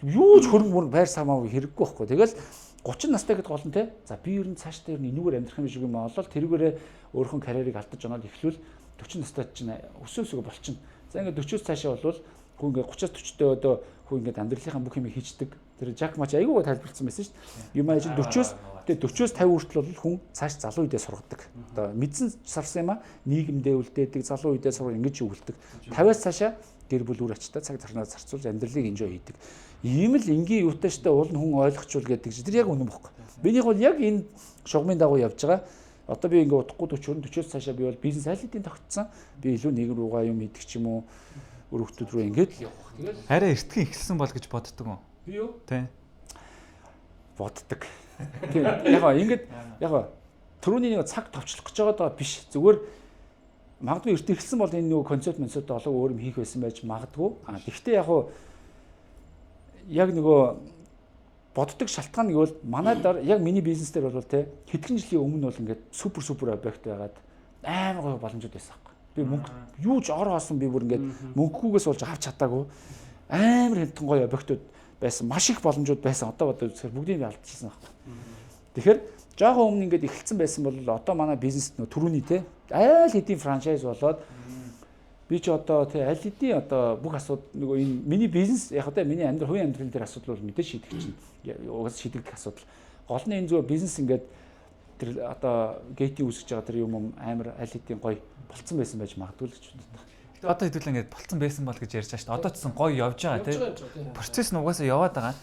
[SPEAKER 3] Юу ч хөрөнгө байр самаа хэрэггүй байхгүй. Тэгэл 30 настай гэдэг гол нь те. За би ер нь цаашдаа ер нь энүүгээр амьдрах юм шиг юм олол тэрүүгээрээ өөрийнхөө карьерийг алдаж оноод эхлүүл 40 настай чинь өсөөсөө болчихно. За ингээд 40-оос цаашаа болвол хүн ингээд 30-аас 40-тэй өдөө хүн ингээд амьдралынхаа бүх юмыг хийчдэг. Тэр Жак Мач айгуугаа тайлбарласан байсан шүү дээ. Юм ажил 40-оос 50 хүртэл бол хүн цааш залуу үедээ сургадаг. Одоо мэдсэн сарсан юм а нийгэмдээ үлдээдэг, залуу үедээ сургал ингэж үлддэг. 50-аас цаашаа гэр бүл үр ачтаа цаг зарнаа зарцуулж амьдралыг энжой хийдэг. Ийм л энгийн юутай штэ уул нь хүн ойлгочул гэдэг чинь тэр яг үнэн бохгүй. Минийх бол яг энэ шугамын дагуу явж байгаа. Одоо би ингээ удахгүй 40-40-оос цаашаа би бол бизнес айлтын тогтсон. Би илүү нийгэм руугаа юм идэх ч юм уу өр хөлтүүд рүү ингээд л явах. Тэгэл
[SPEAKER 1] Арай эртхэн ихэлсэн бол гэж боддог юм.
[SPEAKER 3] би юу?
[SPEAKER 1] Тий.
[SPEAKER 3] Боддог. Тийм ингээд яг түрүүний нэг цаг товчлох гэж байгаа биш. Зүгээр магадгүй эрт ихэлсэн бол энэ нөгөө концепт менсэд олоо өөр юм хийх байсан байж магадгүй. Гэхдээ яг нөгөө боддог шалтгаан нь гэвэл манай дараа яг миний бизнес дээр бол те хэдхэн жилийн өмнө бол ингээд супер объект байгаад амар гоё боломжууд байсан байхгүй. Би мөнгө юу ч ор хоосон би бүр ингээд мөнгөгүйгээс болж авч чадаагүй амар хэмтэн гоё объектууд байсан. Маш их боломжууд байсан. Одоо үзэхээр бүгдийг нь алдчихсан байхгүй. Тэгэхээр жоохон өмнө ингээд эхэлсэн байсан бол одоо манай бизнес нөө түрүүний те айл хэдийн франчайз болоод би ч одоо тий аль хэдийн одоо бүх асуудал нөгөө энэ миний бизнес яг одоо миний амьдрал хувийн амьдрал дээр асуудал бол мэдээж шийдэх чинь угаас шийдэгдэх асуудал. Гол нь энэ зүгээр бизнес ингээд тэр одоо гейтийн үүсгэж байгаа тэр юм амар аль хэдийн гоё болцсон байсан байж магадгүй л гэж боддог.
[SPEAKER 1] Одоо хэдүүлээ ингээд болцсон байсан бол гэж ярьж байгаа шүү дээ. Одоо ч гэсэн гоё явж байгаа тий. Процесс нь угаасаа яваад байгаа.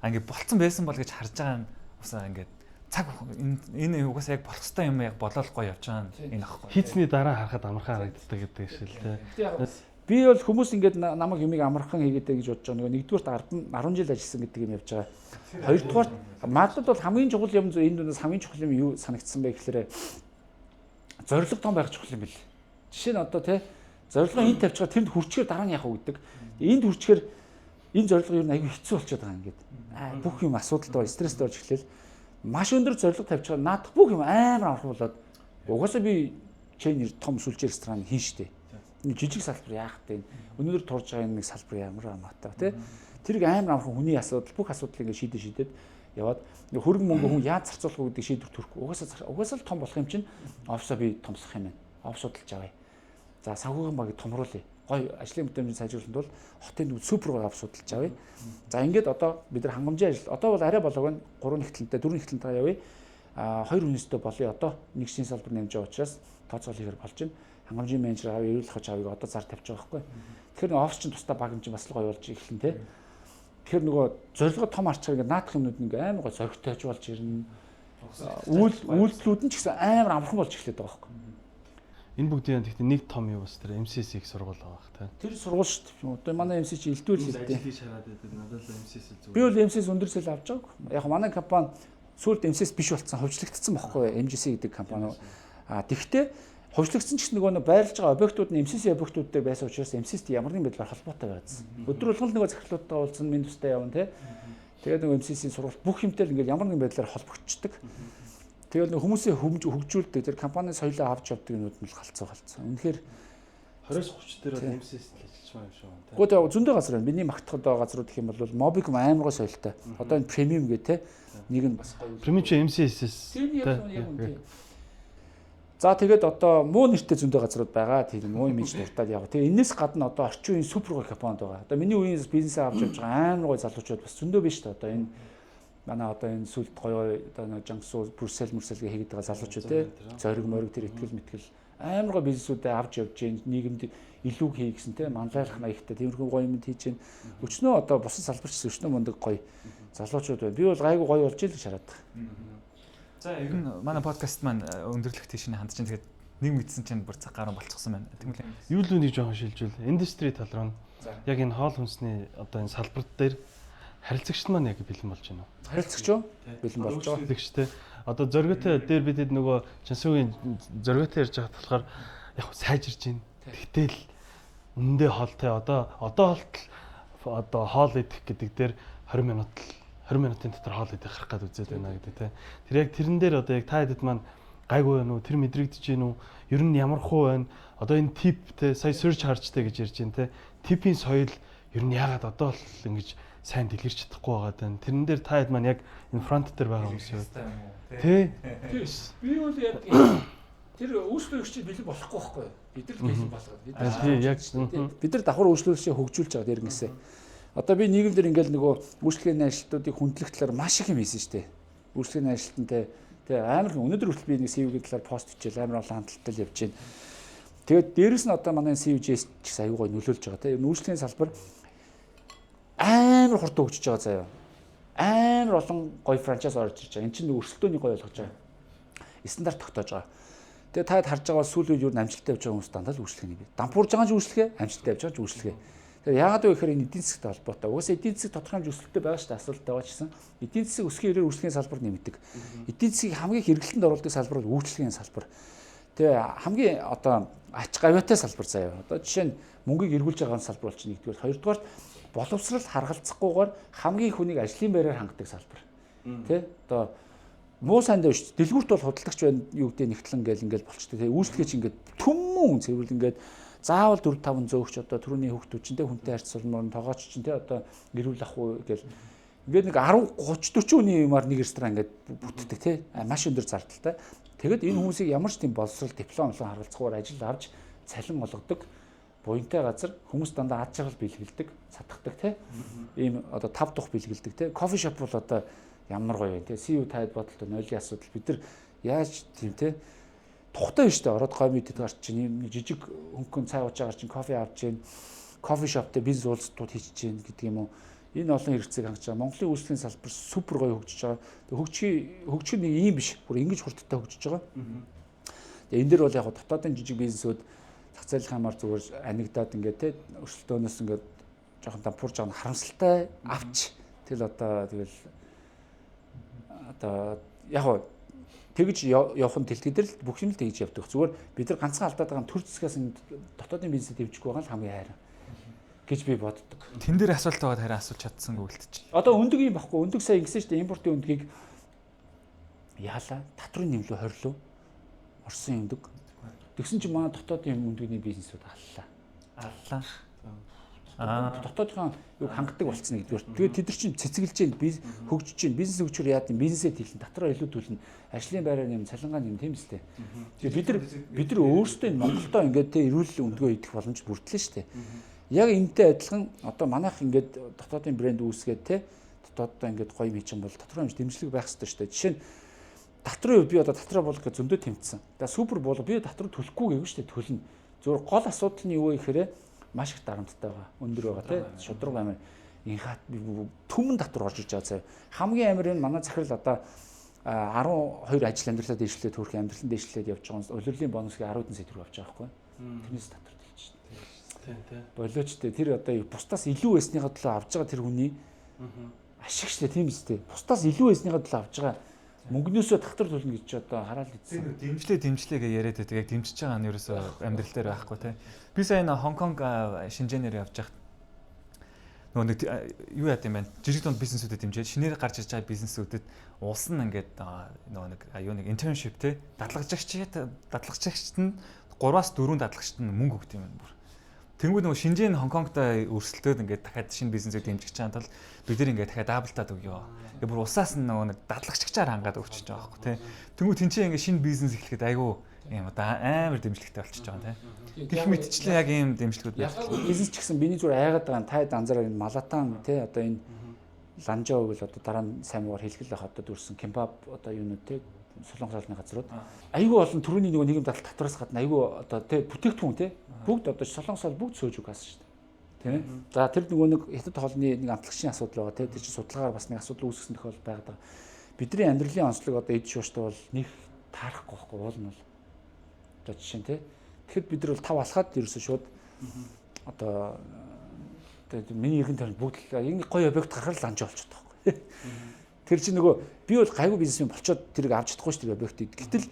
[SPEAKER 1] Ингээд болцсон байсан бол гэж харж байгаа нь уусаа ингээд цаг энэ угаасаа яг болох хэвээр юм яг болоод гоё явж байгаа энэ ахгүй.
[SPEAKER 4] Хийцний дараа харахад амархан харагддаг гэдэг шил тий.
[SPEAKER 3] Би бол хүмүүс ингээд намайг юмыг амархан хийгээдэй гэж бодож байгаа. Нэгдүгээрт 10 жил ажилласан гэдэг юм явж байгаа. Хоёрдугаарт надад бол хамгийн чухал юм зөв энэ дүнээс хамгийн чухал юм юу санагдсан бэ гэхээр зорилго том байх чухал юм бэл. Жишээ нь одоо тий зорилгоо энд тавьж байгаа тэнд хүрчээр дараа нь яах вэ гэдэг. Энд хүрчээр энэ зорилго юу аягүй хэцүү болчиход байгаа ингээд. Бүх юм асуудалтай стресстэй болж эхлэв. Маш өндөр зорилго тавьж байгаа наадах бүх юм амар амархан болоод угаасаа би чейнер том сүлжээ ресторан хийн штэ. Энэ жижиг салбар яах вэ? Өнөөдөр турж байгаа нэг салбар ямар амаатай тий. Тэрийг амар амархан хүний асуудал бүх асуудлыг ингээд шийдээд яваад хөрөнгө мөнгө хүн яаж зарцуулах вэ гэдэг шийдвэр төрөх. Угаасаа л том болох юм чинь офсоо би томсох юм байна. Офс судалж авъя. За санхүүгийн багийг томруулъя. Гой ажлын мэдрэмжийг сайжруулахад бол хотын супер гой офс судалж авъя. За ингээд одоо бид нар хангамжийн ажил одоо бол арай болоог нь 3 нэгтлэнтэй 4 нэгтлэнтэй явъя. 2 хүнээстэй болъё. Одоо нэг шинэ салбар нэмж байгаа учраас тооцоол хийхээр болж байна. Хангамжийн менежер авъя, эрүүл хач авъя одоо зар тавьж байгаа байхгүй. Тэгэхээр нэг офс чинь тусдаа баг юм чинь бас л гоё болж эхэлнэ те. Тэгэхээр нөгөө зорилго том арчаар ингээд наадах юмнууд ингээ амар гоё зоригтой хаж болж ирнэ. Үйлдэлүүд нь ч гэсэн амар амархан болж эхлэдэг байгаа байхгүй.
[SPEAKER 4] Энэ бүгдийн гэхдээ нэг том юу бас тэр MCC-ийг сургууль байгаа бах тий.
[SPEAKER 3] Тэр сургууль шүү дээ. Одоо манай MCC чи элдвэл хэлдэг.
[SPEAKER 4] Ажлыг шараад байдаг. Надад л MCC зүгээр.
[SPEAKER 3] Би бол MCC өндөр зээл авч байгааг. Яг манай компани сүүлд MCC биш болцсон, хувьчлагдсан байхгүй MGC гэдэг компани. Тэгвэл хувьчлагдсан ч гэсэн нөгөө байрлаж байгаа объектууд нь MCC объектууд дээр байсан учраас MCC-т ямар нэгэн байдлаар холбоотой байсан. Өдөр болгон нөгөө захирлуудтай уулзсан, минь тустай явна тий. Тэгээд нөгөө MCC-ийн сургууль бүх юмтай ингээд ямар нэгэн байдлаар холбогдчихдаг. Тэгээд нөгөө хүмүүсийн хөгжүүлдэг тэр компани соёлоо авч явдаг юмуд нь галцсан. Үнэхээр
[SPEAKER 4] 20-30 дээр бол MCC-т л ажиллаж байгаа юм шиг байна.
[SPEAKER 3] Гэхдээ зөндөө газар байна. Миний магтахад байгаа газрууд гэх юм бол Mobicom амар гоо соёлтой. Одоо энэ премиум гэ те нэг нь бас гоё.
[SPEAKER 4] Премиум чи MCS-с.
[SPEAKER 3] За тэгээд одоо муу нэртэй зөндөө газрууд байгаа. Тэр муу имиж дуртаад яг. Тэгээ энэс гадна одоо орчин үеийн супер гоё компанид байгаа. Одоо миний үеийн бизнесээ авч явж байгаа амар гоё залуучууд бас зөндөө биш та одоо энэ манай одоо энэ сүлд гоё одоо Жангсуу Брюссел мөрсөлгээ хийгээд байгаа залуучууд те зориг мориг тэр итгэл мэтгэл амар гоё бизнесүүдээ авч явж гин нийгэмд илүү хийх гэсэн те манлайлах маягтай тиймэрхүү гоё юм хийж гин өчнөө одоо бусад салбарч өчнөө мундаг гоё залуучууд байна. Би бол гайгүй гоё болж ийл шараад байгаа.
[SPEAKER 1] За ер нь манай подкаст маань өндөрлөх тийшний хандж байгаа. Тэгээд нэг мэдсэн чинь бүр цаг гарan болчихсон байна. Тэгмэл
[SPEAKER 4] юу л үнийг жоохон шилжүүл. Индастри тал руу яг энэ хоол хүнсний одоо энэ салбар дээр харилцагчд маань яг бэлэн болж байна уу?
[SPEAKER 3] Харилцагч юу? Бэлэн болж байгаа.
[SPEAKER 4] Харилцагч те. Одоо зоригтой дээр бидэд нөгөө Чансуугийн зоригтой ярьж байгаа болохоор яг сайжирж байна. Тэгтэл үнэндээ хоолтой одоо хоол идэх гэдэг дээр 20 минутын дотор хоол идэх гарах гээд үзээд байна гэдэг те. Тэр яг тэрэн дээр одоо яг та хэдэд маань гайгүй байна уу? Тэр мэдрэгдэж байна уу? Ер нь ямар хуу байна? Одоо энэ тип те сая search харжтай гэж ярьж байна те. Типийн соёл ер нь яагаад одоо л ингэж сайн дэлгэрч чадахгүй байгаа даа. Тэрэн дээр та хэд маань яг энэ фронт дээр байгаа хүмүүс юу? Тэ.
[SPEAKER 3] Би бол яг тэр үйлчлүүлэгчид бэлэн болохгүй байхгүй. Бид нар бэлэн болгоод. Бид нар давхар үйлчлүүлэгчээ хөгжүүлж байгаа дээрнээсээ. Одоо би нийгэмдэр ингээл нөгөө үйлчлэгээний ажилтнуудыг хүндлэх талаар маш их юм хийсэн шүү дээ. Үйлчлэгээний ажилтнтай тэгээ амар өнөөдөр хүртэл би нэг CV-ийн талаар пост бичээл амар олон хандлтал явж байна. Тэгээд дээрэс нь одоо манай CVJS ч гэсэн аюу гой нөлөөлж байгаа тийм. Үйлчлэгээний салбар амар хурдан хөгжиж байгаа заяа. Амар олон гоё франчайз орж ирж байгаа. Энд чинь өрсөлдөөний гоё ойлгож байгаа. Стандарт тогтоож байгаа. Тэгээ та харж байгаа сүүлийн үед юу амжилттай явж байгаа хүмүүс дандаа л үйлчлэгээний бий. Дампуурж байгаа ч үйлчлэгээ, амжилттай явж байгаа ч үйлчлэгээ. Тэгээ яагаад вэ гэхээр энэ эдийн засгийн холбоотой. Угаасаа эдийн засаг тодорхой хэмжээ өсөлттэй байгаа шүү дээ. Асуудалтай байгаа ч гэсэн эдийн засаг өсөхийн ирээр үйлчлэгээний салбар нэмэгдэг. Эдийн засгийг хамгийн хэрэглэлтэнд оруулдаг салбар бол үйлчлэгээний салбар. Тэгээ хамгийн одоо ач гавьяатай салбар заяа. Одоо жишээ нь мөнгийг эргүүлж байгаа салбар бол чинь нэгдүгээр, хоёрдугаар боловсрал харгалзахгүйгээр хамгийн их хүнийг ажлын байраар хангадаг салбар. Тэ? Одоо муу сайн дэвш дэлгүүрт бол худалдагч байна юу гэдэг нэгтлэн ингээл болчтой. Тэ? Үйлчлэгээч ингээд төмөн цэвэрлэн ингээд заавал 4-500 өгч одоо түрүүний хүүхдүүд чинь тэ хүнтэй харьцуулмаар тоогооч чинь тэ одоо гэрүүл ах уу гэл ингээд нэг 10 30 40 үний юмар нэг ресторан ингээд бүтдэг тэ маш өндөр зардалтай. Тэгэд энэ хүмүүсийг ямар ч тийм боловсрал диплом харгалзахгүйгээр ажил авч цалин олгодог буянтай газар хүмүүс дандаа ад жаргал бэлгэлдэг, сатгдаг тэ. Ийм одоо 5 дух бэлгэлдэг тэ. Кофе шоп бол одоо ямар гоё вэ тэ. CU таад бодолтой нойлын асуудал бид нар яаж тийм тэ тухтай биш тэ. Ороод гомидэд гарч чинь ийм жижиг хөнгөн цай ууж агаар чинь кофе авч чинь кофе шоптэй бизнес уулзалтууд хийж чинь гэдэг юм уу. Энэ олон хэрэгцээг хангаж байгаа. Монголын үйлчлэгийн салбар супер гоё хөгжиж байгаа. Хөгжих нэг юм биш. Бүр ингэж хурдтай хөгжиж байгаа. Тэгээ энэ дэр бол яг дотоодын жижиг бизнесүүд зах зээлх хамаар зүгээр анигдаад ингээд те өрсөлдөөнөөс ингээд жоохон дампуурж байгаа нь харамсалтай авч тэл одоо тэгэл одоо яг тэгж явах нь тэлтгэдэр л бүх юм л тэгж явдаг. Зүгээр бид нар ганцхан алдаад байгаа төр зэсгээс дотоодын бизнесээ дэвжихгүй байгаа л хамгийн хайр гэж би боддог.
[SPEAKER 1] Тэн дээр асуулт байгаа хараа асууж чадсангүй үлдчихлээ.
[SPEAKER 3] Одоо өндөг юм баггүй. Өндөг сая ингэсэн шүү дээ. Импортын өндгийг яалаа татврын нэмлүү хорилоо. Орсон өндөг. Тэгсэн чинь манай дотоодын өндөгний бизнесүүд аллаа. Дотоодын юу хангадаг болцсон нэгдүгээр. Тэгээд тэд нар чинь цэцгэлж जैन хөгжиж जैन бизнес хөгжөөр яад юм бизнесээ тэлэн татраа илүү төлнө. Ажлын байраа нэм цалингаа нэм тийм үстэй. Тэгээд бид нар өөрсдөө Монголдоо ингээд тэ эрүүл өндгөө идэх боломж бүрдлээ шүү дээ. Яг энэтэй адилхан одоо манайх ингээд дотоодын брэнд үүсгээд те дотооддоо ингээд гоё хийчих юм бол татрын хэмжээ дэмжлэг байх хэрэгтэй шүү дээ. Жишээ нь татрын би одоо татраа болгох гэж зөндөө тэмцсэн. Тэгээ супер болго би татраа төлөхгүй гэв шүү дээ төлнө. Зөвхөн гол асуудал нь юу вэ гэхээр маш их дарамттай байгаа. Өндөр байгаа те шудраг амар инхат түмэн татвар орж иж байгаа. Хамгийн амар нь манай захирал одоо 12 ажил амьдралаа дэвшлээд төрөх амьдралын дэвшлээд явж байгаа. Улирлын бонусыг 10 сая төгрөг авч байгаа байхгүй. Тэрнээс татвар болооч тэр одоо бусдаас илүү байсныхаа төлөө авж байгаа тэр хүний ашиг штэ тийм үстэй. Бусдаас илүү байсныхаа төлөө авж байгаа мөнгнөөсөө татвар төлнө гэж одоо хараад идсэн.
[SPEAKER 1] Дэмжлээ гэж яриад байдаг. Яг дэмжиж байгаа нь ерөөсөө амьдрал дээр байхгүй те. Би сая Хонконг Шинжэнээр явж байхад нөгөө нэг юу яа гэм бэ? Жижиг дунд бизнесүүдэд дэмжиж шинээр гарч ирж байгаа бизнесүүдэд улс нь ингээд нөгөө нэг юу нэг internship те дадлагжагчд нь 3-4 дадлагчд нь мөнгө өгд юм байна бүр. Тэнгүүд нөгөө Шинжэн Хонконгтой өрсөлдөөд ингээд дахиад шинэ бизнесийг дэмжиж байгаа тал бид нар ингээд дахиад даблтаад өгөө. Тэгээ бүр усаас нь нөгөө нэг дадлагчаар хангаад өгч байгаа байхгүй тий. Тэнгүүд тэнцээ ингээд шинэ бизнес эхлэхэд айгүй юм одоо амар дэмжлэгтэй болчихж байгаа тий. Гэх мэтчлээ яг ийм дэмжлэгүүд байна.
[SPEAKER 3] Бизнес ч гэсэн миний зүгээр айгаад байгаа нь таад анзаараа энэ малатан тий одоо энэ ланжаа гэвэл одоо дараа нь сайн муугаар хэлгэл байх одоо дүрсэн кембаб одоо юунууд тий Солонгос улсны газрууд айгүй олон төрөний нөгөө нийгэм татвараас гадна айгүй одоо тий бүтээгдэхүүн тий бүгд одоо Солонгос бол бүгд сөөж угаасан шүү дээ. Тийм. За тэр нөгөө нэг хятад хоолны нэг амтлагчийн асуудал байгаа тийм. Тэр чинь судалгаагаар бас нэг асуудал үүсгэсэн тохиол байгаад байгаа. Бидний амьдралын онцлог одоо эд шууштай бол нэг таарахгүй байхгүй уул нь бол. Одоо жишээ нь тийм. Тэгэхэд бид нар бол тав алхаад ерөөсөө шууд одоо миний эргэн тойронд бүгд энэ гоё объект гаргал ланж болчиход байгаа байхгүй. Тэр чинь нөгөө би бол гайгүй бизнесмен болчоод тэрийг авч чадахгүй шүү дээ объектыг. Гэтэл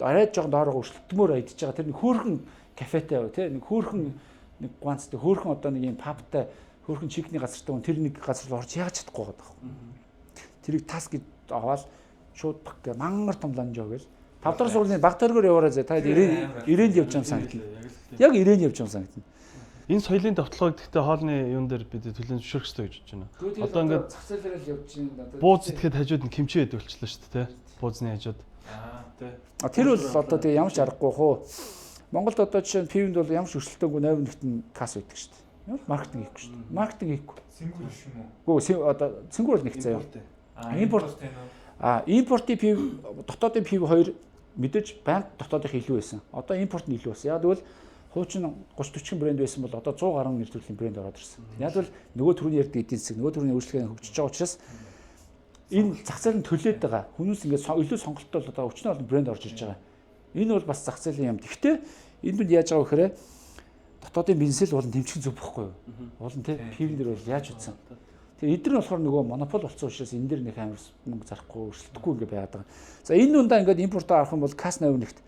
[SPEAKER 3] арай жоохон доороо өршөлтмөр идчихэж байгаа. Тэр нэг хөөрхөн кафетай тий нэг хөөрхөн нэг ганцтай хөөрхөн одоо нэг юм пабтай хөөрхөн чикний газартай хүн тэр нэг газар руу орж яаж чадахгүй байгаа байхгүй. Тэрийг тас гэж аваад шууд баг гэ мангар том ланжоо гэж 5 дахь сургуулийн баг төргөөр яваарай зэ та ирээнд явж байгаа санагдана. Яг ирээнд явж байгаа санагдана.
[SPEAKER 4] Энэ соёлын давталгааг гэхдээ хоолны юун дээр бид төлөв зөвшөөрөх хэрэгтэй гэж бодож байна. Одоо ингээд
[SPEAKER 3] зах зээлээр л явж байна.
[SPEAKER 4] бууз итгэхэд хажууд нь кимчи хэд болчихлоо шүү дээ, тэ. Буузны хажууд.
[SPEAKER 1] Тий.
[SPEAKER 3] Тэр бол одоо тэгээ ямар ч аргагүй хөө. Монголд одоо жишээ нь пивэнд бол ямар ч өрсөлдөөгүй 80% нь касс байдаг шүү дээ. Ямар маркетинг хийхгүй шүү дээ. Маркетинг хийхгүй.
[SPEAKER 1] Сингүр биш юм уу?
[SPEAKER 3] Гүү одоо сингүр бол нэг заяа. Импорт импортын пив дотоодын пив хоёр мэдээж банк дотоодынх илүү байсан. Одоо импорт нь илүү байсан. Яг тэгвэл хуучин 30-40 брэнд байсан бол одоо 100 гаруй нэр төрлийн брэнд ороод ирсэн. Яг бол нөгөө төрний ярддаг эдийн засаг, нөгөө төрний үйлчлэгээ хөгжиж байгаа учраас энэ зах зээл нь төлөөд байгаа. Хүмүүс ингээд илүү сонголттой бол одоо өчнөө олон брэнд орж ирж байгаа. Энэ бол бас зах зээлийн юм. Гэхдээ энэ дүнд яаж байгаа вэ гэхээр дотоодын бизнесэл болон тэмцэх зүг бохгүй юу? Болон тий пивэн дээр бол яаж утсан. Тэгээ эдгээр нь болохоор нөгөө монопол болсон учраас энэ дээр нэг амар мөнгө зарахгүй өрсөлдөхгүй ингээд байгаад байгаа. За энэ дундаа ингээд импортоо авах юм бол касс 80%-т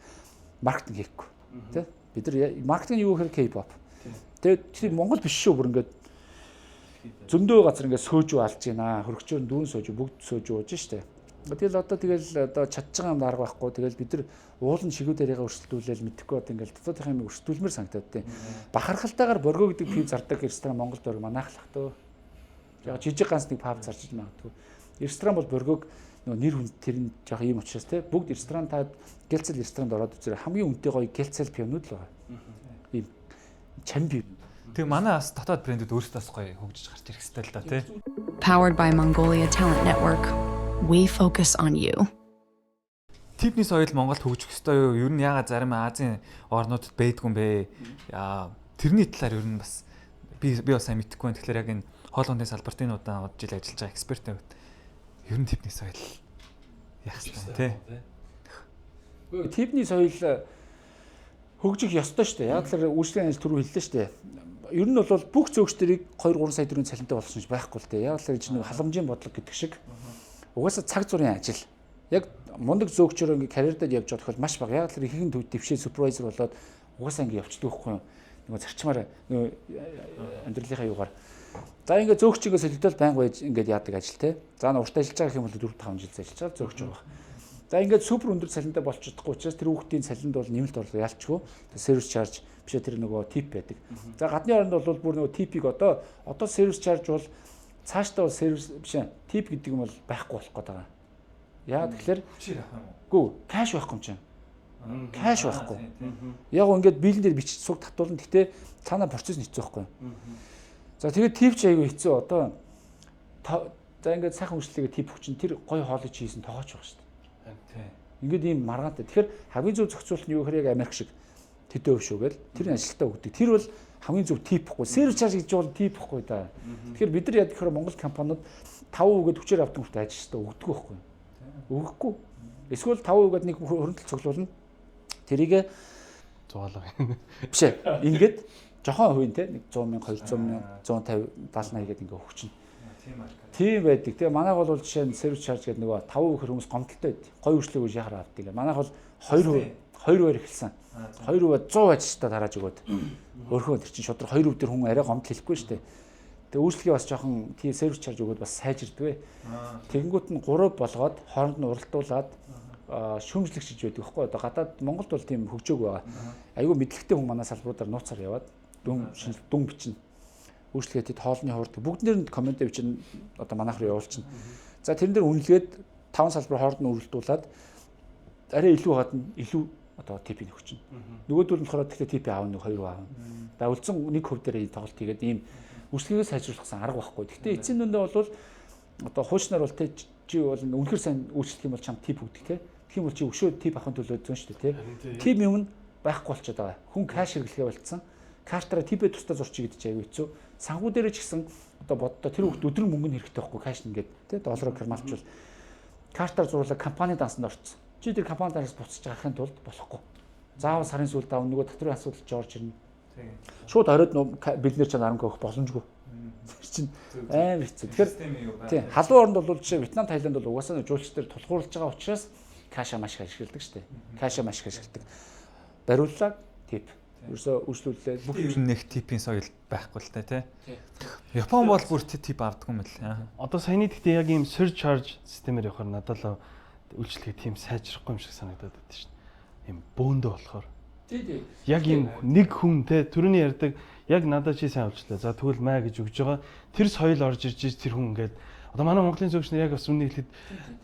[SPEAKER 3] маркетинг хийхгүй. Тий бид нар маркетинг юу гэхээр K-pop. Тэгээ Монгол биш шүү бүр ингээд зөндөө газар ингээд сөөж алж байна. Хөргөчөөр дүүн сөөж бүгд сөөж ууж штэ. Тэгэл одоо чадж байгаа юм арга байхгүй. Тэгэл бид нар уулын шигүүдэрийгээ өрсөлдүүлээл мэдэхгүй одоо ингээд дотоодын юм өрсөлдүүлмээр санагдаад тий. Бахархалтайгаар боргоо гэдэг пив зардаг ресторан Монголд орг манайхлах төө. Яг жижиг ганц нэг паб зарж магадгүй. Ресторан бол боргоог нөгөө нэр хүнд тэр нь яг ийм учраас тий. Бүгд ресторан таад гэлцэл ресторанд ороод үзээрэй. Хамгийн үнэтэй гоё гэлцэл пивнууд л байгаа. Ийм чам пив.
[SPEAKER 1] Тэгээ манай бас дотоод брэндүүд өөрсдөө бас гоё хөгжиж гарч ирэх хэрэгтэй л да тий.
[SPEAKER 5] Powered by Mongolia Talent Network. We focus on you.
[SPEAKER 1] Типний соёл Монголд хөгжих ёстой юу? Ер нь ягаад зарим Азийн орнуудад байдгүй юм бэ? Тэрний талаар ер нь бас би бас сайн мэдэхгүй байна. Тэгэхээр яг энэ хоолны салбарт энэ удаа жил ажиллаж байгаа экспертийн хувьд ер нь типний соёл яах ёстой тий.
[SPEAKER 3] Типний соёл хөгжих ёстой шүү дээ. Яг л үйлчлэгийн ажил түрүү хэллээ шүү дээ. Ер нь бол бүх зөөгчдөрийг 2-3 сая төгрөгийн цалинтай болгосон ч байхгүй л дээ. Яг л чинь халамжийн бодлого гэдэг шиг угаасаа цаг зургийн ажил. Яг мундаг зөөгчөөр ингээ карьердад явж байгаа тохиол маш бага. Яг л ихэнх төв дэвшээ супервайзер болоод угаасаа ингээ явчихдаг байхгүй юу? Нөгөө зарчмаар нөгөө амьдралынхаа юугаар. За ингээ зөөгчингөө солигдол байнга байж ингээ яадаг ажил те. За урт ажиллаж байгаа юм бол 4-5 жил ажиллаж байгаа зөөгч байгаа. За ингээд супер өндөр цалинтай болчихдохгүй учраас тэр хүүхдийн цалинд бол нэмэлт орлого ялчгүй. Сервис чарж бишээ тэр нөгөө тип байдаг. За гадны оронд бол бүр нөгөө типийг одоо сервис чарж бол цаашдаа бол сервис бишээ тип гэдэг юм бол байхгүй болох гээд байгаа. Яа тэгэхээр
[SPEAKER 1] Хүчээр авах юм уу?
[SPEAKER 3] Гүү, кэш байхгүй юм чинь. Кэш байхгүй. Яг гоо ингээд биелэн дээр бичиж суг татуулна. Гэтэ цаана процесс нь хэцүү байхгүй. За тэгээд тип ч айгүй хэцүү. Одоо за ингээд сайхан үйлчлэгээ тип хүчин тэр гоё хоолой хийсэн тоогооч байх шүү дээ. Ингээд ийм маргаантай. Тэгэхээр хамгийн зөв зохицуулт нь юу гэхээр яг Америк шиг тэдөө өв шүү гээл тэр ажилтаа өгдөг. Тэр бол хамгийн зөв тип гэхгүй. Сервис чарж гэж бол тип гэхгүй да. Тэгэхээр бид нар яг гэхээр Монгол компаниуд 5% гээд хүчээр авдаг хүртэл ажилтаа өгдөг байхгүй. Өгөхгүй. Эсвэл 5% гээд нэг хөрөнгө цуглуулна. Тэрийг
[SPEAKER 4] зугаалга.
[SPEAKER 3] Биш ээ. Ингээд жохон хувийн те нэг 100 мянга 200 мянга 150 70 80 гээд ингээ өгчихнө. Тийм байдаг. Тэгээ манайх бол жишээ нь сервис чарж гэдэг нөгөө 5% хүмүүс гомдолтой байд. Гоё үйлчлэг үгүй яхаар авдаг. Ингээ манайх бол 2% эхэлсэн. 2% 100 ажилтаа тарааж өгөөд. Өөрхөн тэр чинь шудраг 2% дээр хүн арай гомдол хэлэхгүй шүү дээ. Тэгээ үйлчлэгээ бас жоохон тийм сервис чарж өгөөд бас сайжирдвэ. Тэгэнгүүт нь 3 болгоод хооронд нь уралдуулад шүүмжлэгчж байдаг байхгүй. Одоо гадаад Монголд бол тийм хөгжөөг байгаа. Айгүй мэдлэгтэй хүн манай салбаруудаар нууцаар яваад дүн бичнэ. Үйлчлэгээ тэд хоолны хуурдаг бүгднэр нь комент бичнэ. Одоо манайх руу явуулчихна. За тэрэн дээр үнэлгээд 5 салбар хооронд нь уралдуулад арай илүү хаад нь илүү одоо типийг өгчнө. Нөгөөдөл нь болохоор тэгэхээр типи аавна 2% аавна. За үлдсэн 1% дээр тоглолт хийгээд ийм үйлчлэгээ сайжруулахсан арга байхгүй. Гэхдээ эцсийн дүндээ бол одоо хуучнаар бол чи бол үнэхэр сайн үйлчлэх юм бол чам тип өгдөг те. Тэгэх юм бол чи өшөө тип авахын төлөө зөн шүү дээ те. Тим юм байхгүй болчиход байгаа. Хүн кэш хэрэглэхээ болцсон. Каштараа типээ тусдаа зурчих гэдэг чинь аягүй хэцүү. Санхүү дээр ч гэсэн одоо боддоо тэр хүүхд өдөр мөнгө нь хэрэгтэй байхгүй кэш нэгээд те доллараар кармалчвал картаар зурлаа компани дансанд орцсон. Чи тэр компани дансаас буцаж гарахын тулд болохгүй. Заавал сарын сүүлд аав нөгөө татврын асуудал жорж ирнэ. Шууд оройд бид нэр чанд 10 өгөх боломжгүй. чинь амар хэцүү. Тэгэхээр тийм халуун оронд бол жишээ Вьетнам, Тайланд бол угаасаа жуулч дээр тулгуурлаж байгаа учраас каша маш их ашигладаг шүү дээ. Каша маш их ашигладаг. Бариуллаа тип. Ерөөсөө үйлчлүүлээд
[SPEAKER 1] бүх нэг типийн соёл байхгүй л та тий. Япон бол бүр тип авдаг юм л.
[SPEAKER 4] Одоо саяны гэхдээ яг ийм surcharge системээр явахаар надад л үйлчлэгээ тийм сайжрахгүй юм шиг санагдаад байдаг шүү дээ. Ийм бөөндөө болохоор.
[SPEAKER 3] Тий.
[SPEAKER 4] Яг ийм нэг хүн те түрүүний ярьдаг яг надад чи сайн уулчлаа. За тэгвэл маа гэж өгж байгаа. Тэр соёл орж ирж тэр хүн ингээд одоо манай Монголын зөвч нар яг бас үнэ хэлэхэд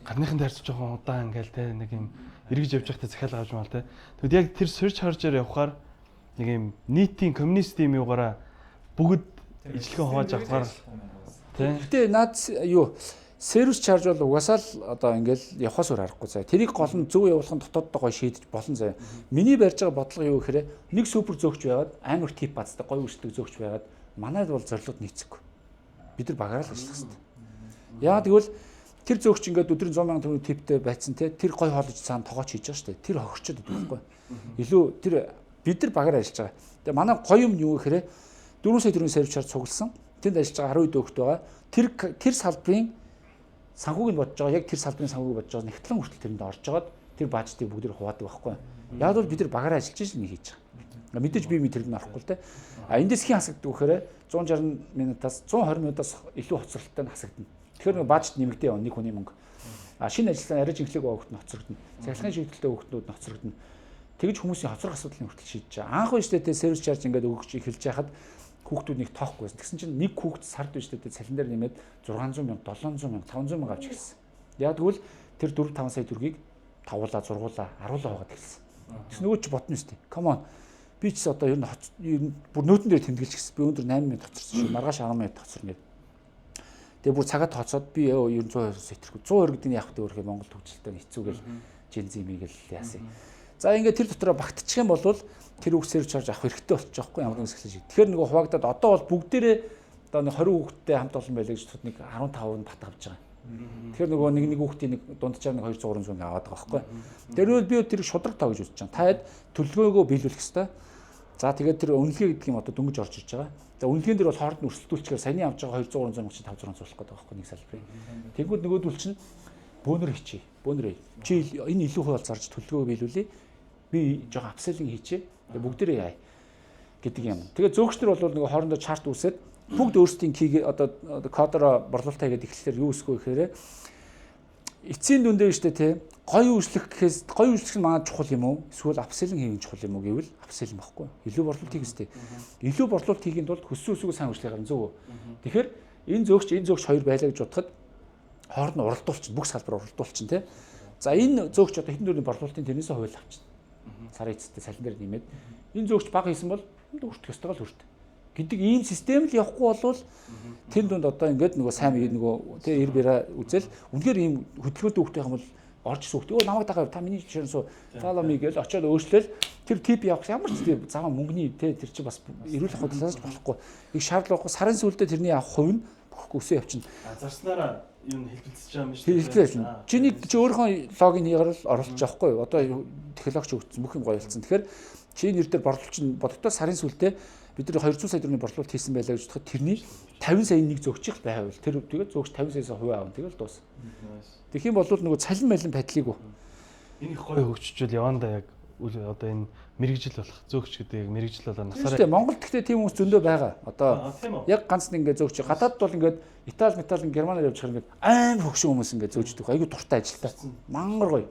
[SPEAKER 4] гадныхан дайрч жоохон удаан ингээл те нэг юм эргэж явж байхдаа захиалга авч маал те. Тэгвэл яг тэр surcharge-аар явахаар нэг юм нийтийн коммунист юм юугаараа бүгд ижлэхэн хувааж авахаар тий.
[SPEAKER 3] Гэтэ наад юу сервис чарж бол угаасаа л одоо ингээл явахаас өөр аргагүй заа. Тэрийг гол нь зөв явуулахын дотооддоо гоё шийдэж болно заа. Миний барьж байгаа бодлого юу гэхээр нэг супер зөөгч байгаад амар тип бацдаг гоё үйлчлэг зөөгч байгаад манайд бол зорилгод нийцэхгүй. Бид нар багаараа л ажиллах хэрэгтэй. Яа тэгвэл тэр зөөгч ингээд өдрийн 100 сая төгрөгийн типтэй байцсан те тэр гоё хоолж цаана тоогооч хийж байгаа шүү дээ. Тэр хохирчод байдаг байхгүй. Илүү тэр бид нар багаар ажиллаж байгаа. Тэгээ манай гоё юм юу гэхээр 4 сая төгрөгийн сервис чарж цугласан. Тэнд ажиллаж байгаа 12 дөөкт байгаа. Тэр салбарын санхүүг нь бодож байгаа. Яг тэр салбарын санхүүг бодож байгаа. Нэгтлэн хүртэл тэрэнд орж байгаад тэр бажтыг бүгд хуваадаг байхгүй. Яг бол бид нар багаар ажиллаж байгаа нэг хийж байгаа. Мэдээж би тэрд нь орохгүй л те. А эндээс хин хасагддаг гэхээр 160 минутаас 120 минутаас илүү хоцролттой нь хасагдана. Тэгэхээр нэг бажт нэмэгдээ явна нэг хүний мөнгө. А шинэ ажилтан арай жинхлэг өгөхт нь хоцрогдно. Цахилгаан шийдэлтэй өгөхтнүүд нь хоцрогдно. Тэгж хүмүүсийн хоцрох асуудлын хүртэл шийдэж байгаа. Анх нь штэ тэ сервис чарж ингээд өгөх чи эхэлж яхад хүүхдүүд нэг тоохгүй байсан. Тэгсэн чинь нэг хүүхд сард штэ тэ цалин дээр нэмээд 600 мянга, 700 мянга, 500 мянга авч ирсэн. Яг тэгвэл тэр 4-5 сая төгрөгийг тавуулаа, зургуулаа, аруулаа хагаад ирсэн. Тэгс нөгөө чи ботно штэ. Come on. Би ч одоо ер нь бүр нөөдөн дээр тэмдэглэж гисэн. Би өндөр 8 минут хоцорсон шүү. Маргааш 10 минут хоцорно. Тэгээ бүр цагаад тооцоод би ер нь 120 сэтэрхүү. 120 гэдэг нь явах төөрхөө Монгол төвчлөлтөд хэцүүгээл жинзимийг л яасан. За ингээд тэр дотроо багтчих юм бол тэр үг сервис чарж авах хэрэгтэй болчих жоохгүй ямар нэгэн хэсэг шиг. Тэгэхээр нөгөө хуваагдаад одоо бол бүгдээрээ одоо нэг 20 хүүхэдтэй хамт олон байлаа гэж тод нэг 15% нь бат авч байгаа. Тэгэхээр нөгөө нэг хүүхдийн нэг дунджаар нэг 200-300 аваад байгаа байхгүй. Тэр нь би тэр шудраг тоо гэж үзэж байгаа. Та хэд төлөвлөгөөгөө биелүүлэх хэрэгтэй. За тэгээд тэр үнэлгээ гэдэг юм одоо дөнгөж орж ирж байгаа. За үнэлгээнд дэр бол хооронд нь өрсөлдүүлчихээр саяны авч байгаа 200-300 чи 500 зурах гэдэг байхгүй нэг салбарыг. Тэгвэл нөгөөдөл чинь бөөнөр хийчээ. Бөөнөр чи энэ илүү хувь зарж төлөвлөгөө биелүүлээ. Би жоохон апселинг хийчээ. Тэгээ бүгдээрээ яа гэдэг юм. Тэгээ зөөгчдөр бол нөгөө хоорондоо чарт үүсээд бүгд өөрсдийн кийг одоо кодороо борлуулалтаа гэдэг ихлээр юу өсгөө гэхээр эцсийн дүндээ штэ тий гоё үйлчлэх гэхээс гоё үйлчлэх нь манай чухал юм уу? Эсвэл апселинг хийх нь чухал юм уу гэвэл апселинг баггүй. Илүү борлуулалт хийх үстэй. Илүү борлуулалт хийхэд бол хөссөн үсгүй сайн үйлчлэх гарна зөв. Тэгэхээр энэ зөөгч хоёр байлаа гэж бодоход хооронд нь уралдуулчин бүх салбар уралдуулчин тий. За энэ зөөгч одоо хэдэн дөрвийн борлуулалтын тэрнээсээ хууль авчин. Сарын эцэстээ салин дээр нэмээд энэ зөөгч бага хийсэн бол өөртөө ёстойгоо л хүрт гэдэг ийм систем л явахгүй болвол тэр дунд одоо ингээд нөгөө сайн нөгөө тэ эр бэра үзэл үнэхээр ийм хөдөлгөөтэй хөвгтэй юм бол орж ирсэн хөвгтэй өө намайг дагаа та миний жишээр суу follow me гэж очиод өөрчлөөл тэр тип явах ямар ч тийм заваа мөнгөний тэ тэр чи бас эрүүл ахуйлаас болохгүй их шаардлагагүй сарын сүүлдээ тэрний авах хувь нь бүхэхгүй өсөө явчихна.
[SPEAKER 4] Зарснараа юу хэлбэлцэж байгаа юм шүү дээ.
[SPEAKER 3] Хэлбэлцэж. Чиний чи өөрийнхөө логин хийгээр л оруулж авахгүй юу? Одоо технологич өгсөн бүх юм гоёлцсон. Тэгэхээр чи нэр дээр борлуулч нь бодогдоо сарын сүүлдээ бид нар 200 сая төгрөгийн борлуулалт хийсэн байлаа гэж бодоход тэрний 50 сая нэг зөөгчих байвал тэр тэгээд зөөгч 50 саяас хувь аавна тэгэл дуус. Тэгэх юм бол нөгөө цалин байлан байдлыг үү.
[SPEAKER 4] Энэ их гоё хөгжижүүл явандаа яг одоо энэ мэрэгжил болох зөөгч гэдэг яг мэрэгжил болоо насаараа.
[SPEAKER 3] Тийм Монголд гэхдээ тийм хүмүүс зөндөө байгаа. Одоо яг ганц нэг ингээ зөөгч гадаад бол ингээд Итали, Метал, Германаар явж байгаа ингээд аим хөгшин хүмүүс ингээд зөөгчдөг. Айгу туртай ажилтаа. Мангар гоё.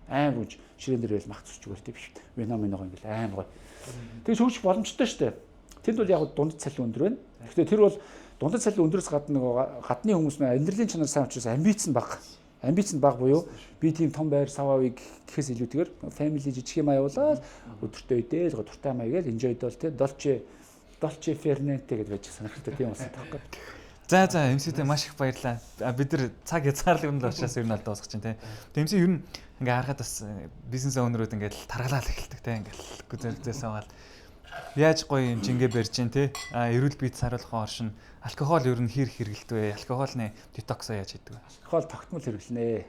[SPEAKER 3] Аим үж ширээн дээр байл мах цусчгөл тийм шүү дээ. Веноминогоо ингээд аим гоё. Тэгээ шүүгч боломжтой шүү дээ. Тэнд бол яг дундад цалин өндөр байна. Гэхдээ тэр бол дундад цалин өндөрөөс гадна нэг гадны хүмүүс нөө амьдралын чанар сайн учраас амбиц нь бага. Амбиц нь бага буюу би тийм том байр саваавыг гэхээс илүүтэйгээр family жижиг юм аяулаад өдөртөө идэл туртай маягаар enjoy дол тэ dolce fernente гэж байж санагдав тийм болсон таахгүй.
[SPEAKER 1] За MC-тэй маш их баярлалаа. Бид нар цаг хязгаарлалт юм л учраас ер нь аль дуусгах чинь тий. Тэгээ MC ер нь ингээ харахад бас бизнес оунерууд ингээл таргалаад эхэлдэг тий. Ингээл гүзэрдээс аваад яаж гоё юм жингээ барьж чинь тий. Эрүүл биед саруулахын оршин алкогол ер нь хэрэгэлтвэ. Алкоголны детоксоо яаж хийдэг вэ?
[SPEAKER 3] Алкогол тогтмол хэрэглэнэ.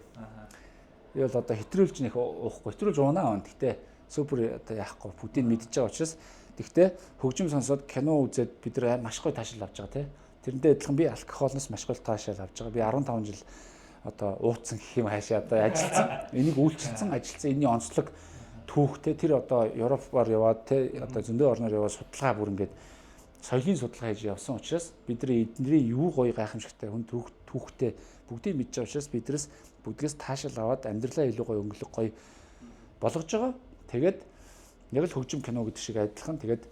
[SPEAKER 3] Би бол одоо хэтрүүлж нэх уухгүй. Хэтрүүлж уунаа. Гэхдээ супер одоо яахгүй бүгдийг мэдчихэж байгаа учраас тэгтээ хөгжим сонсоод кино үзээд бид нар маш гоё таашаал авч байгаа тий. Тэрнтэй адилхан би алкоголноос маш гол таашаал авч байгаа. Би 15 жил одоо ууцсан гэх юм хаашаа одоо ажилласан. Энийг үйлчилсэн, ажилласан. Энэний онцлог түүхтэй тэр одоо Европоор яваад те одоо зөндөө орноор яваад судалгаа бүр ингээд соёлын судалгаа хийж явсан учраас бидний эднэрийн юу гоё гайхамшигтай хүн түүхтэй бүгдийг мэдж байгаа учраас биднээс бүгдгээс таашаал аваад амьдралаа илүү гоё өнгөлөг гоё болгож байгаа. Тэгээд яг л хөгжим кино гэдэг шиг адилхан тэгээд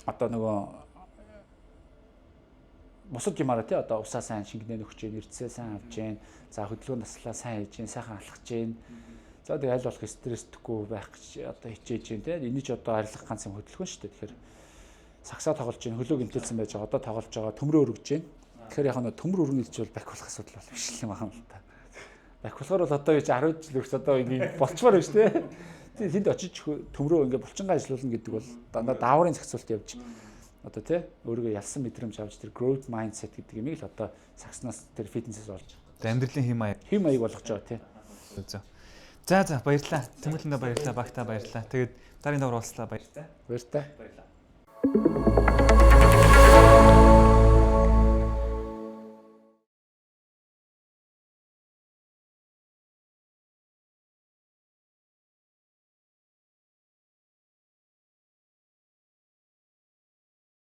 [SPEAKER 3] одоо нөгөө бусад юмараа тий одоо усаа сайн шингэнэ нөхч जैन, эрдэсээ сайн авч जैन, за хөдөлгөөн таслаа сайн хийж जैन, сайхан алхаж जैन. За тэгээд аль болох стресстгүй байх гэж одоо хичээж जैन тий. Эний ч одоо арилгах ганц юм хөдөлгөөн шүү дээ. Тэгэхээр сагсаа тоглож जैन, хөлөө гэмтэлсэн байж байгаа. Одоо тоглож байгаа, төмрөө өргөж जैन. Тэгэхээр яг нь төмөр өргөн гэж бол бак болох асуудал бол биш юм аа л та. Бак болохоор бол одоо 10 жил өгч одоо ингэ болчмаар байна шүү дээ. Тэгээд тэнд очиж төмрөө ингэ булчингаа ажиллуулна гэдэг бол дандаа дааврын зохицуулт явж одоо тий өөрийгөө ялсан мэдрэмж авч тэр growth mindset гэдэг юмыг л одоо сагснаас тэр фитнесээс олж
[SPEAKER 1] Амьдралын
[SPEAKER 3] хэм маяг болгож байгаа тий.
[SPEAKER 1] За баярлалаа. Тэмүүлэндээ баярлалаа, багтаа баярлалаа. Тэгээд дараагийн давар уулзлаа баярлалаа.
[SPEAKER 3] Баярлалаа.